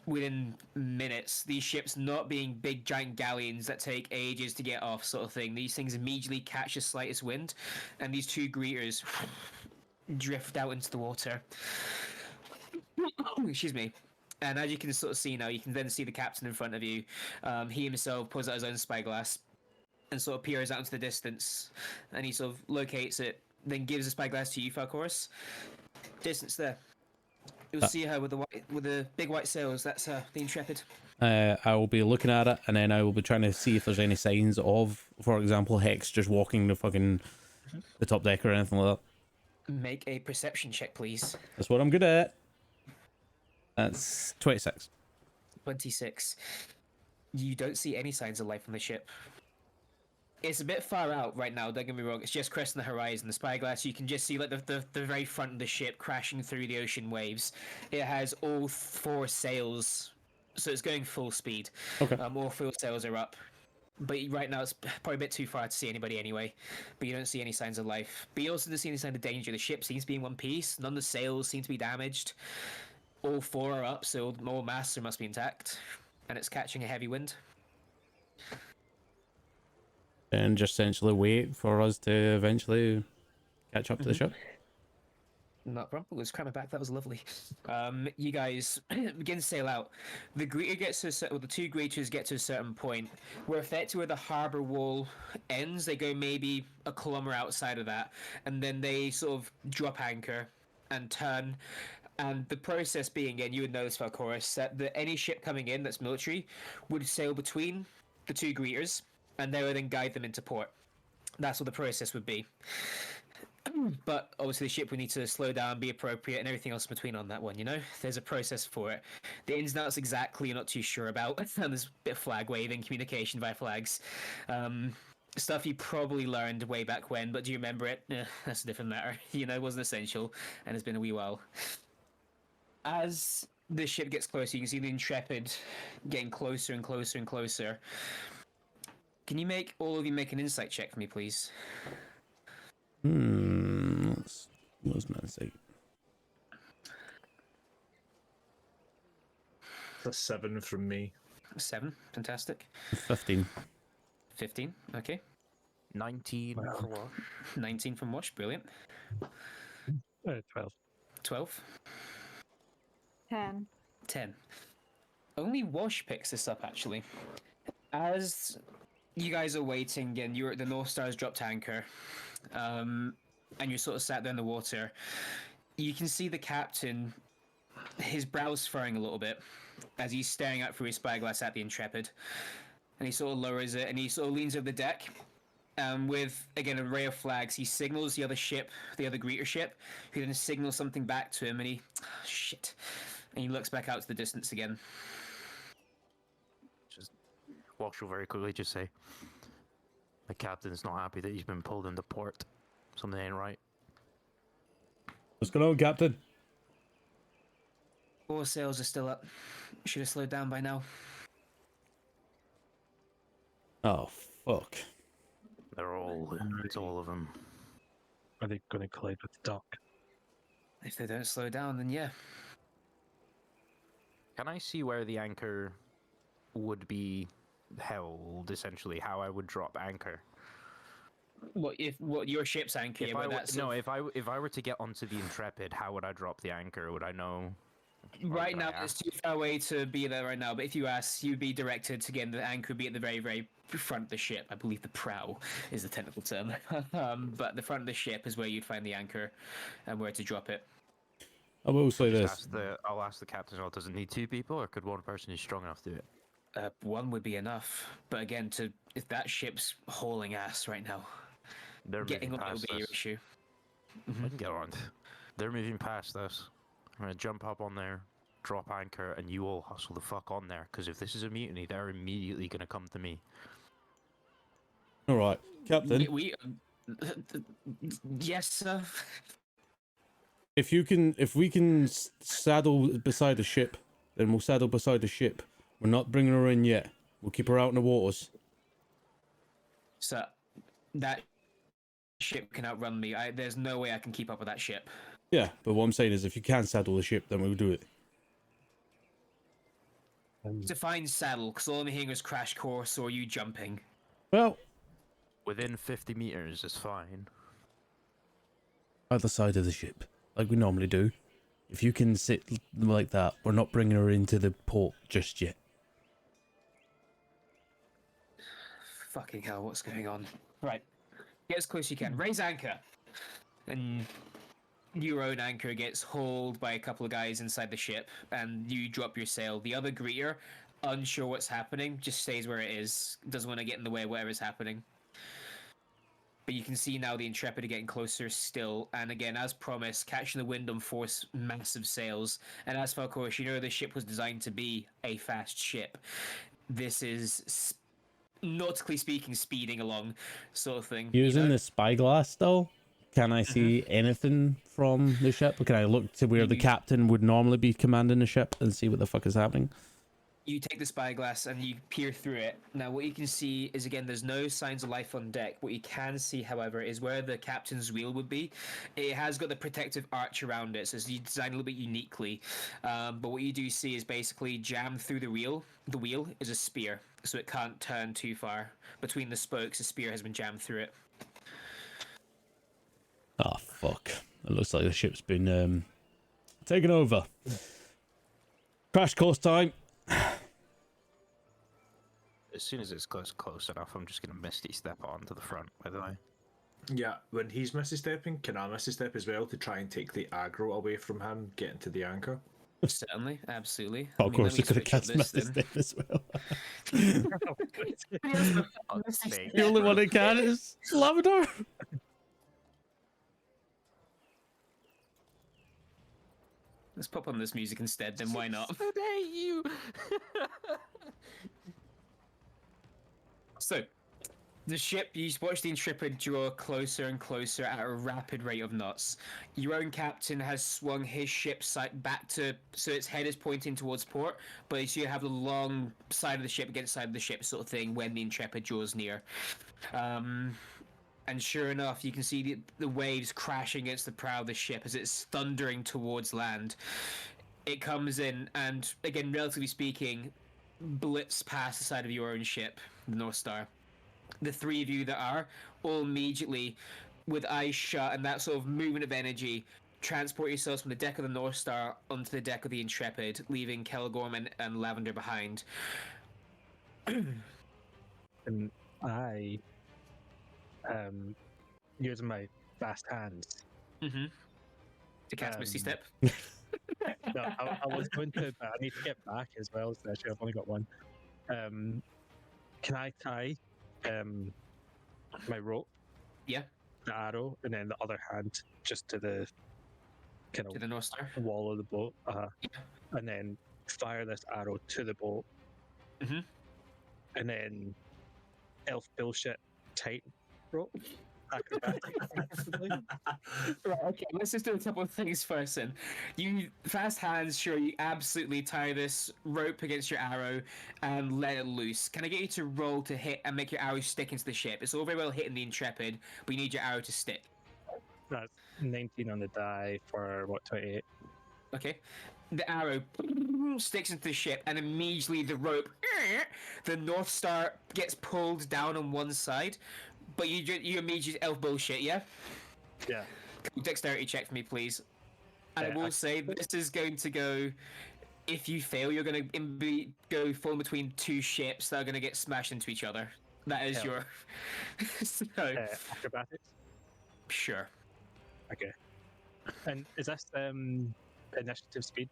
within minutes, these ships not being big giant galleons that take ages to get off sort of thing, these things immediately catch the slightest wind, and these two greeters drift out into the water. Excuse me. And as you can sort of see now, you can then see the captain in front of you. He himself pulls out his own spyglass and sort of peers out into the distance, and he sort of locates it, then gives the spyglass to you, Falcoris. Distance there. You'll see her with the big white sails. That's her, the Intrepid. I will be looking at it, and then I will be trying to see if there's any signs of, for example, Hex just walking the top deck or anything like that. Make a perception check, please. That's what I'm good at. That's 26. 26. You don't see any signs of life on the ship. It's a bit far out right now, don't get me wrong. It's just cresting the horizon. The spyglass, you can just see like the very front of the ship crashing through the ocean waves. It has all four sails, so it's going full speed. Okay. All four sails are up. But right now it's probably a bit too far to see anybody anyway. But you don't see any signs of life. But you also don't see any sign of danger. The ship seems to be in one piece. None of the sails seem to be damaged. All four are up, so all masts must be intact. And it's catching a heavy wind. And just essentially wait for us to eventually catch up to the ship. Not a problem. Let's cram it back. That was lovely. You guys begin to sail out. The greeter gets to the two greeters get to a certain point. We're effectively where the harbour wall ends. They go maybe a kilometre outside of that, and then they sort of drop anchor and turn. And the process being, and you would know this, Falcoris, that any ship coming in that's military would sail between the two greeters, and they would then guide them into port. That's what the process would be. But obviously the ship would need to slow down, be appropriate, and everything else in between on that one, you know? There's a process for it. The ins and outs exactly you're not too sure about. And there's a bit of flag waving, communication via flags. Stuff you probably learned way back when, but do you remember it? That's a different matter. You know, it wasn't essential, and it's been a wee while. As the ship gets closer, you can see the Intrepid getting closer and closer and closer. Can you all of you make an insight check for me, please? What's my insight? A 7 from me. 7, fantastic. 15. 15, okay. 19 for Wash. 19 from Wash, brilliant. 12. 12, 10. 10. Only Wash picks this up, actually. As you guys are waiting, and the North Star's dropped anchor, and you're sort of sat there in the water, you can see the captain, his brow's furrowing a little bit as he's staring out through his spyglass at the Intrepid, and he sort of lowers it and he sort of leans over the deck, with again a array of flags. He signals the other ship, the other greeter ship, who then signals something back to him, and he and he looks back out to the distance again. Wash will very quickly just say, the captain's not happy that he's been pulled into port. Something ain't right. What's going on, Captain? All sails are still up. Should have slowed down by now. Oh, fuck. It's all of them. Are they going to collide with the dock? If they don't slow down, then yeah. Can I see where the anchor would be held, essentially? How I would drop anchor? What your ship's anchor? If I were to get onto the Intrepid, how would I drop the anchor? Would I know? Right would I now, it's ask? too far away to be there right now. But if you ask, you'd be directed to get the anchor would be at the very, very front of the ship. I believe the prow is the technical term. But the front of the ship is where you'd find the anchor and where to drop it. I will say Just this. I'll ask the captain. Well, does it need 2 people, or could one person who's strong enough do it? One would be enough. But again, if that ship's hauling ass right now, They're getting moving on it will past be your us. issue. We can get around. They're moving past us. I'm gonna jump up on there, drop anchor, and you all hustle the fuck on there. Because if this is a mutiny, they're immediately gonna come to me. All right, Captain. Yes, sir. If we can saddle beside the ship, then we'll saddle beside the ship. We're not bringing her in yet. We'll keep her out in the waters. So that ship can outrun me. There's no way I can keep up with that ship. Yeah, but what I'm saying is, if you can saddle the ship, then we'll do it. Define saddle, because all I'm hearing is crash course or you jumping. Well, Within 50 meters is fine. either side of the ship, like we normally do. If you can sit like that, we're not bringing her into the port just yet. Fucking hell, what's going on? Right. Get as close as you can. Raise anchor. And your own anchor gets hauled by a couple of guys inside the ship, and you drop your sail. The other greeter, unsure what's happening, just stays where it is. Doesn't want to get in the way of whatever's happening. But you can see now the Intrepid are getting closer still, and again, as promised, catching the wind on 4 massive sails. And as Falcoris, you know the ship was designed to be a fast ship. This is, nautically speaking, speeding along, sort of thing. Using the spyglass, though, can I see anything from the ship? Or can I look to where the captain would normally be commanding the ship and see what the fuck is happening? You take the spyglass and you peer through it. Now, what you can see is, again, there's no signs of life on deck. What you can see, however, is where the captain's wheel would be. It has got the protective arch around it, so it's designed a little bit uniquely. But what you do see is basically jammed through the wheel. The wheel is a spear, so it can't turn too far. Between the spokes, a spear has been jammed through it. Oh, fuck. It looks like the ship's been taken over. Crash course time. As soon as it's close enough, I'm just gonna Misty step onto the front, by the way. Yeah, when he's Misty stepping, can I Misty step as well to try and take the aggro away from him, getting to the anchor? Certainly, absolutely. Oh, of course, you could have cast Misty Step as well. The only one that can is Lavender. Let's pop on this music instead, then why not? I hate you! So, the ship, you watch the Intrepid draw closer and closer at a rapid rate of knots. Your own captain has swung his ship back to, so its head is pointing towards port, but you have the long side of the ship against side of the ship sort of thing when the Intrepid draws near. And sure enough, you can see the waves crashing against the prow of the ship as it's thundering towards land. It comes in, and again, relatively speaking, blips past the side of your own ship, the North Star. The 3 of you that are all immediately, with eyes shut and that sort of movement of energy, transport yourselves from the deck of the North Star onto the deck of the Intrepid, leaving Kelgorm and Lavender behind. And I, using my fast hands. To cast Misty Step. No, I was going to, but I need to get back as well. So actually, I've only got one. Can I tie my rope? Yeah. The arrow, and then the other hand just to the kind To of the North Star. wall of the boat, Yeah. and then fire this arrow to the boat, and then elf bullshit tight rope. acrobatics. Right, okay, let's just do a couple of things first then. You fast hands, sure, you absolutely tie this rope against your arrow and let it loose. Can I get you to roll to hit and make your arrow stick into the ship? It's all very well hitting the Intrepid, but you need your arrow to stick. That's 19 on the die for what, 28? Okay. The arrow sticks into the ship, and immediately the rope, the North Star gets pulled down on one side, but you immediately elf bullshit, yeah? Yeah. Dexterity check for me, please. And I Yeah, will I- say this is going to go. If you fail, you're going to go fall between two ships that are going to get smashed into each other. That is Hell. your. So, Acrobatics? sure. Okay. And is this initiative speed?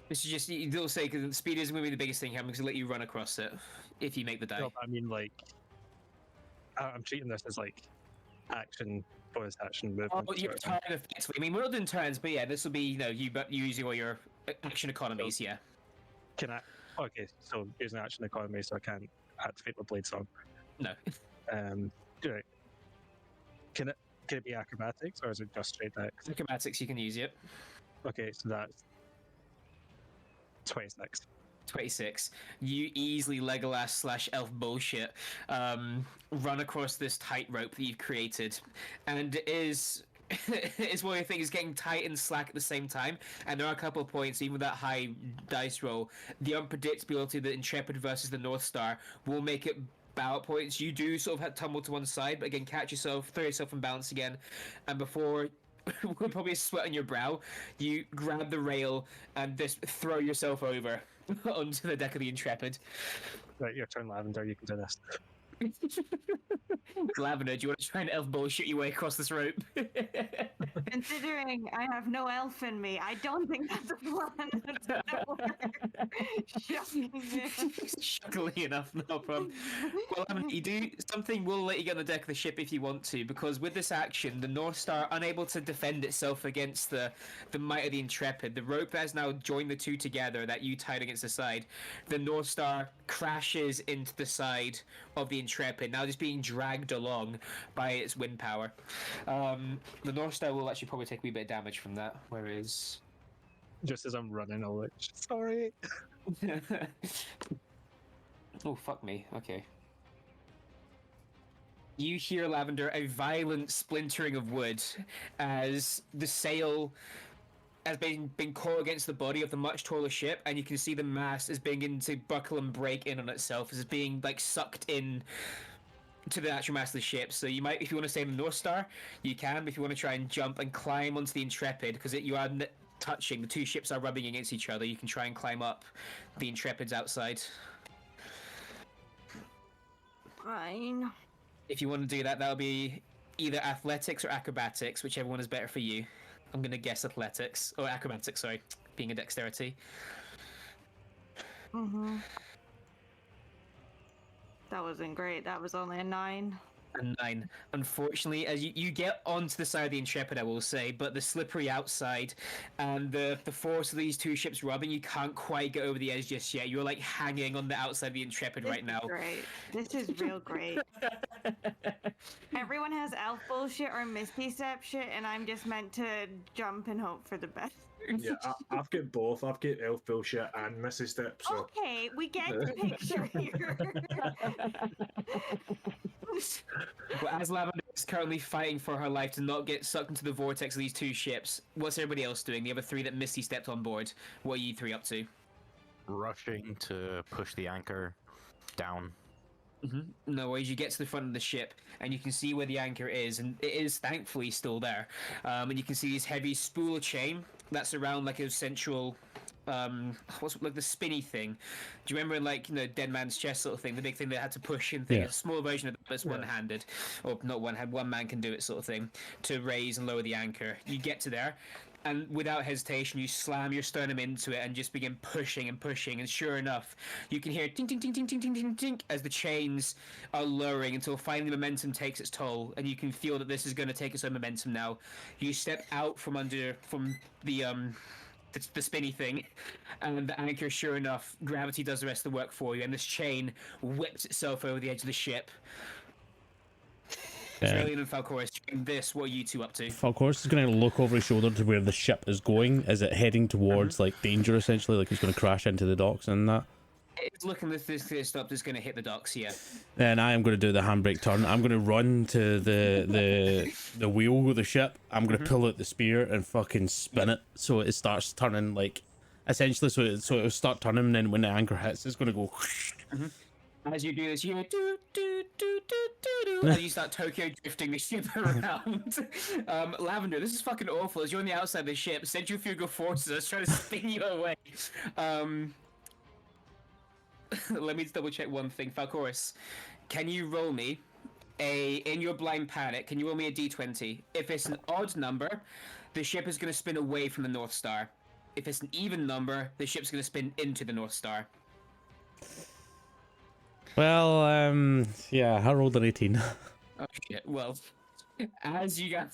This is just they'll say because speed isn't going to be the biggest thing. I'm going to let you run across it if you make the die. No, I mean, like, I'm treating this as like action, bonus action movement. Oh, your sort of thing. turn effectively. I mean, we're not doing turns, but yeah, this will be you using all your action economies. Yeah. Can I? Okay, so using action economy, so I can't activate my blade song. No. Right. Can it be acrobatics or is it just straight dex? Acrobatics you can use it. Okay, so that's 26. 26. You easily Legolas / elf bullshit run across this tightrope that you've created, and it is it's one of the things getting tight and slack at the same time. And there are a couple of points, even with that high dice roll, the unpredictability of the Intrepid versus the North Star will make it bout points. You do sort of have tumble to one side, but again, catch yourself, throw yourself in balance again, and before probably a sweat on your brow, you grab the rail and just throw yourself over onto the deck of the Intrepid. Right, your turn, Lavender. You can do this. Lavender, do you want to try and elf bullshit your way across this rope? Considering I have no elf in me, I don't think that's a plan that's gonna work. Shockingly. Shockingly enough, no problem. Well, you do something. We'll let you get on the deck of the ship if you want to, because with this action, the North Star, unable to defend itself against the might of the Intrepid, the rope that has now joined the two together that you tied against the side, the North Star crashes into the side of the Intrepid, now just being dragged along by its wind power. The North Star will actually probably take a wee bit of damage from that, whereas... Just as I'm running, I'll like, sorry. Oh, fuck me. Okay. You hear, Lavender, a violent splintering of wood as the sail has been caught against the body of the much taller ship, and you can see the mast is beginning to buckle and break in on itself as it's being like sucked in to the actual mast of the ship. So you might, if you want to stay in the North Star, you can. But if you want to try and jump and climb onto the Intrepid, because you are touching, the two ships are rubbing against each other, you can try and climb up the Intrepid's outside. Fine. If you want to do that, that'll be either athletics or acrobatics, whichever one is better for you. I'm going to guess athletics, or acrobatics, sorry, being a dexterity. Mm-hmm. That wasn't great. That was only a 9. A 9. Unfortunately, as you get onto the side of the Intrepid, I will say, but the slippery outside and the force of these two ships rubbing, you can't quite get over the edge just yet. You're like hanging on the outside of the Intrepid This right is now. Great. This is real great. Everyone has elf bullshit or misty step shit, and I'm just meant to jump and hope for the best. Yeah, I've got both. I've got elf bullshit and Missy Step. So Okay, we get the picture here. Well, as Lavender is currently fighting for her life to not get sucked into the vortex of these two ships, what's everybody else doing? The other three that Misty stepped on board. What are you three up to? Rushing to push the anchor down. No worries, you get to the front of the ship and you can see where the anchor is, and it is thankfully still there. And you can see this heavy spool of chain that's around like a central what's like the spinny thing. Do you remember in like Dead Man's Chest sort of thing, the big thing they had to push and thing? Yeah. A small version of it that's one-handed, or not one man can do it sort of thing, to raise and lower the anchor. You get to there, and without hesitation you slam your sternum into it and just begin pushing and pushing, and sure enough you can hear ting ting ting ting ting ting ting ting as the chains are lowering until finally momentum takes its toll, and you can feel that this is going to take its own momentum now. You step out from the spinny thing, and the anchor, sure enough, gravity does the rest of the work for you, and this chain whips itself over the edge of the ship. Australian and Falcoris, during this, what are you two up to? Falcoris is going to look over his shoulder to where the ship is going. Is it heading towards like danger essentially? Like it's going to crash into the docks and that? It's looking this stop is going to hit the docks, yeah. Then I am going to do the handbrake turn. I'm going to run to the wheel of the ship. I'm going to pull out the spear and fucking spin it so it starts turning like essentially so it'll start turning, and then when the anchor hits, it's going to go. As you do this, you hear do do do do do do, as you start Tokyo drifting the ship around. Lavender, this is fucking awful. As you're on the outside of the ship, centrifugal forces are trying to spin you away. Let me double check one thing. Falcoris, can you roll me in your blind panic, can you roll me a d20? If it's an odd number, the ship is going to spin away from the North Star. If it's an even number, the ship's going to spin into the North Star. Well, yeah, I rolled an 18. Oh shit, well, as you guys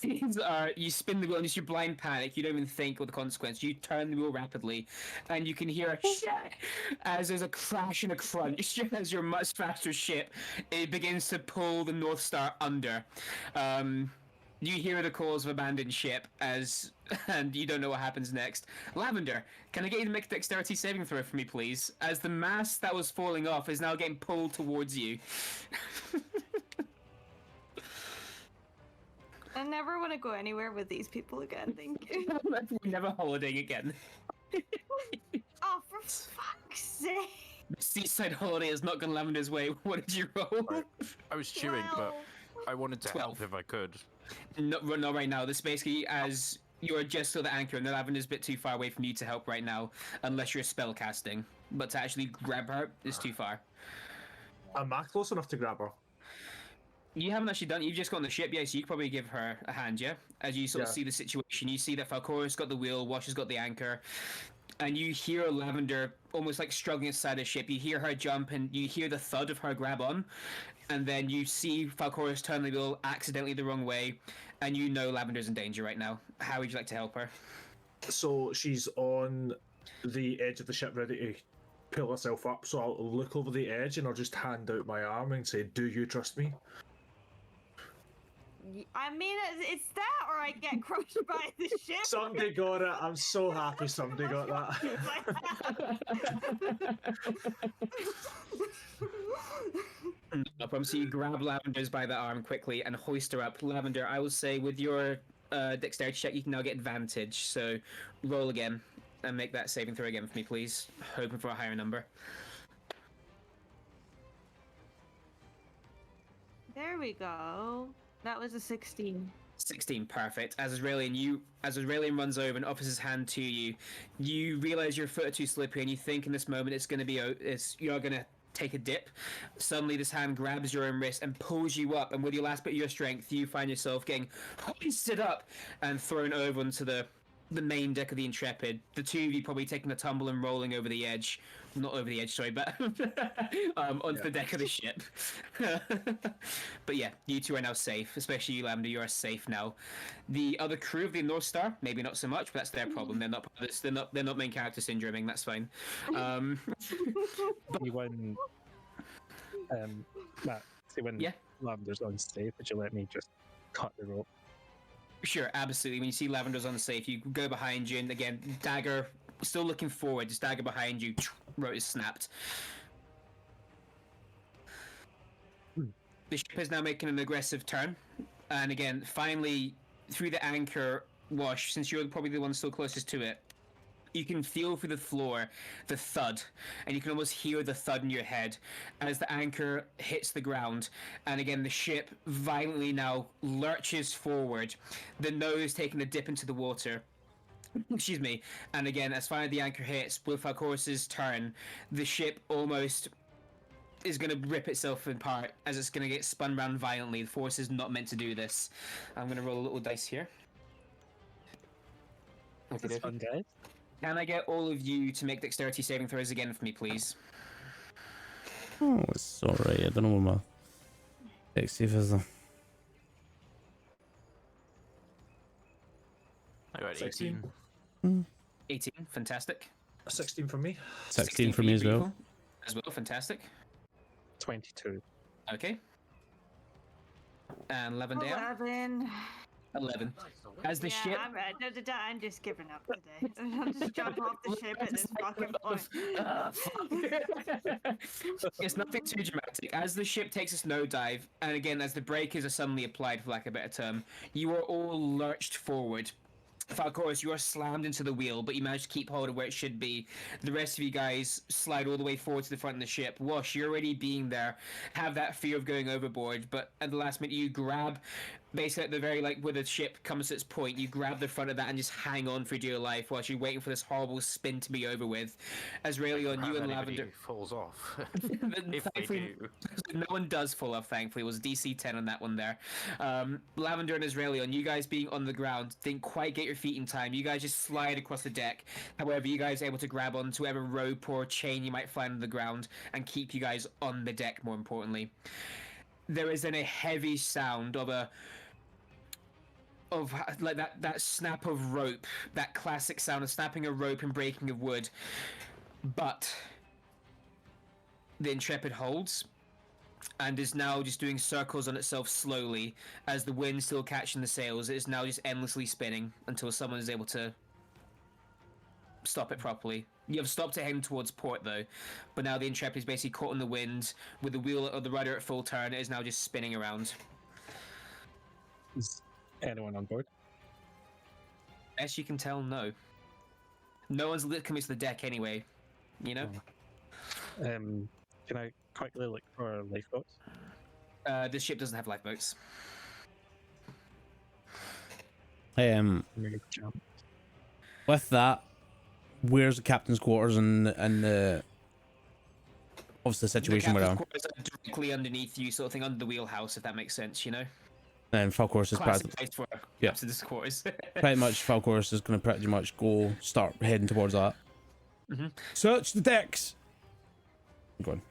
you spin the wheel and it's your blind panic, you don't even think of the consequence, you turn the wheel rapidly, and you can hear a shit as there's a crash and a crunch as your much faster ship, it begins to pull the North Star under. You hear the calls of abandoned ship and you don't know what happens next. Lavender, can I get you to make a dexterity saving throw for me, please? As the mast that was falling off is now getting pulled towards you. I never want to go anywhere with these people again, thank you. We're never holidaying again. Oh, for fuck's sake. The seaside holiday has not gone Lavender's way. What did you roll? I was chewing, but 12. I wanted to 12. help if I could. Not right now. This basically as you're just to the anchor and the Lavender's a bit too far away from you to help right now, unless you're spell casting. But to actually grab her is too far. Am I close enough to grab her? You haven't actually done. You've just got on the ship, yeah. So you could probably give her a hand, yeah. As you sort of see the situation, you see that Falcora's got the wheel, Wash has got the anchor, and you hear Lavender almost like struggling inside the ship. You hear her jump, and you hear the thud of her grab on, and then you see Falcora's turn the wheel accidentally the wrong way, and you know Lavender's in danger right now. How would you like to help her? So she's on the edge of the ship, ready to pull herself up. So I'll look over the edge and I'll just hand out my arm and say, "Do you trust me?" I mean, it's that or I get crushed by the ship. Somebody got it. I'm so happy somebody got that. No problem. So you grab Lavender's by the arm quickly and hoist her up. Lavender, I will say with your dexterity check, you can now get advantage. So roll again and make that saving throw again for me, please. Hoping for a higher number. There we go. That was a 16. 16, perfect. As Aurelian runs over and offers his hand to you, you realize your foot are too slippery, and you think in this moment you're gonna take a dip. Suddenly, this hand grabs your own wrist and pulls you up, and with your last bit of your strength, you find yourself getting hoisted up and thrown over onto the main deck of the Intrepid. The two of you probably taking a tumble and rolling over the edge. Not over the edge, sorry, but onto the deck of the ship. But yeah, you two are now safe, especially you, Lavender. You are safe now. The other crew of the North Star, maybe not so much, but that's their problem. They're not part of this. They're not main character syndroming. That's fine. When Matt, see when Lavender's unsafe, would you let me just cut the rope? Sure, absolutely. When you see Lavender's unsafe, you go behind you, and again, dagger, still looking forward, just dagger behind you, rope is snapped. The ship is now making an aggressive turn, and again, finally, through the anchor, Wash, since you're probably the one still closest to it, you can feel through the floor the thud, and you can almost hear the thud in your head as the anchor hits the ground. And again, the ship violently now lurches forward, the nose taking a dip into the water. Excuse me. And again, as finally the anchor hits, with Falcoris's turn, the ship almost is going to rip itself apart as it's going to get spun around violently. The force is not meant to do this. I'm going to roll a little dice here. That's fun, guys. Can I get all of you to make dexterity saving throws again for me, please? Oh, it's alright. I don't know what my dex save is though. I got 16. 18. 18, fantastic. 16 for me. 16 for me as well. As well, fantastic. 22. Okay. And Lavender? 11. 11. As the ship. I'm just giving up today. I'll just jump off the ship at this fucking point. It's nothing too dramatic. As the ship takes its nosedive, and again, as the breakers are suddenly applied, for lack of a better term, you are all lurched forward. Falcoris, you are slammed into the wheel, but you manage to keep hold of where it should be. The rest of you guys slide all the way forward to the front of the ship. Wash, you're already being there, have that fear of going overboard, but at the last minute you grab, basically at the very, like, where the ship comes to its point, you grab the front of that and just hang on for dear life whilst you're waiting for this horrible spin to be over with. As Raelion, you and Lavender... falls off. If they Thankfully, do. no one does fall off, thankfully. It was DC 10 on that one there. Lavender and Israelion, you guys being on the ground, didn't quite get your feet in time. You guys just slide across the deck. However, you guys are able to grab onto whatever rope or chain you might find on the ground and keep you guys on the deck, more importantly. There is then a heavy sound of like that snap of rope, that classic sound of snapping a rope and breaking of wood. But the Intrepid holds and is now just doing circles on itself slowly as the wind still catching the sails. It is now just endlessly spinning until someone is able to stop it properly. You have stopped it heading towards port though, but now the Intrepid is basically caught in the wind with the wheel or the rudder at full turn. It is now just spinning around. Is anyone on board? As you can tell, no. No one's coming to the deck anyway, you know? Can I quickly look for lifeboats? This ship doesn't have lifeboats. With that, where's the captain's quarters and the obviously the situation we're on? The captain's quarters are directly underneath you, sort of thing, under the wheelhouse, if that makes sense, you know? And Falcoris is Classic place for yeah. captain's quarters. pretty much Falcoris is going to pretty much start heading towards that. Mm-hmm. Search the decks. Go on.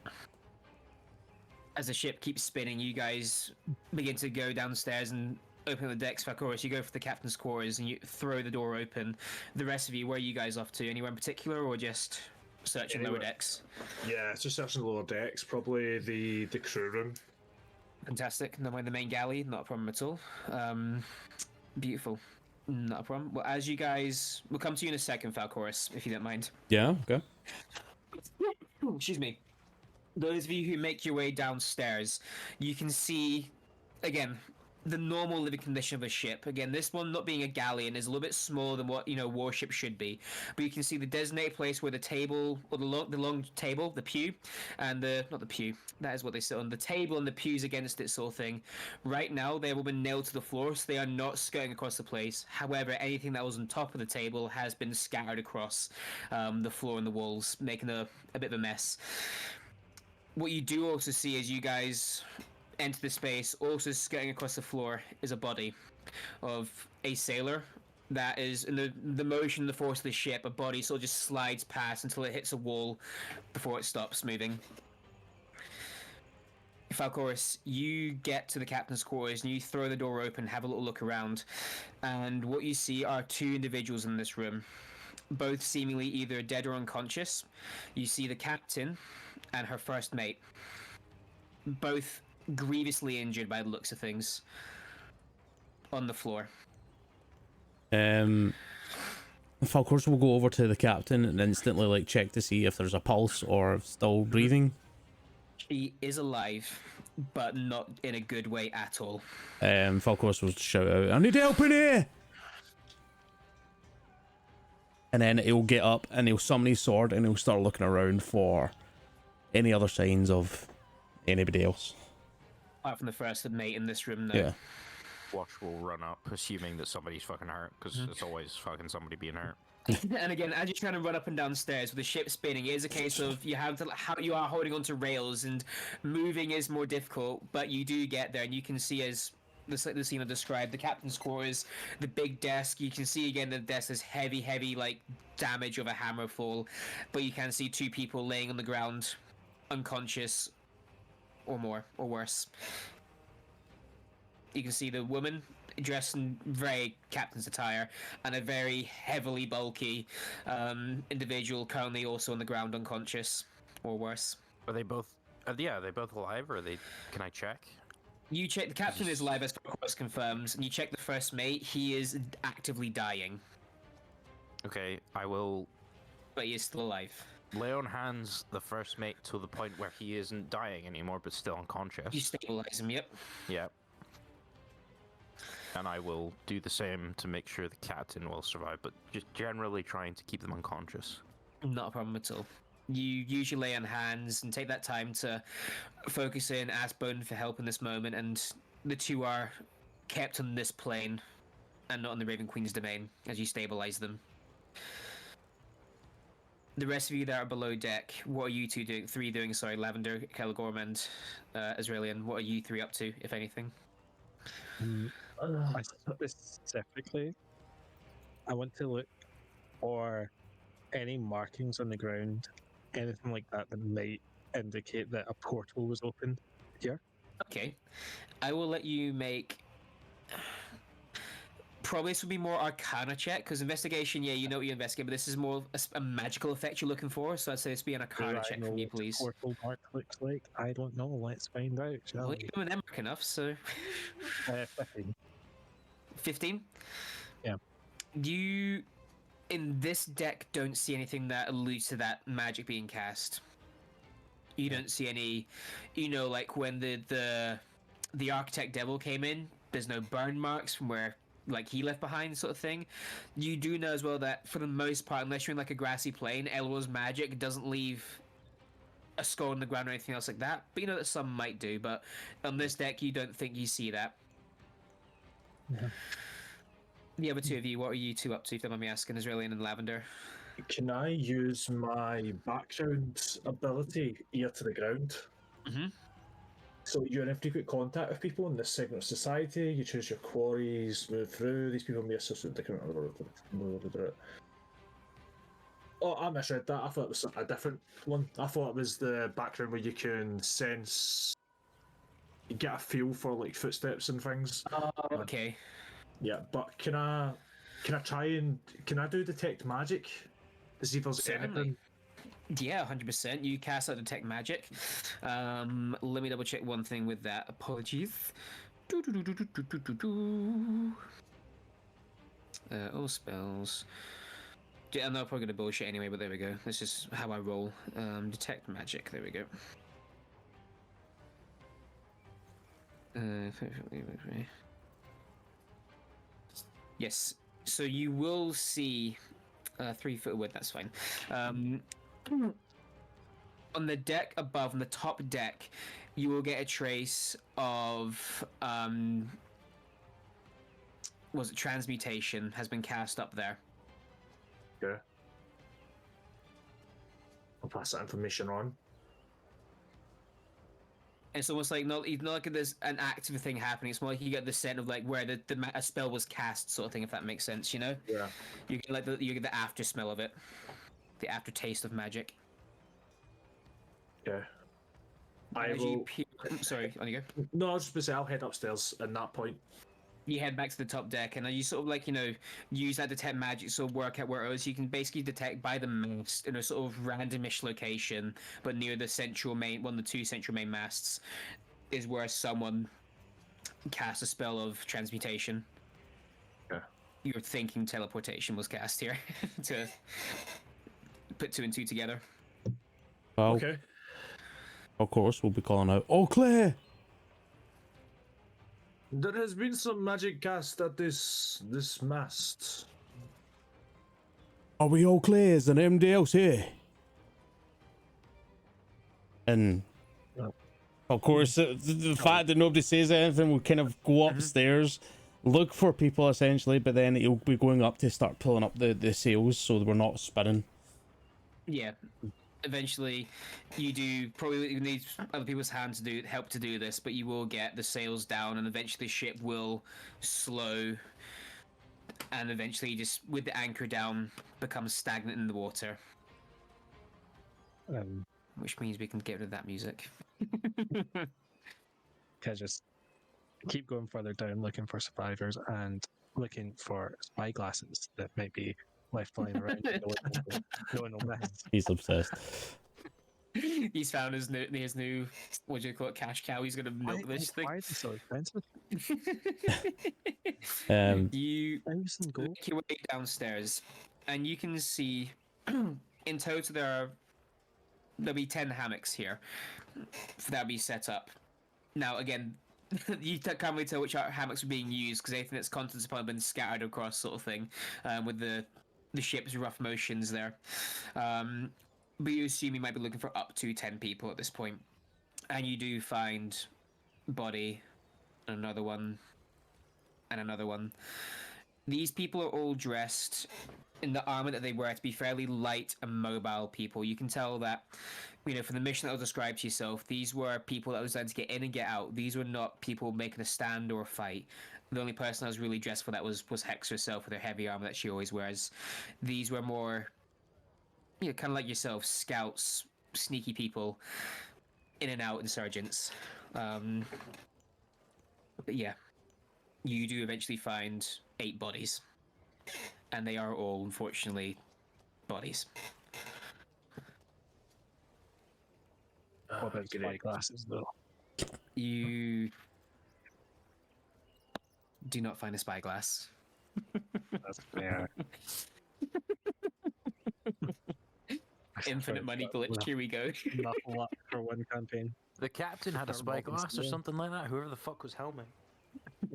As the ship keeps spinning, you guys begin to go downstairs and open the decks. Falcoris, you go for the captain's quarters and you throw the door open. The rest of you, where are you guys off to? Anywhere in particular, or just searching lower decks? Yeah, it's just searching the lower decks. Probably the crew room. Fantastic. No mind the main galley, not a problem at all. Beautiful. Not a problem. Well, as you guys... We'll come to you in a second, Falcoris, if you don't mind. Yeah, okay. Excuse me. Those of you who make your way downstairs, you can see, again, the normal living condition of a ship. Again, this one not being a galleon is a little bit smaller than what, you know, warship should be. But you can see the designated place where the table, or the long table, the pew, and not the pew, that is what they sit on, the table and the pews against it sort of thing. Right now, they've all been nailed to the floor, so they are not skirting across the place. However, anything that was on top of the table has been scattered across the floor and the walls, making a bit of a mess. What you do also see as you guys enter the space, also skirting across the floor, is a body of a sailor that is in the motion, the force of the ship. A body sort of just slides past until it hits a wall before it stops moving. Falcoris, you get to the captain's quarters and you throw the door open, have a little look around, and what you see are two individuals in this room, both seemingly either dead or unconscious. You see the captain and her first mate, both grievously injured by the looks of things, on the floor. Falcoris will go over to the captain and instantly check to see if there's a pulse or still breathing. She is alive, but not in a good way at all. Falcoris will shout out, "I need help in here!" And then he'll get up and he'll summon his sword and he'll start looking around for any other signs of anybody else. Apart from the first mate in this room, no. Yeah. Watch will run up, assuming that somebody's fucking hurt, because it's always fucking somebody being hurt. And again, as you're trying to run up and down stairs with the ship spinning, it is a case of you are holding onto rails and moving is more difficult, but you do get there and you can see as the scene I described, the captain's quarters, the big desk. You can see again the desk is heavy like damage of a hammer fall, but you can see two people laying on the ground, unconscious, or more, or worse. You can see the woman dressed in very captain's attire, and a very heavily bulky individual currently also on the ground unconscious, or worse. Are they both? Yeah, are they both alive, or are they? Can I check? You check the captain is alive as far as confirms, and you check the first mate. He is actively dying, Okay, I will but he is still alive. lay on hands the first mate to the point where he isn't dying anymore, but still unconscious. You stabilize him. Yep. Yeah. And I will do the same to make sure the captain will survive, but just generally trying to keep them unconscious. Not a problem at all. You usually lay on hands and take that time to focus in, ask Bone for help in this moment, and the two are kept on this plane and not on the Raven Queen's domain as you stabilize them. The rest of you that are below deck, what are you two doing? Three doing, sorry, Lavender, Kelgorm, and Azraelian. What are you three up to, if anything? I specifically, I want to look for any markings on the ground, anything like that that might indicate that a portal was open here. Okay. I will let you make... Probably this would be more Arcana check, because investigation, yeah, you know what you investigate, but this is more a magical effect you're looking for, so I'd say this be an Arcana Do I check know from you, what a please. portal mark looks like? I don't know. Let's find out, shall Well, we? you're doing Emmerich enough, so... 15. 15? Yeah. You, in this deck, don't see anything that alludes to that magic being cast. You don't see any, like when the Architect Devil came in, there's no burn marks from where like he left behind, sort of thing. You do know as well that for the most part, unless you're in like a grassy plain, Elro's magic doesn't leave a skull on the ground or anything else like that. But you know that some might do. But on this deck, you don't think you see that. Yeah. The other two of you, what are you two up to? If you don't mind me asking, Azraelian and Lavender. Can I use my background ability, ear to the ground? Mm-hmm. So you're in frequent contact with people in this segment of society. You choose your quarries, move through. These people may assist with different. Oh, I misread that. I thought it was a different one. I thought it was the background where you can sense, you get a feel for like footsteps and things. Okay. Yeah, but can I do detect magic to see if there's Certainly. anything? Yeah, 100%. You cast out Detect Magic. Let me double check one thing with that. Apologies. All spells. Yeah, I'm not probably gonna bullshit anyway, but there we go. That's just how I roll. Detect Magic. There we go. Yes. So you will see 3 foot wood. That's fine. On the deck above, on the top deck, you will get a trace of was it transmutation has been cast up there. Yeah. I'll pass that information on. It's almost like not like there's an active thing happening. It's more like you get the scent of like where a spell was cast, sort of thing. If that makes sense, you know. Yeah. You get like you get the after smell of it, the aftertaste of magic. Yeah. Sorry, on you go. No, I was just going to say I'll head upstairs at that point. You head back to the top deck, and you sort of like use that detect magic, sort of work out where it is. You can basically detect by the mast in a sort of randomish location, but near the central main, one of the two central main masts, is where someone cast a spell of transmutation. Yeah. You're thinking teleportation was cast here to put 2 and 2 together. Well, Okay. of course, we'll be calling out, "Oh, Claire!" There has been some magic cast at this mast. Are we all clear? Is there anybody else here? And of course, the fact that nobody says anything, we'll kind of go upstairs, look for people essentially, but then he'll be going up to start pulling up the sails so that we're not spinning. Yeah. Eventually, you do probably need other people's hands to help to do this, but you will get the sails down, and eventually the ship will slow, and eventually, just with the anchor down, becomes stagnant in the water. Which means we can get rid of that music. Can just keep going further down, looking for survivors and looking for spyglasses that might be left lying around. No one will miss. He's obsessed. He's found his new what do you call it, cash cow. He's gonna milk this thing. Why are they so expensive? You 1,000 gold. make your way downstairs, and you can see in total there'll be 10 hammocks here that'll be set up. Now again, you can't really tell which hammocks are being used because anything that's contents upon have been scattered across, sort of thing, with the ship's rough motions there. But you assume you might be looking for up to 10 people at this point, and you do find body, another one, and another one. These people are all dressed in the armor that they wear to be fairly light and mobile people. You can tell that, from the mission that was described to yourself, these were people that was designed to get in and get out. These were not people making a stand or a fight. The only person that was really dressed for that was Hex herself with her heavy armor that she always wears. These were more, kind of like yourself, scouts, sneaky people, in and out insurgents. But yeah, you do eventually find 8 bodies. And they are all, unfortunately, bodies. What about spyglasses, though? You do not find a spyglass. That's fair. Infinite money glitch, here we go. Enough luck for one campaign. The captain had a spyglass or something like that. Whoever the fuck was helming.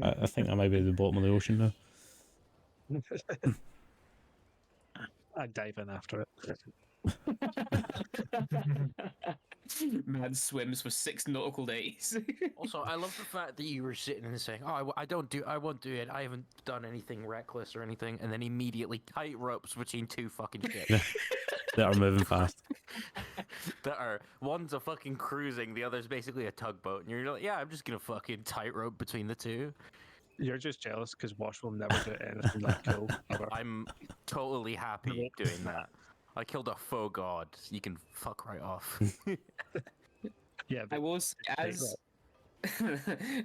I think that might be at the bottom of the ocean now. I'd dive in after it. Man swims for 6 nautical days. Also, I love the fact that you were sitting and saying, "Oh, I won't do it. I haven't done anything reckless or anything," and then immediately tight ropes between 2 fucking ships That are moving fast. that are one's a fucking cruising, the other's basically a tugboat, and you're like, "Yeah, I'm just gonna fucking tightrope between the 2." You're just jealous because Wash will never do anything that cool. Ever. I'm totally happy doing that. I killed a faux god. You can fuck right off. Yeah, I but will say,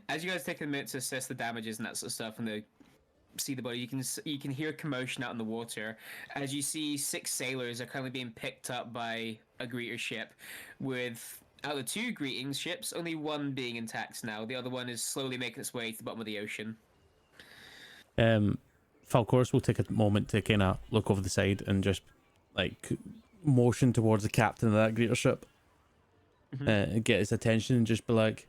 as you guys take a minute to assess the damages and that sort of stuff, and see the body, you can hear commotion out in the water as you see 6 sailors are currently being picked up by a greeter ship. With out of the 2 greetings ships, only one being intact now. The other one is slowly making its way to the bottom of the ocean. Falcoris will take a moment to kind of look over the side and just like motion towards the captain of that greeter ship, and get his attention and just be like,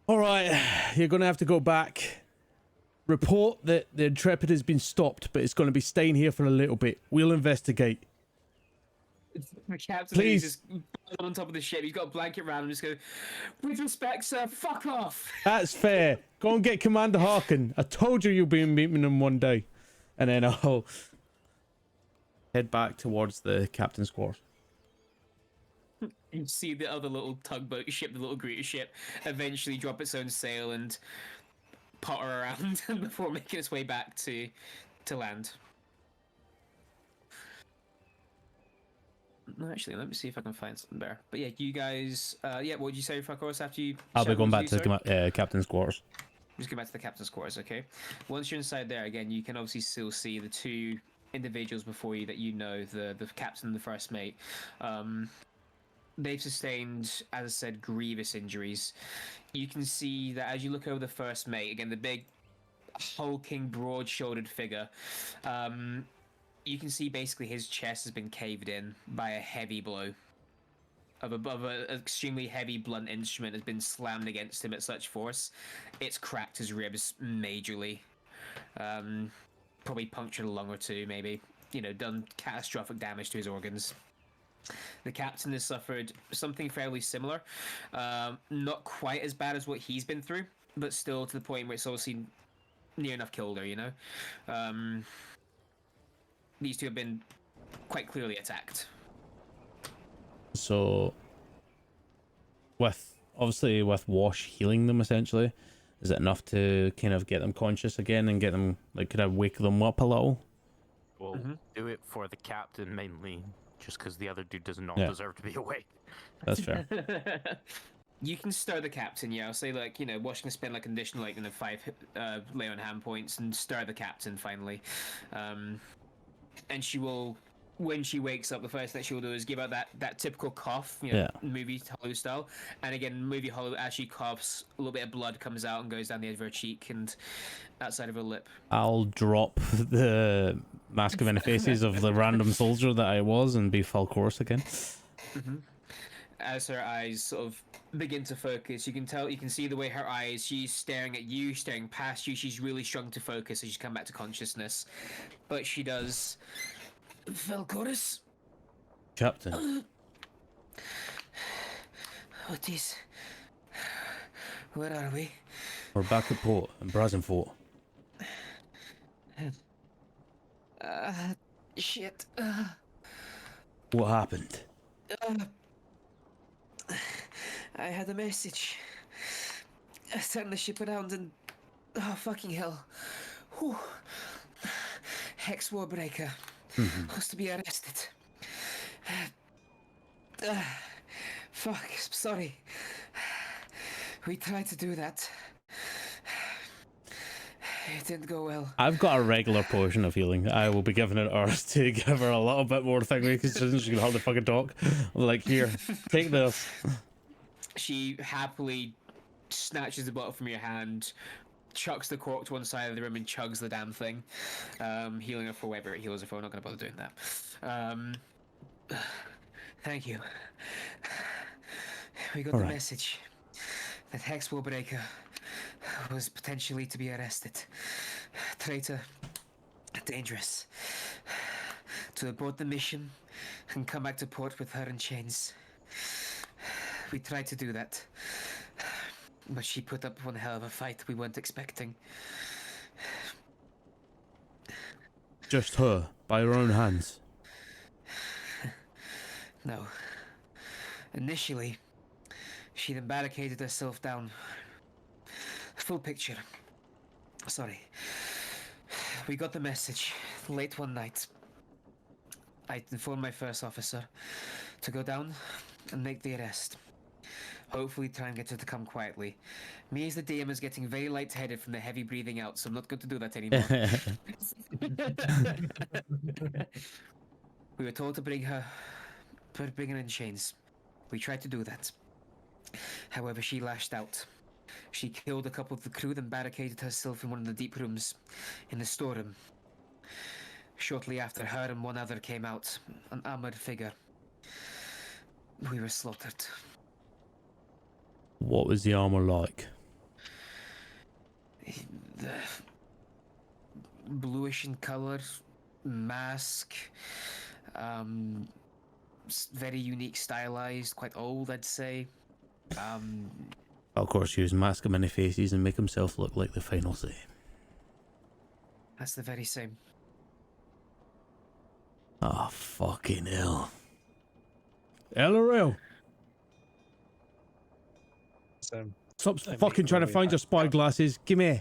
"All right, you're gonna have to go back. Report that the Intrepid has been stopped, but it's going to be staying here for a little bit. We'll investigate." The captain Please. is just on top of the ship. He's got a blanket around him. Just go, "With respect, sir. Fuck off." That's fair. Go and get Commander Harkin. I told you you'll be meeting him one day. And then I'll head back towards the captain's quarters. You see the other little tugboat ship, the little greeter ship, eventually drop its own sail and potter around before making its way back to land. No, actually, let me see if I can find something there. But yeah, you guys, what would you say, Falcoris, after you... I'll be Shall going we back do to so? the captain's quarters. Just go back to the captain's quarters, okay? Once you're inside there, again, you can obviously still see the 2 individuals before you that you know, the captain and the first mate. They've sustained, as I said, grievous injuries. You can see that as you look over the first mate, again, the big, hulking, broad-shouldered figure, you can see basically his chest has been caved in by a heavy blow. Of an extremely heavy blunt instrument has been slammed against him at such force, it's cracked his ribs majorly. Probably punctured a lung or 2, maybe. Done catastrophic damage to his organs. The captain has suffered something fairly similar. Not quite as bad as what he's been through, but still to the point where it's obviously near enough killed her, These 2 have been quite clearly attacked. So, with Wash healing them essentially, is it enough to kind of get them conscious again and get them, like, kind of wake them up a little? We'll do it for the captain mainly, just because the other dude does not Yeah. deserve to be awake. That's fair. You can stir the captain, yeah. I'll say, like, Wash can spend, like, an additional, 5 lay on hand points and stir the captain finally. And she will when she wakes up, the first thing she'll do is give out that typical cough, you know, Yeah. movie Hollow style. And again, movie Hollow, as she coughs, a little bit of blood comes out and goes down the edge of her cheek and outside of her lip. I'll drop the mask of many faces of the random soldier that I was and be full course again. As her eyes sort of begin to focus, you can see the way her eyes, she's staring at you, staring past you. She's really strung to focus as she's come back to consciousness. But she does. Valcoris? Captain. What is. Where are we? We're back at port in Brazenfort. Shit. What happened? I had a message. I turned the ship around and. Oh, fucking hell. Whew. Hex Warbreaker. Was to be arrested. Fuck, sorry. We tried to do that. It didn't go well. I've got a regular potion of healing. I will be giving it ours to give her a little bit more thing because she can hardly fucking talk. I'm like, here, take this. She happily snatches the bottle from your hand, chucks the cork to one side of the room and chugs the damn thing, healing her for whatever it heals her for. I'm not going to bother doing that. Thank you. We got the message that Hex Warbreaker was potentially to be arrested. Traitor. Dangerous. To abort the mission and come back to port with her in chains. We tried to do that. But she put up one hell of a fight we weren't expecting. Just her, by her own hands. No. Initially, she then barricaded herself down. Full picture. Sorry. We got the message late one night. I informed my first officer to go down and make the arrest. Hopefully try and get her to come quietly. Me as the DM is getting very lightheaded from the heavy breathing out, so I'm not going to do that anymore. We were told to bring her in chains. We tried to do that. However, she lashed out. She killed a couple of the crew, then barricaded herself in one of the deep rooms in the storeroom. Shortly after, her and one other came out, an armored figure. We were slaughtered. What was the armor like? The bluish in color, mask, very unique, stylized, quite old, I'd say. Of course, use mask of many faces and make himself look like the final say. That's the very same. Oh, fucking hell. LRL. Stop fucking trying to find your spy glasses. Give me.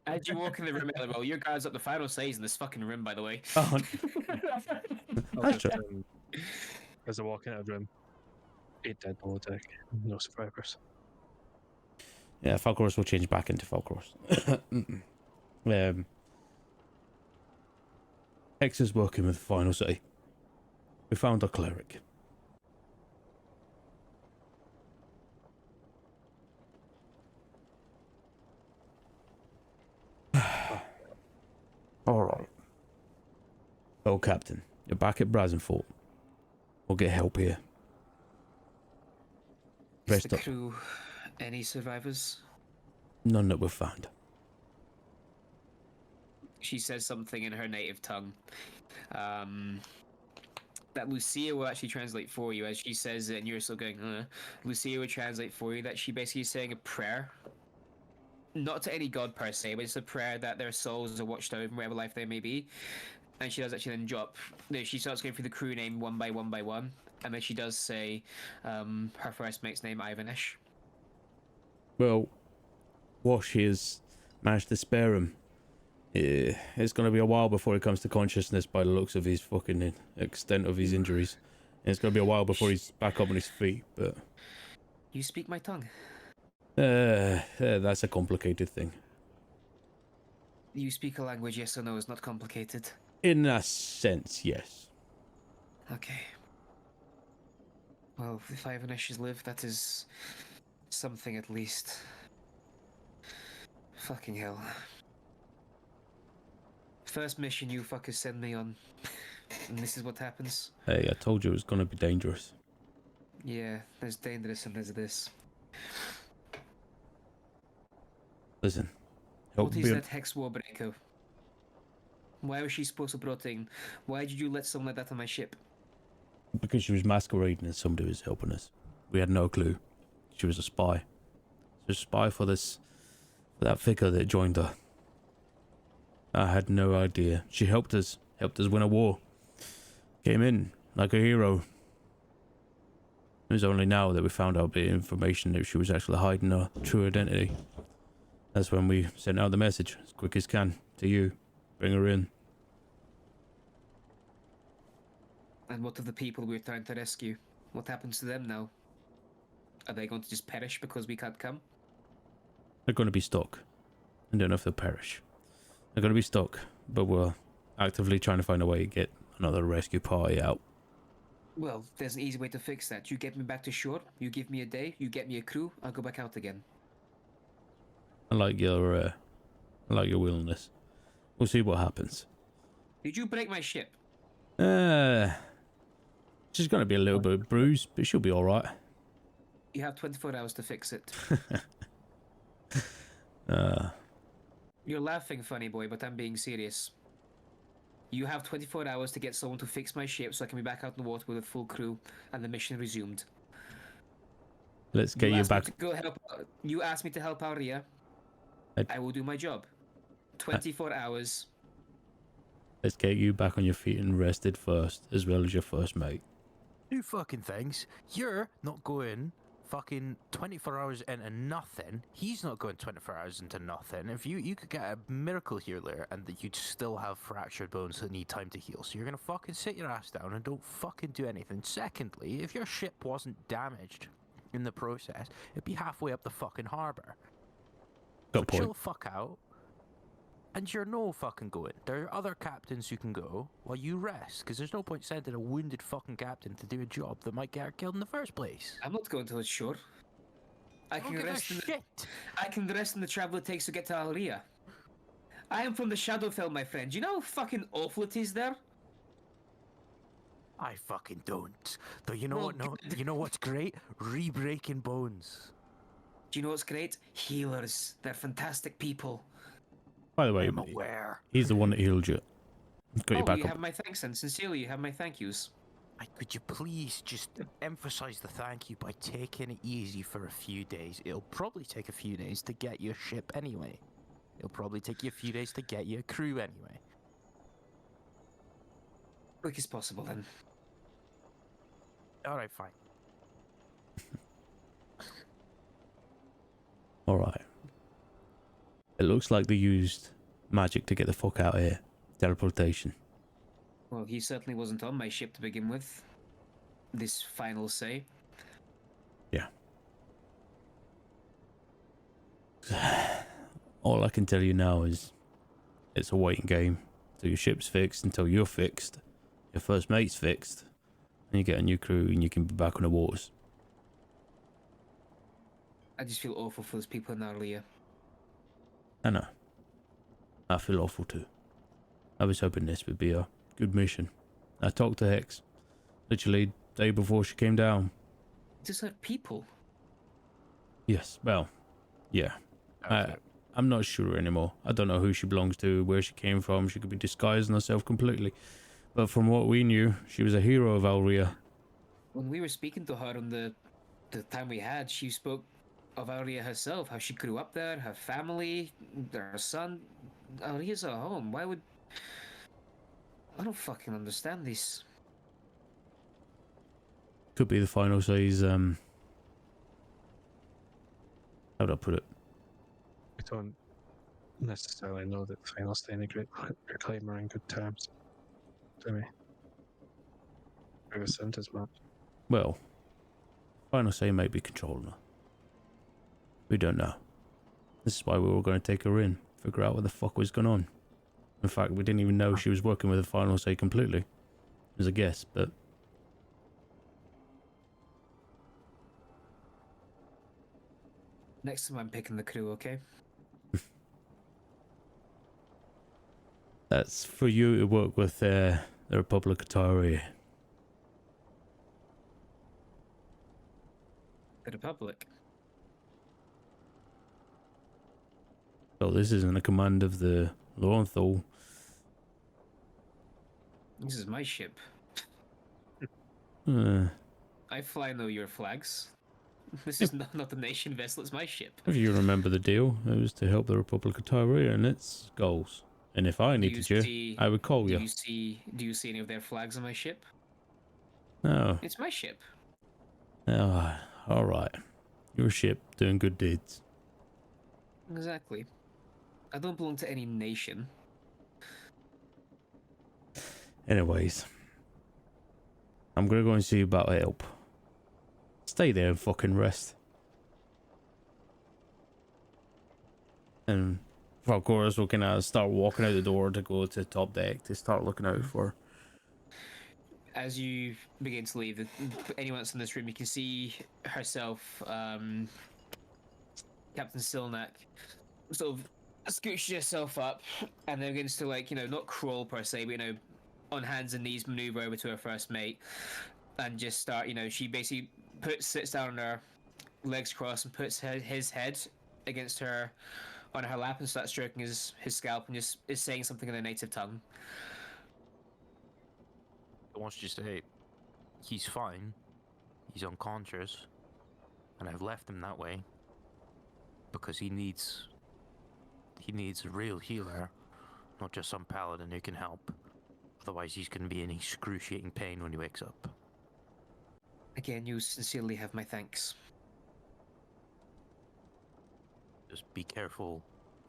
As you walk in the room, well, your guard's up the final says in this fucking room, by the way. Oh, that's true. As I walk into a room, 8 dead below deck, no survivors. Yeah, Falcoros will change back into Falcoros. X is working with Final Say. We found a cleric. Alright. Oh, Captain, you're back at Brazenfort. We'll get help here. Is Rest the up. crew any survivors? None that we've found. She says something in her native tongue. That Lucia will actually translate for you as she says it, and you're still going, Lucia will translate for you that she basically is saying a prayer. Not to any god per se, but it's a prayer that their souls are watched over in whatever life they may be. And she does actually then drop. She starts going through the crew name one by one, and then she does say her first mate's name, Ivanish. Well, Wash has managed to spare him. It's going to be a while before he comes to consciousness by the looks of his fucking extent of his injuries. And it's going to be a while before he's back up on his feet, but... You speak my tongue. That's a complicated thing. You speak a language, yes or no, is not complicated. In a sense, yes. Okay. Well, if Ivanish is live, that is something at least. Fucking hell. First mission you fuckers send me on, and this is what happens. Hey, I told you it was gonna be dangerous. Yeah, there's dangerous and there's this. Listen, help What is build that Hex Warbreaker? Why was she supposed to protect? Why did you let someone like that on my ship? because she was masquerading as somebody who was helping us. We had no clue. She was a spy. She was a spy for for that figure that joined her. I had no idea. She helped us win a war. Came in like a hero. It was only now that we found out the information that she was actually hiding her true identity. That's when we sent out the message, as quick as can, to you. Bring her in. And what of the people we were trying to rescue? What happens to them now? Are they going to just perish because we can't come? They're going to be stuck. I don't know if they'll perish. They're going to be stuck, but we're actively trying to find a way to get another rescue party out. Well, there's an easy way to fix that. You get me back to shore, you give me a day, you get me a crew, I'll go back out again. I like your willingness. We'll see what happens. Did you break my ship? She's going to be a little bit bruised, but she'll be all right. You have 24 hours to fix it. You're laughing, funny boy, but I'm being serious. You have 24 hours to get someone to fix my ship so I can be back out in the water with a full crew and the mission resumed. Let's get you asked me back. to go help. You asked me to help Aurea. I will do my job. 24 hours. Let's get you back on your feet and rested first, as well as your first mate. Two fucking things. You're not going fucking 24 hours into nothing. He's not going 24 hours into nothing. If you could get a miracle healer and that you'd still have fractured bones that need time to heal. So you're gonna fucking sit your ass down and don't fucking do anything. Secondly, if your ship wasn't damaged in the process, it'd be halfway up the fucking harbour. Got So a point. chill the fuck out. And you're no fucking going. There are other captains who can go while you rest, because there's no point sending a wounded fucking captain to do a job that might get her killed in the first place. I'm not going to the shore. I don't can give a rest in the, shit. I can rest in the travel it takes to get to Aurea. I am from the Shadowfell, my friend. You know how fucking awful it is there? I fucking don't. Though you know Well, what? No, you know what's great? Re-breaking bones. Do you know what's great? Healers. They're fantastic people. By the way, I'm aware. he's the one that healed you. Got you Oh, back you up. have my thanks, and sincerely, you have my thank yous. Could you please just emphasize the thank you by taking it easy for a few days? It'll probably take a few days to get your ship anyway. It'll probably take you a few days to get your crew anyway. Quick as possible, then. Alright, fine. Alright. It looks like they used magic to get the fuck out of here. Teleportation. Well, he certainly wasn't on my ship to begin with. This final say. Yeah. All I can tell you now is it's a waiting game until your ship's fixed, until you're fixed, your first mate's fixed, and you get a new crew and you can be back on the waters. I just feel awful for those people in Aurea. I know. I feel awful too. I was hoping this would be a good mission. I talked to Hex, literally day before she came down. These are people. Yes, well, yeah. I'm not sure anymore. I don't know who she belongs to, where she came from. She could be disguising herself completely. But from what we knew, she was a hero of Aurea. When we were speaking to her on the time we had, she spoke of Aurea herself, how she grew up there, her family, her son. Aurea's her home. Why would... I don't fucking understand this. Could be the final say's, how would I put it? We don't necessarily know that the final stay in the Great Reclaim are in good terms, do we? We assumed as much. Well, final say might be controlling her. We don't know. This is why we were going to take her in, figure out what the fuck was going on. In fact, we didn't even know she was working with the final say completely. It was a guess, but Next time I'm picking the crew, okay? That's for you to work with the Republic of Tari. The Republic. So this isn't a command of the Lorenthal. This is my ship. Uh, I fly no your flags. This is not the nation vessel, it's my ship. if you remember the deal, it was to help the Republic of Tari and its goals. And if I needed you, I would call you. Do you see any of their flags on my ship? No. It's my ship. Oh, all right. Your ship doing good deeds. Exactly. I don't belong to any nation. Anyways, I'm gonna go and see about help. Stay there and fucking rest. And of course, we can start walking out the door to go to top deck to start looking out for. As you begin to leave, anyone that's in this room, you can see herself, Captain Silnak, sort of scooch herself up, and then begins to, like, not crawl per se, but on hands and knees maneuver over to her first mate, and just start. She basically sits down on her legs crossed and puts his head against her on her lap and starts stroking his scalp and just is saying something in their native tongue. I want you to say, he's fine, he's unconscious, and I've left him that way because he needs a real healer, not just some paladin who can help. Otherwise, he's going to be in excruciating pain when he wakes up. Again, you sincerely have my thanks. Just be careful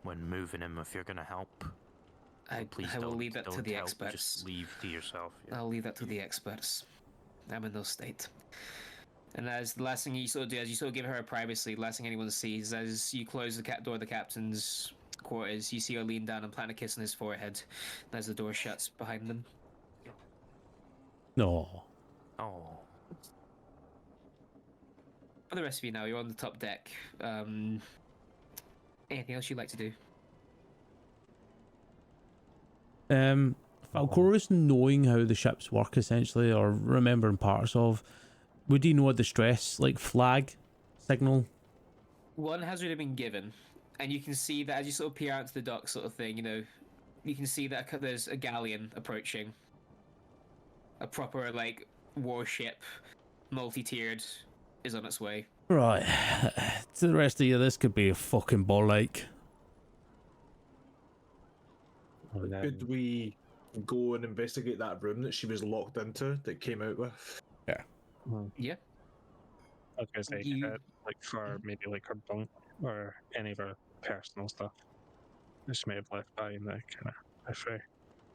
when moving him if you're going to help. Please I will don't, leave that to don't the help, experts. Just leave to yourself. Yeah. I'll leave that to the experts. I'm in no state. And as the last thing you sort of do, as you sort of give her privacy, the last thing anyone sees, as you close the door of the captain's quarters, you see her lean down and plant a kiss on his forehead as the door shuts behind them. No. Oh. For the rest of you now, you're on the top deck. Anything else you'd like to do? Falcorus, knowing how the ships work essentially, or remembering parts of, would he know a distress flag signal? One has already been given, and you can see that as you sort of peer out to the dock, sort of thing. You can see that there's a galleon approaching. A proper warship, multi-tiered, is on its way. Right. To the rest of you, this could be a fucking ball ache. Could we go and investigate that room that she was locked into that came out with? Yeah. Yeah. I was gonna say, for maybe her bunk or any of her personal stuff. She may have left by in the kind of affair.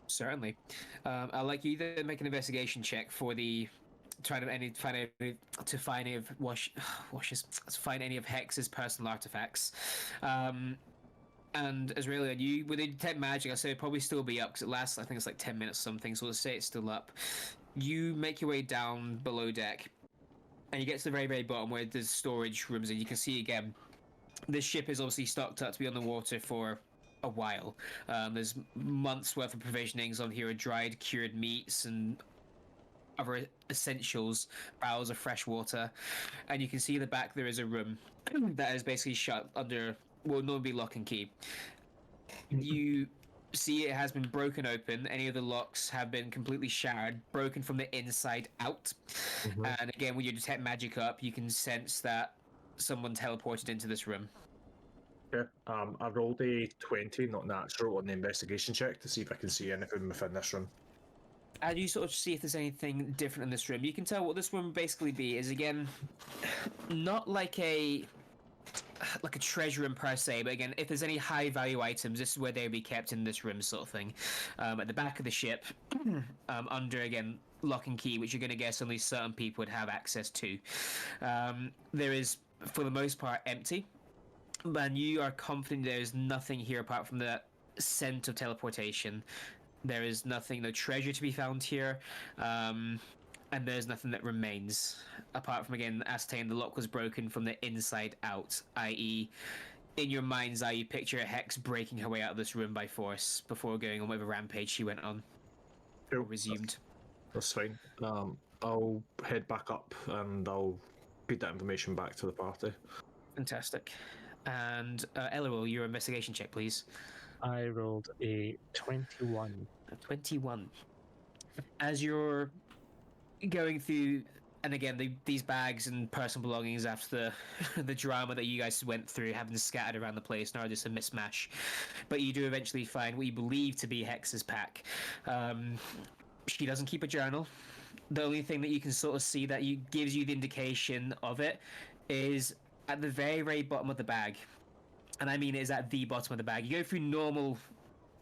Certainly. I'd like you to make an investigation check for the find any of Hex's personal artifacts. And as really you with the detect magic, I say it'd probably still be up because it lasts. I think it's 10 minutes or something. So let's say it's still up. You make your way down below deck, and you get to the very, very bottom where there's storage rooms, and you can see again. This ship is obviously stocked up to be on the water for a while. There's months worth of provisionings on here, dried, cured meats and other essentials, barrels of fresh water, and you can see in the back there is a room that is basically shut under, will normally be lock and key. You see it has been broken open. Any of the locks have been completely shattered, broken from the inside out. Mm-hmm. And again, when you detect magic up, you can sense that someone teleported into this room. Okay. I rolled a 20, not natural, on the investigation check to see if I can see anything within this room. As you sort of see if there's anything different in this room, you can tell what this room basically be is, again, not like a treasure room per se, but again, if there's any high value items, this is where they would be kept in this room, sort of thing. At the back of the ship, under, again, lock and key, which you're going to guess only certain people would have access to. There is, for the most part, empty, and you are confident there is nothing here apart from the scent of teleportation. There is nothing, no treasure to be found here. and there's nothing that remains apart from, again, ascertain the lock was broken from the inside out, i.e., in your mind's eye, you picture a Hex breaking her way out of this room by force before going on whatever rampage she went on. Or resumed. That's fine. I'll head back up and I'll feed that information back to the party. Fantastic. And Ellerwell, your investigation check, please. I rolled a 21. 21. As you're going through, and again, these bags and personal belongings after the drama that you guys went through, having scattered around the place, now just a mismatch. But you do eventually find what you believe to be Hex's pack. She doesn't keep a journal. The only thing that you can sort of see that gives you the indication of it is at the very, very bottom of the bag. And I mean it is at the bottom of the bag. You go through normal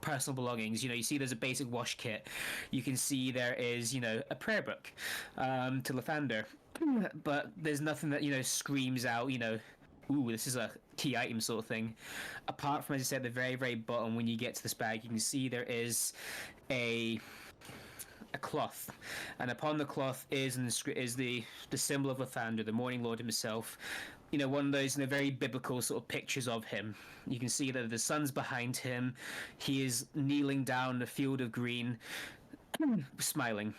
personal belongings. You see there's a basic wash kit. You can see there is, a prayer book to Lathander. But there's nothing that, screams out, ooh, this is a key item sort of thing. Apart from, as I said, the very, very bottom, when you get to this bag, you can see there is a cloth, and upon the cloth is the symbol of Lathander, the Morning Lord himself. One of those very biblical sort of pictures of him. You can see that the sun's behind him. He is kneeling down in a field of green, smiling.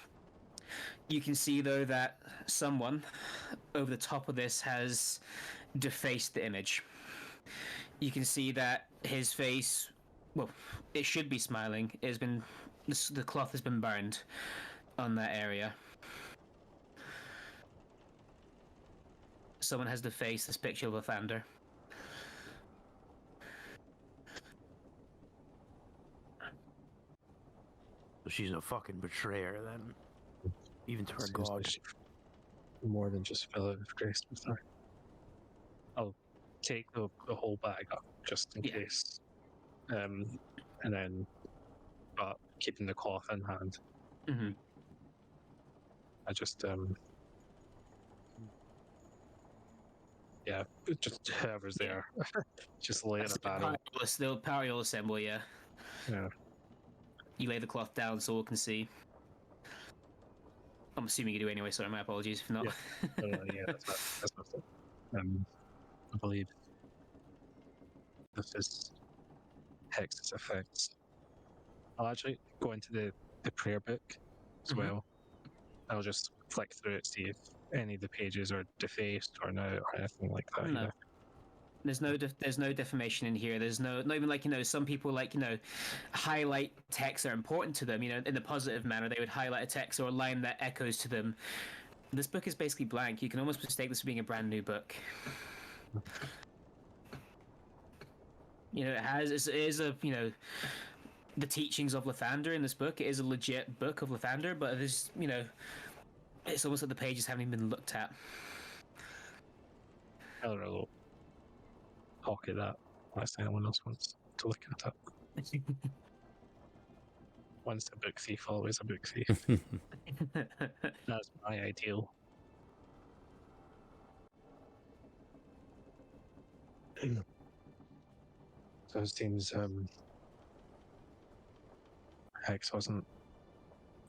You can see, though, that someone over the top of this has defaced the image. You can see that his face, well, it should be smiling. It has been, the cloth has been burned on that area. Someone has defaced this picture of Lathander. She's a fucking betrayer, then. Even to her Seems like god. she more than just fill it with grace with her. I'll take the whole bag up just in case. And then, but keeping the cloth in hand. Mm-hmm. I just, yeah, just whoever's there, just lay in a barrel. The party will assemble, yeah. Yeah. You lay the cloth down so all can see. I'm assuming you do anyway, sorry, my apologies if not. Yeah, that's not it. I believe this is Hex's effects. I'll actually go into the prayer book as well. I'll just flick through it, see if any of the pages are defaced or no, or anything like that. No. There's no defamation in here. There's not even some people highlight texts that are important to them. In the positive manner, they would highlight a text or a line that echoes to them. This book is basically blank. You can almost mistake this as being a brand new book. It is a the teachings of Lathander in this book. It is a legit book of Lathander, but there's it's almost like the pages haven't even been looked at. I'll pocket that unless anyone else wants to look at it. Once a book thief, always a book thief. That's my ideal. So it seems Hex wasn't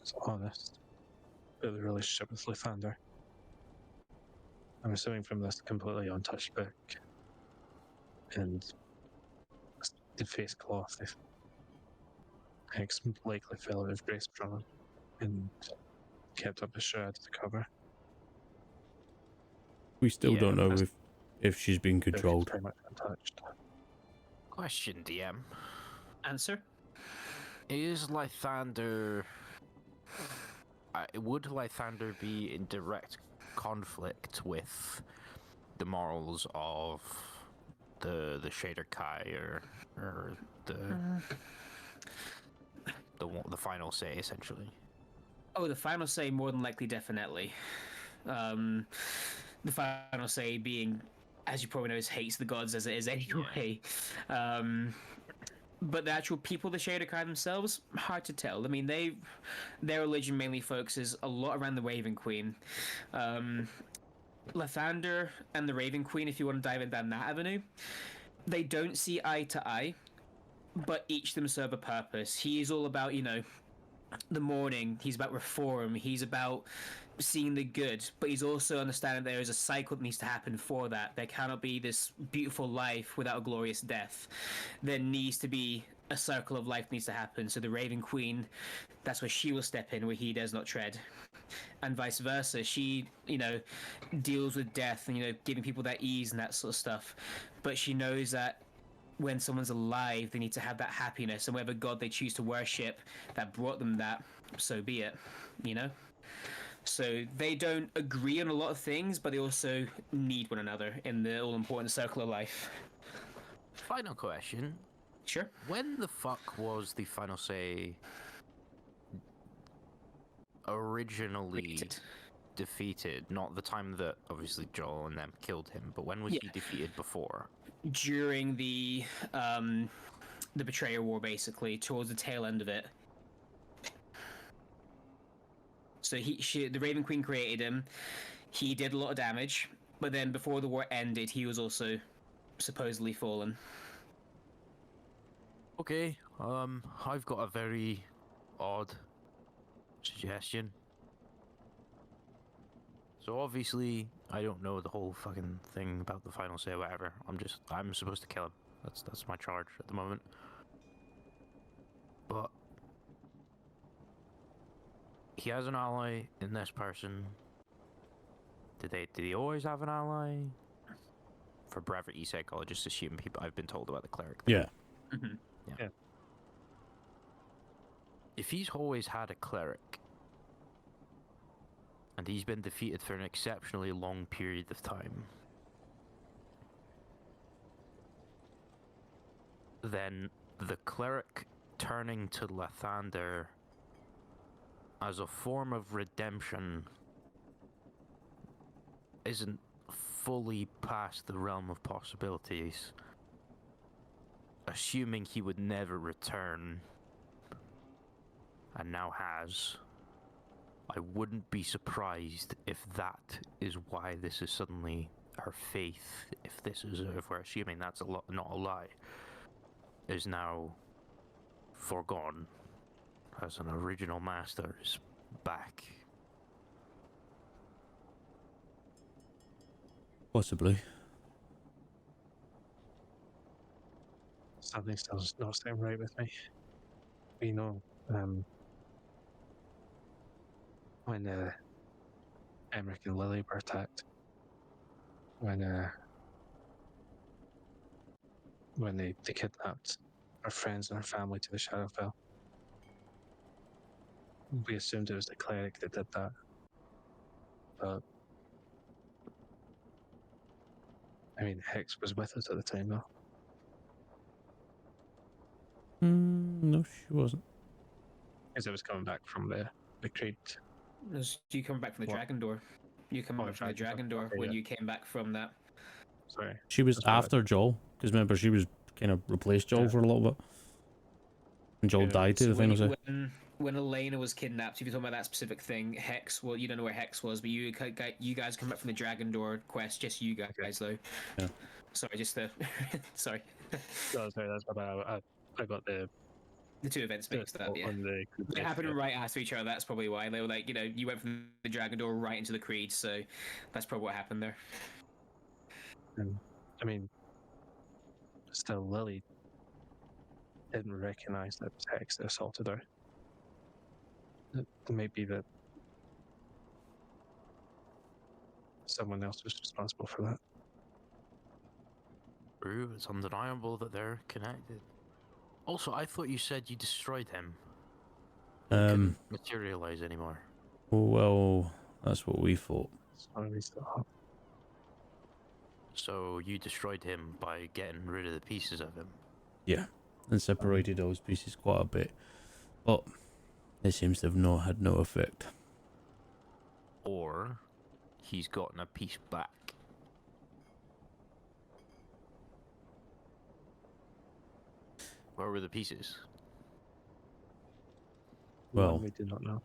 as honest about the relationship with Lathander. I'm assuming from this completely untouched book and the face cloth, if Hex likely fell out of grace from him and kept up a shroud to cover. We still don't know if she's been Book is controlled. pretty much untouched. Question, DM. Answer? Is Lathander... would Lathander be in direct conflict with the morals of the Shader Kai or the final say, essentially? Oh, the final say, more than likely, definitely. The final say being, as you probably know, hates the gods as it is anyway. But the actual people, the Shader Kai themselves, hard to tell. I mean, their religion mainly focuses a lot around the Raven Queen. Lathander and the Raven Queen, if you want to dive in down that avenue, they don't see eye to eye, but each of them serve a purpose. He is all about, the morning. He's about reform. He's about seeing the good, but he's also understanding there is a cycle that needs to happen for that. There cannot be this beautiful life without a glorious death. There needs to be a circle of life needs to happen. So the Raven Queen, that's where she will step in, where he does not tread, and vice versa. She, deals with death and giving people that ease and that sort of stuff, but she knows that when someone's alive, they need to have that happiness, and whatever god they choose to worship that brought them that, so be it, So they don't agree on a lot of things, but they also need one another in the all-important circle of life. Final question. Sure. When the fuck was the final say originally defeated? Not the time that obviously Joel and them killed him, but when was he defeated before? During the Betrayer War, basically, towards the tail end of it. So the Raven Queen created him. He did a lot of damage, but then before the war ended, he was also supposedly fallen. Okay, I've got a very odd suggestion. So obviously, I don't know the whole fucking thing about the final say, whatever. I'm supposed to kill him. That's my charge at the moment. But he has an ally in this person. Did he always have an ally? For brevity's sake, I'll just assume I've been told about the cleric thing. Yeah. Mm-hmm. Yeah. If he's always had a cleric, and he's been defeated for an exceptionally long period of time, then the cleric turning to Lathander as a form of redemption isn't fully past the realm of possibilities. Assuming he would never return, and now has, I wouldn't be surprised if that is why this is suddenly her faith, if we're assuming that's not a lie, is now foregone as an original master is back. Possibly. Something still not sitting right with me. When Emmerich and Lily were attacked, when they kidnapped our friends and our family to the Shadowfell, we assumed it was the cleric that did that. But I mean, Hex was with us at the time, though. No, she wasn't. As it was coming back from the creed. You come back from the What? Dragon Door. You come back from the Dragon Door Okay, when yeah. you came back from that. Sorry. She was That's right. after Joel, because remember, she was kind of replaced Joel Yeah. for a little bit. And Joel Yeah. died to the final say. When Elena was kidnapped, if you're talking about that specific thing, Hex, well, you don't know where Hex was, but you guys come back from the Dragon Door quest, just you guys, though. Yeah. Sorry, just the... sorry. No, sorry, that's what I got the two events mixed up, yeah. on the They happened right after each other, that's probably why. They were like, you went from the Dragon Door right into the Creed, so that's probably what happened there. I mean, still, Lily didn't recognize that it was Hex that assaulted her. It may be that someone else was responsible for that. True, it's undeniable that they're connected. Also, I thought you said you destroyed him. He couldn't materialize anymore. Well, that's what we thought. So you destroyed him by getting rid of the pieces of him. Yeah, and separated those pieces quite a bit. But it seems to have had no effect. Or he's gotten a piece back. Where were the pieces? Well, we do not know.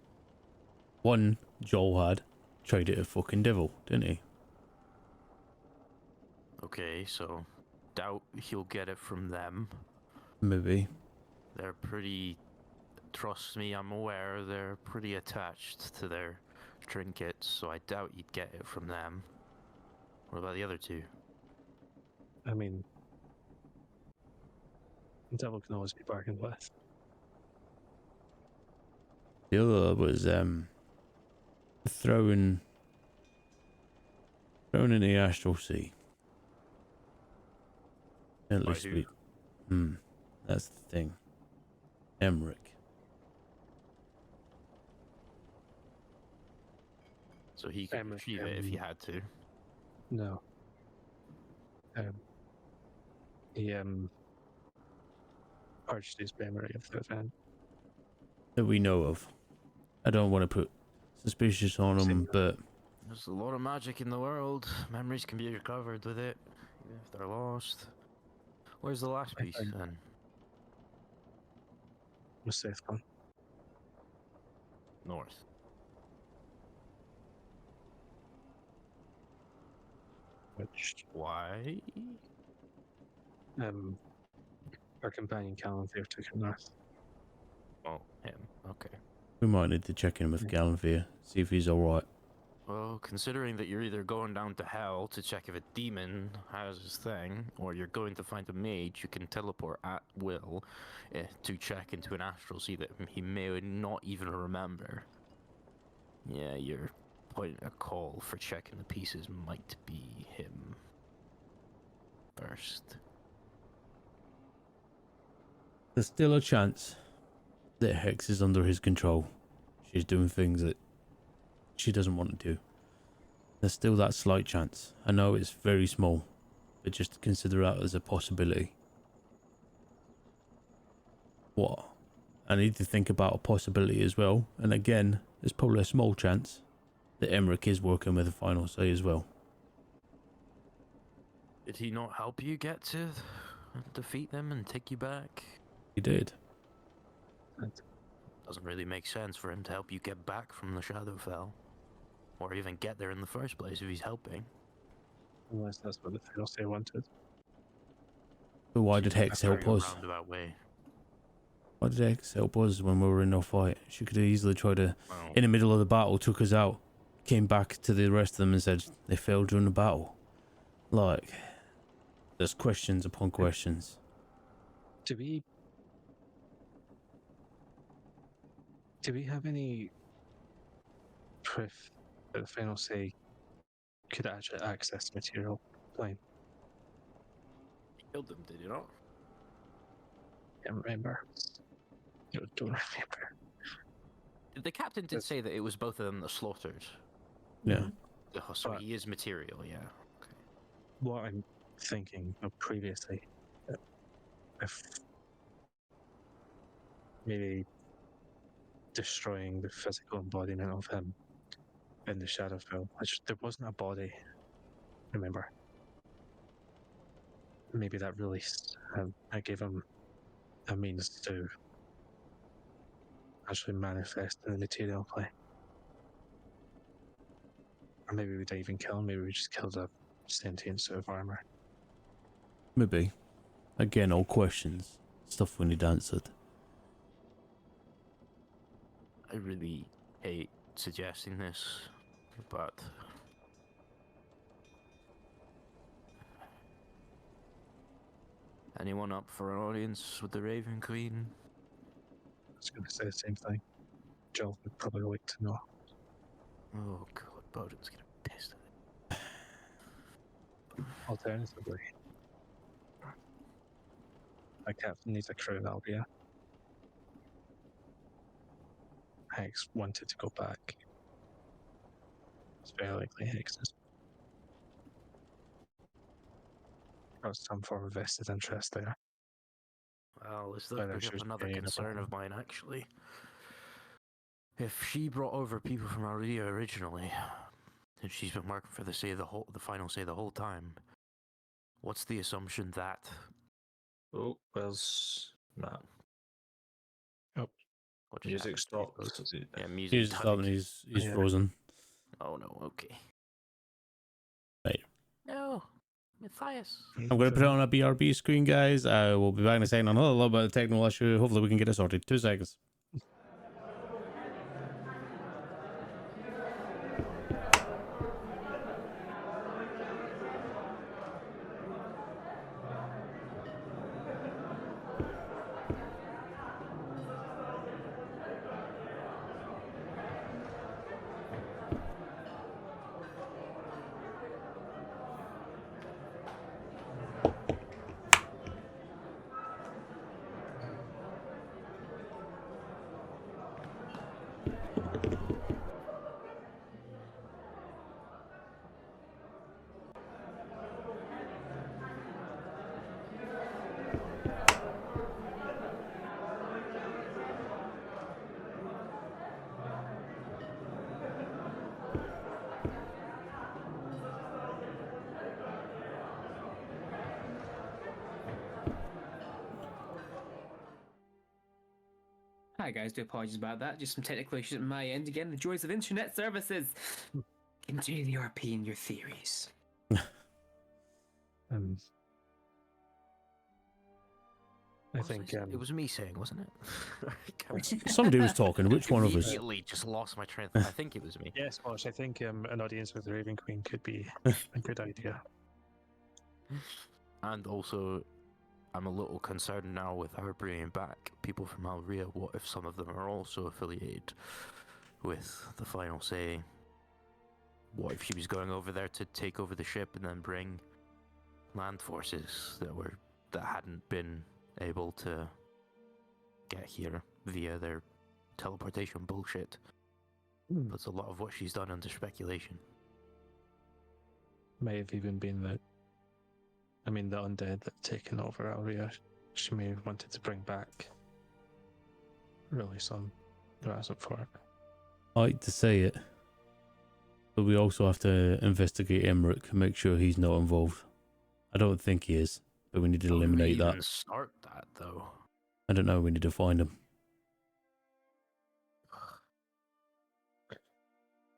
one Joel had tried it at fucking devil, didn't he? Okay, so doubt he'll get it from them. Maybe. They're pretty trust me, I'm aware they're pretty attached to their trinkets, so I doubt you'd get it from them. What about the other two? I mean, the devil can always be bargained with. The other was thrown in the astral sea. At By least who? that's the thing. Emmerich. So he could Emmerich, retrieve it if he had to. No. He purged his memory of the event. That we know of. I don't want to put suspicious on him, Same. but There's a lot of magic in the world. Memories can be recovered with it, even if they're lost. Where's the last I piece think- then? Was Seth gone? North. Which Why? our companion Calanthir took him north. Oh, him. Okay. we might need to check in with Yeah. Galanthir, see if he's alright. Well, considering that you're either going down to hell to check if a demon has his thing, or you're going to find a mage who can teleport at will to check into an astral sea that he may not even remember. Yeah, your point of call for checking the pieces might be him first. There's still a chance that Hex is under his control. She's doing things that she doesn't want to do. There's still that slight chance. I know it's very small, but just consider that as a possibility. What? I need to think about a possibility as well. And again, there's probably a small chance that Emmerich is working with the final say as well. Did he not help you get to defeat them and take you back? He did. Doesn't really make sense for him to help you get back from the Shadowfell. Or even get there in the first place if he's helping. Unless that's what the final say wanted. But why Seems did like Hex a help very us? roundabout way. Why did Hex help us when we were in our fight? She could have easily tried to, Well, in the middle of the battle, took us out, came back to the rest of them and said they failed during the battle. Like, there's questions upon questions. Do we have any proof that the final say could actually access the material plane? he killed them, did he not? Can't remember. Don't remember. The captain did Yes. say that it was both of them that slaughtered. Yeah. Oh, so But- he is material, yeah. What I'm thinking of previously, if maybe destroying the physical embodiment of him in the Shadowfell, which there wasn't a body, remember? Maybe that released him. I gave him a means to actually manifest in the material plane. Or maybe we didn't even kill him, maybe we just killed a sentient suit of armor. Maybe. Again, all questions. Stuff we need answered. I really hate suggesting this, but anyone up for an audience with the Raven Queen? I was going to say the same thing. Joel would probably like to know. Oh god, Bowden's gonna be pissed at it. Alternatively, a captain needs a crew in Albia. Hex wanted to go back. It's very likely Hex has got some form of vested interest there. Well, this does Whether bring she up was another paying concern about of mine, actually. If she brought over people from Aurelia originally, and she's been working for the final say the whole time, what's the assumption that? Oh, where's Matt? What just Music happened? stopped. Yeah, music. He's stopped and he's Yeah. frozen. Oh no, okay. Right. No, Matthias. I'm going to put it on a BRB screen, guys. I will be back in a second on a little bit of technical issue. Hopefully we can get it sorted. 2 seconds. Hi guys, do apologies about that. Just some technical issues at my end. Again, the joys of internet services. Continue the RP and your theories. Um, I What was think saying? It was me saying, wasn't it? Somebody was talking. Which one of us? Immediately just lost my train. I think it was me. yes, Mosh. I think an audience with the Raven Queen could be a good idea. And also, I'm a little concerned now with our bringing back people from Alria. What if some of them are also affiliated with the Final Say? What if she was going over there to take over the ship and then bring land forces that hadn't been able to get here via their teleportation bullshit? That's a lot of what she's done under speculation. May have even been the undead that have taken over Alria. She may have wanted to bring back really some ransom for it. I hate to say it, but we also have to investigate Emmerich and make sure he's not involved. I don't think he is, but we need to How do we eliminate even that. start that though? I don't know. We need to find him.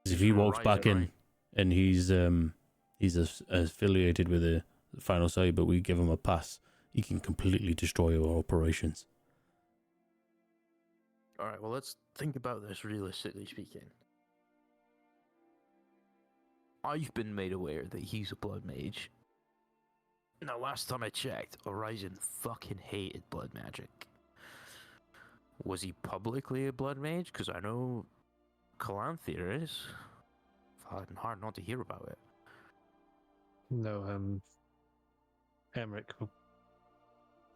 'Cause if he walks back in Right. and he's affiliated with the Final Say, but we give him a pass, he can completely destroy our operations. Alright, well, let's think about this realistically speaking. I've been made aware that he's a blood mage. Now, last time I checked, Horizon fucking hated blood magic. Was he publicly a blood mage? Because I know Calanthea is. Hard not to hear about it. No, Emmerich.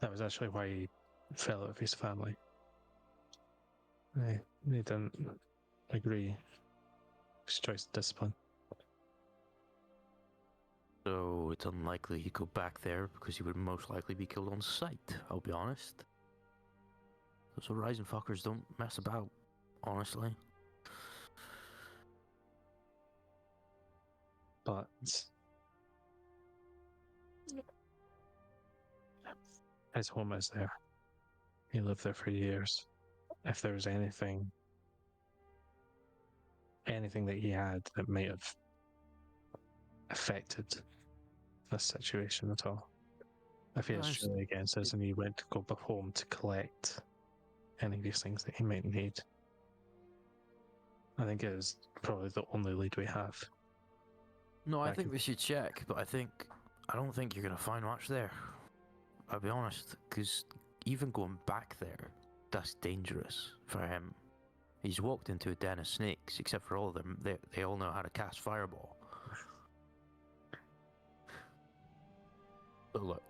That was actually why he fell out of his family. They didn't agree. His choice of discipline. So it's unlikely he'd go back there because he would most likely be killed on sight, I'll be honest. Those Horizon fuckers don't mess about, honestly. But his home is there. He lived there for years. If there was anything that he had that might have affected this situation at all. If he is Nice. truly against us and he went to go back home to collect any of these things that he might need, I think it is probably the only lead we have. No, I Back think in- we should check, but I don't think you're gonna find much there. I'll be honest, because even going back there, that's dangerous for him. He's walked into a den of snakes, except for all of them. They all know how to cast Fireball. But look,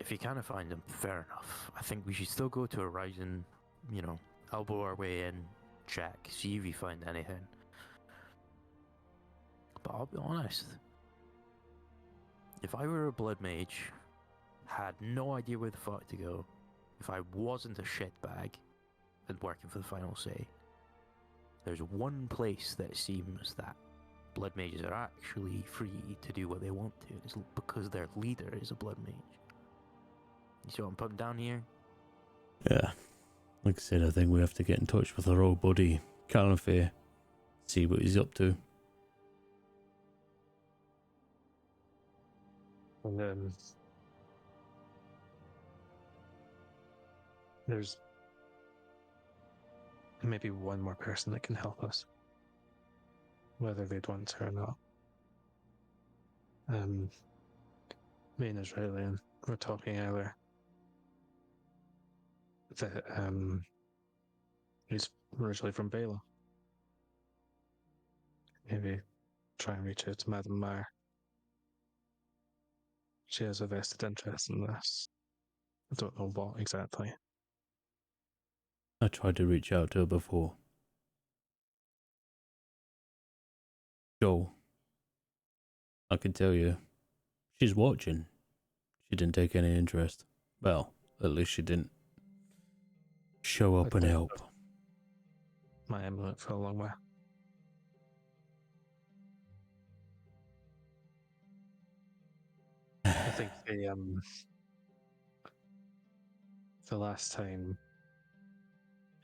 if you kind of find him, fair enough. I think we should still go to Horizon, elbow our way in, check, see if you find anything. But I'll be honest, if I were a blood mage, had no idea where the fuck to go, if I wasn't a shitbag and working for the Final Say, there's one place that seems that blood mages are actually free to do what they want to. It's because their leader is a blood mage. You see what I'm putting down here? Yeah. Like I said, I think we have to get in touch with our old buddy, Calanthea, see what he's up to. And there's maybe one more person that can help us, whether they'd want to or not. Me and Israeli were talking earlier that he's originally from Bela. Maybe try and reach out to Madame Meyer. She has a vested interest in this. I don't know what exactly. I tried to reach out to her before. Joel, I can tell you, she's watching. She didn't take any interest. Well, at least she didn't show up and help. My amulet for a long while. I think the last time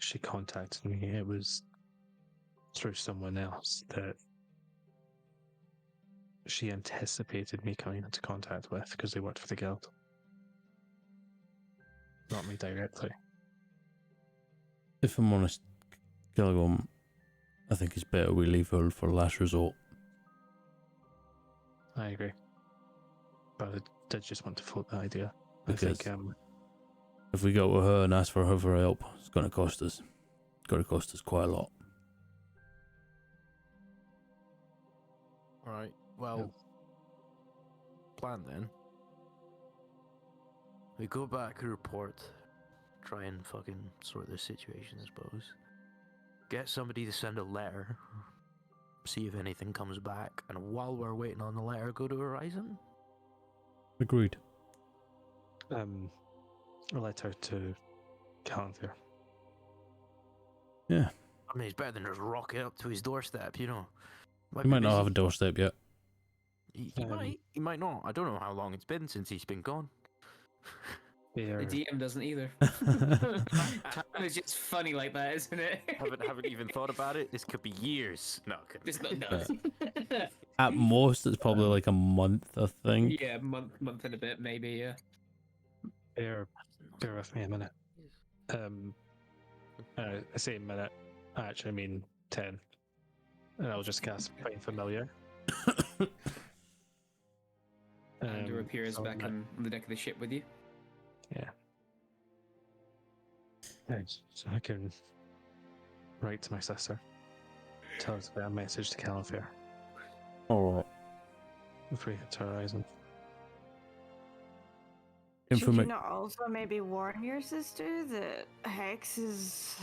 she contacted me, it was through someone else that she anticipated me coming into contact with because they worked for the guild. Not me directly. If I'm honest, Gilligan, I think it's better we leave her for last resort. I agree. But I did just want to float the idea. Because I think if we go to her and ask for her for help, it's going to cost us. It's going to cost us quite a lot. Alright, well, plan then. We go back and report, try and fucking sort this situation, I suppose. Get somebody to send a letter, see if anything comes back, and while we're waiting on the letter, go to Horizon. Agreed. a letter to Calanthe. Yeah. I mean, it's better than just rocking up to his doorstep, you know. He might not have a doorstep yet. He might not. I don't know how long it's been since he's been gone. The DM doesn't either. Time is just funny like that, isn't it? haven't even thought about it. This could be years. No, it couldn't. It's not, no. At most, it's probably like a month, I think. Yeah, month and a bit, maybe. Yeah. Bear with me a minute. I say a minute. I actually mean 10. And I'll just cast Find Familiar. Andrew appears back on the deck of the ship with you. Yeah. Right, so I can write to my sister. Tell her to get a message to Calanthe Alright. if we hit to Horizon. Should you not also maybe warn your sister that Hex is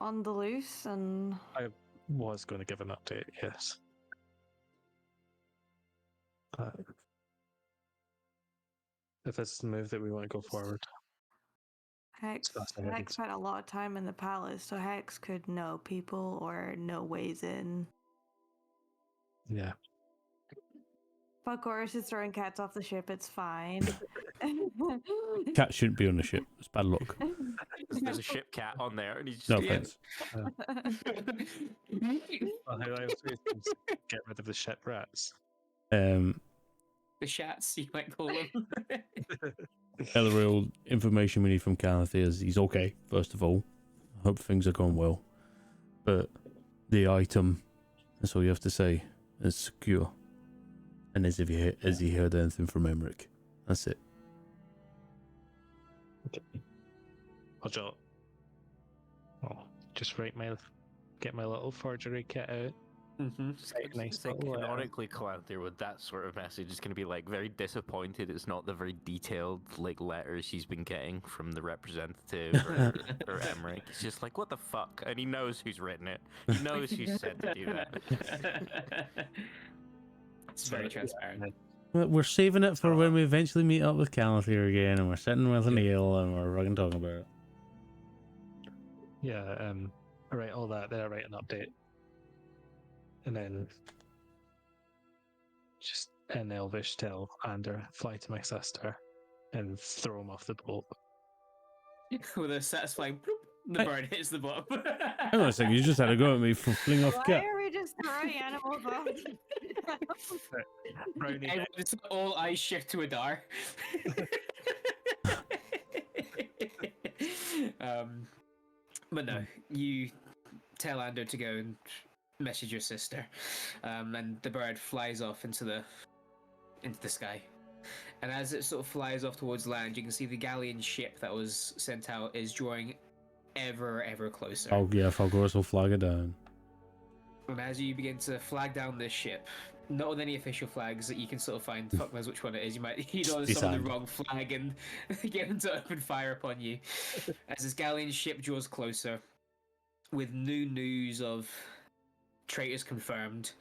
on the loose and... I was going to give an update, yes. If it's the move that we want to go forward. Hex that's the headings. spent a lot of time in the palace, so Hex could know people or know ways in. Yeah. But Chorus is throwing cats off the ship, it's fine. Cat shouldn't be on the ship. It's bad luck. There's a ship cat on there, and he's just No offense. Well, how else we can get rid of the ship rats? The shats, you might call them. The real information we need from Calanthe is he's okay, first of all. I hope things are going well. But the item, that's all you have to say, is secure. And as if has he heard anything from Emmerich. That's it. Okay. Just get my little forgery kit out. Mm-hmm. Nice Like little letter. canonically, Calanthe with that sort of message is going to be like very disappointed. It's not the very detailed like letters she's been getting from the representative or Emmerich. It's just like, what the fuck? And he knows who's written it. He knows who's said to do that. It's very transparent. We're saving it for when we eventually meet up with Calanthe again, and we're sitting with an ale and we're fucking talking about it. Yeah, I write all that, then I write an update. And then just in Elvish tell Ander, fly to my sister and throw him off the boat. With a satisfying bloop, the bird hits the bottom. Hang on a second, you just had a go at me for fling off Why cat. are we just throwing animals off? Brownie, Everyone's all eyes shift to Adar. But no, you tell Ander to go and message your sister, and the bird flies off into the sky. And as it sort of flies off towards land, you can see the galleon ship that was sent out is drawing ever closer. Oh yeah, of course we'll flag it down. And as you begin to flag down this ship, not with any official flags that you can sort of find, fuck knows which one it is, you might heed on some of the wrong flag and get them to open fire upon you. As this galleon ship draws closer, with new news of traitors confirmed,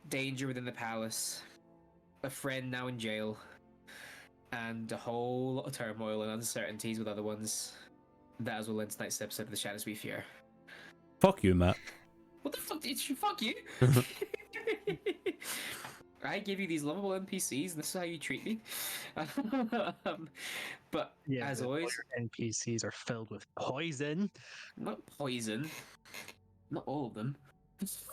danger within the palace, a friend now in jail, and a whole lot of turmoil and uncertainties with other ones. That is will end tonight's episode of The Shadows We Fear. Fuck you, Matt. What the fuck did you? Fuck you! I give you these lovable NPCs, and this is how you treat me. But Yeah, as but all always, your NPCs are filled with poison. not poison. Not all of them.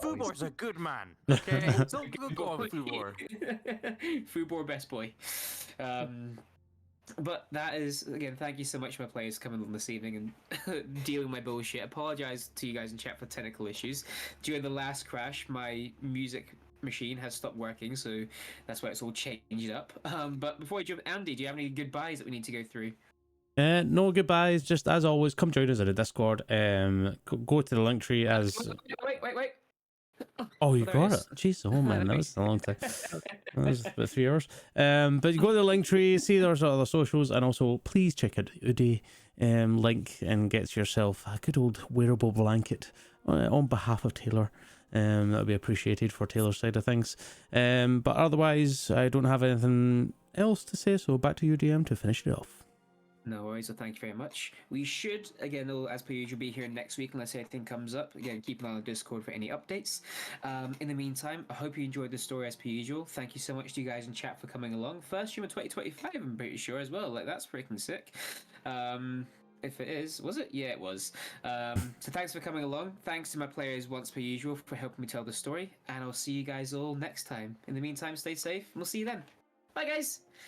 Fubor's a good man. Okay, don't go on Fubor. Fubor, best boy. But that is, again, thank you so much, my players, coming on this evening and dealing with my bullshit. Apologize to you guys in chat for technical issues. During the last crash, my music machine has stopped working, so that's why it's all changed up. But before we jump, Andy, do you have any goodbyes that we need to go through? No goodbyes. Just as always, come join us in the Discord. Go to the link tree as. Wait. Oh, you there got it it. is. Jeez, oh man, that was a long time. That was about 3 hours. But you go to the link tree, see there's other socials, and also please check out Udi link and get yourself a good old wearable blanket on behalf of Taylor. That would be appreciated for Taylor's side of things. But otherwise, I don't have anything else to say, so back to you, DM, to finish it off. No worries, so thank you very much. We should, again, as per usual, be here next week unless anything comes up. Again, keep an eye on the Discord for any updates. In the meantime, I hope you enjoyed the story as per usual. Thank you so much to you guys in chat for coming along. First stream of 2025, I'm pretty sure as well. Like, that's freaking sick. If it is, was it? Yeah, it was. So thanks for coming along. Thanks to my players once per usual for helping me tell the story. And I'll see you guys all next time. In the meantime, stay safe, and we'll see you then. Bye, guys!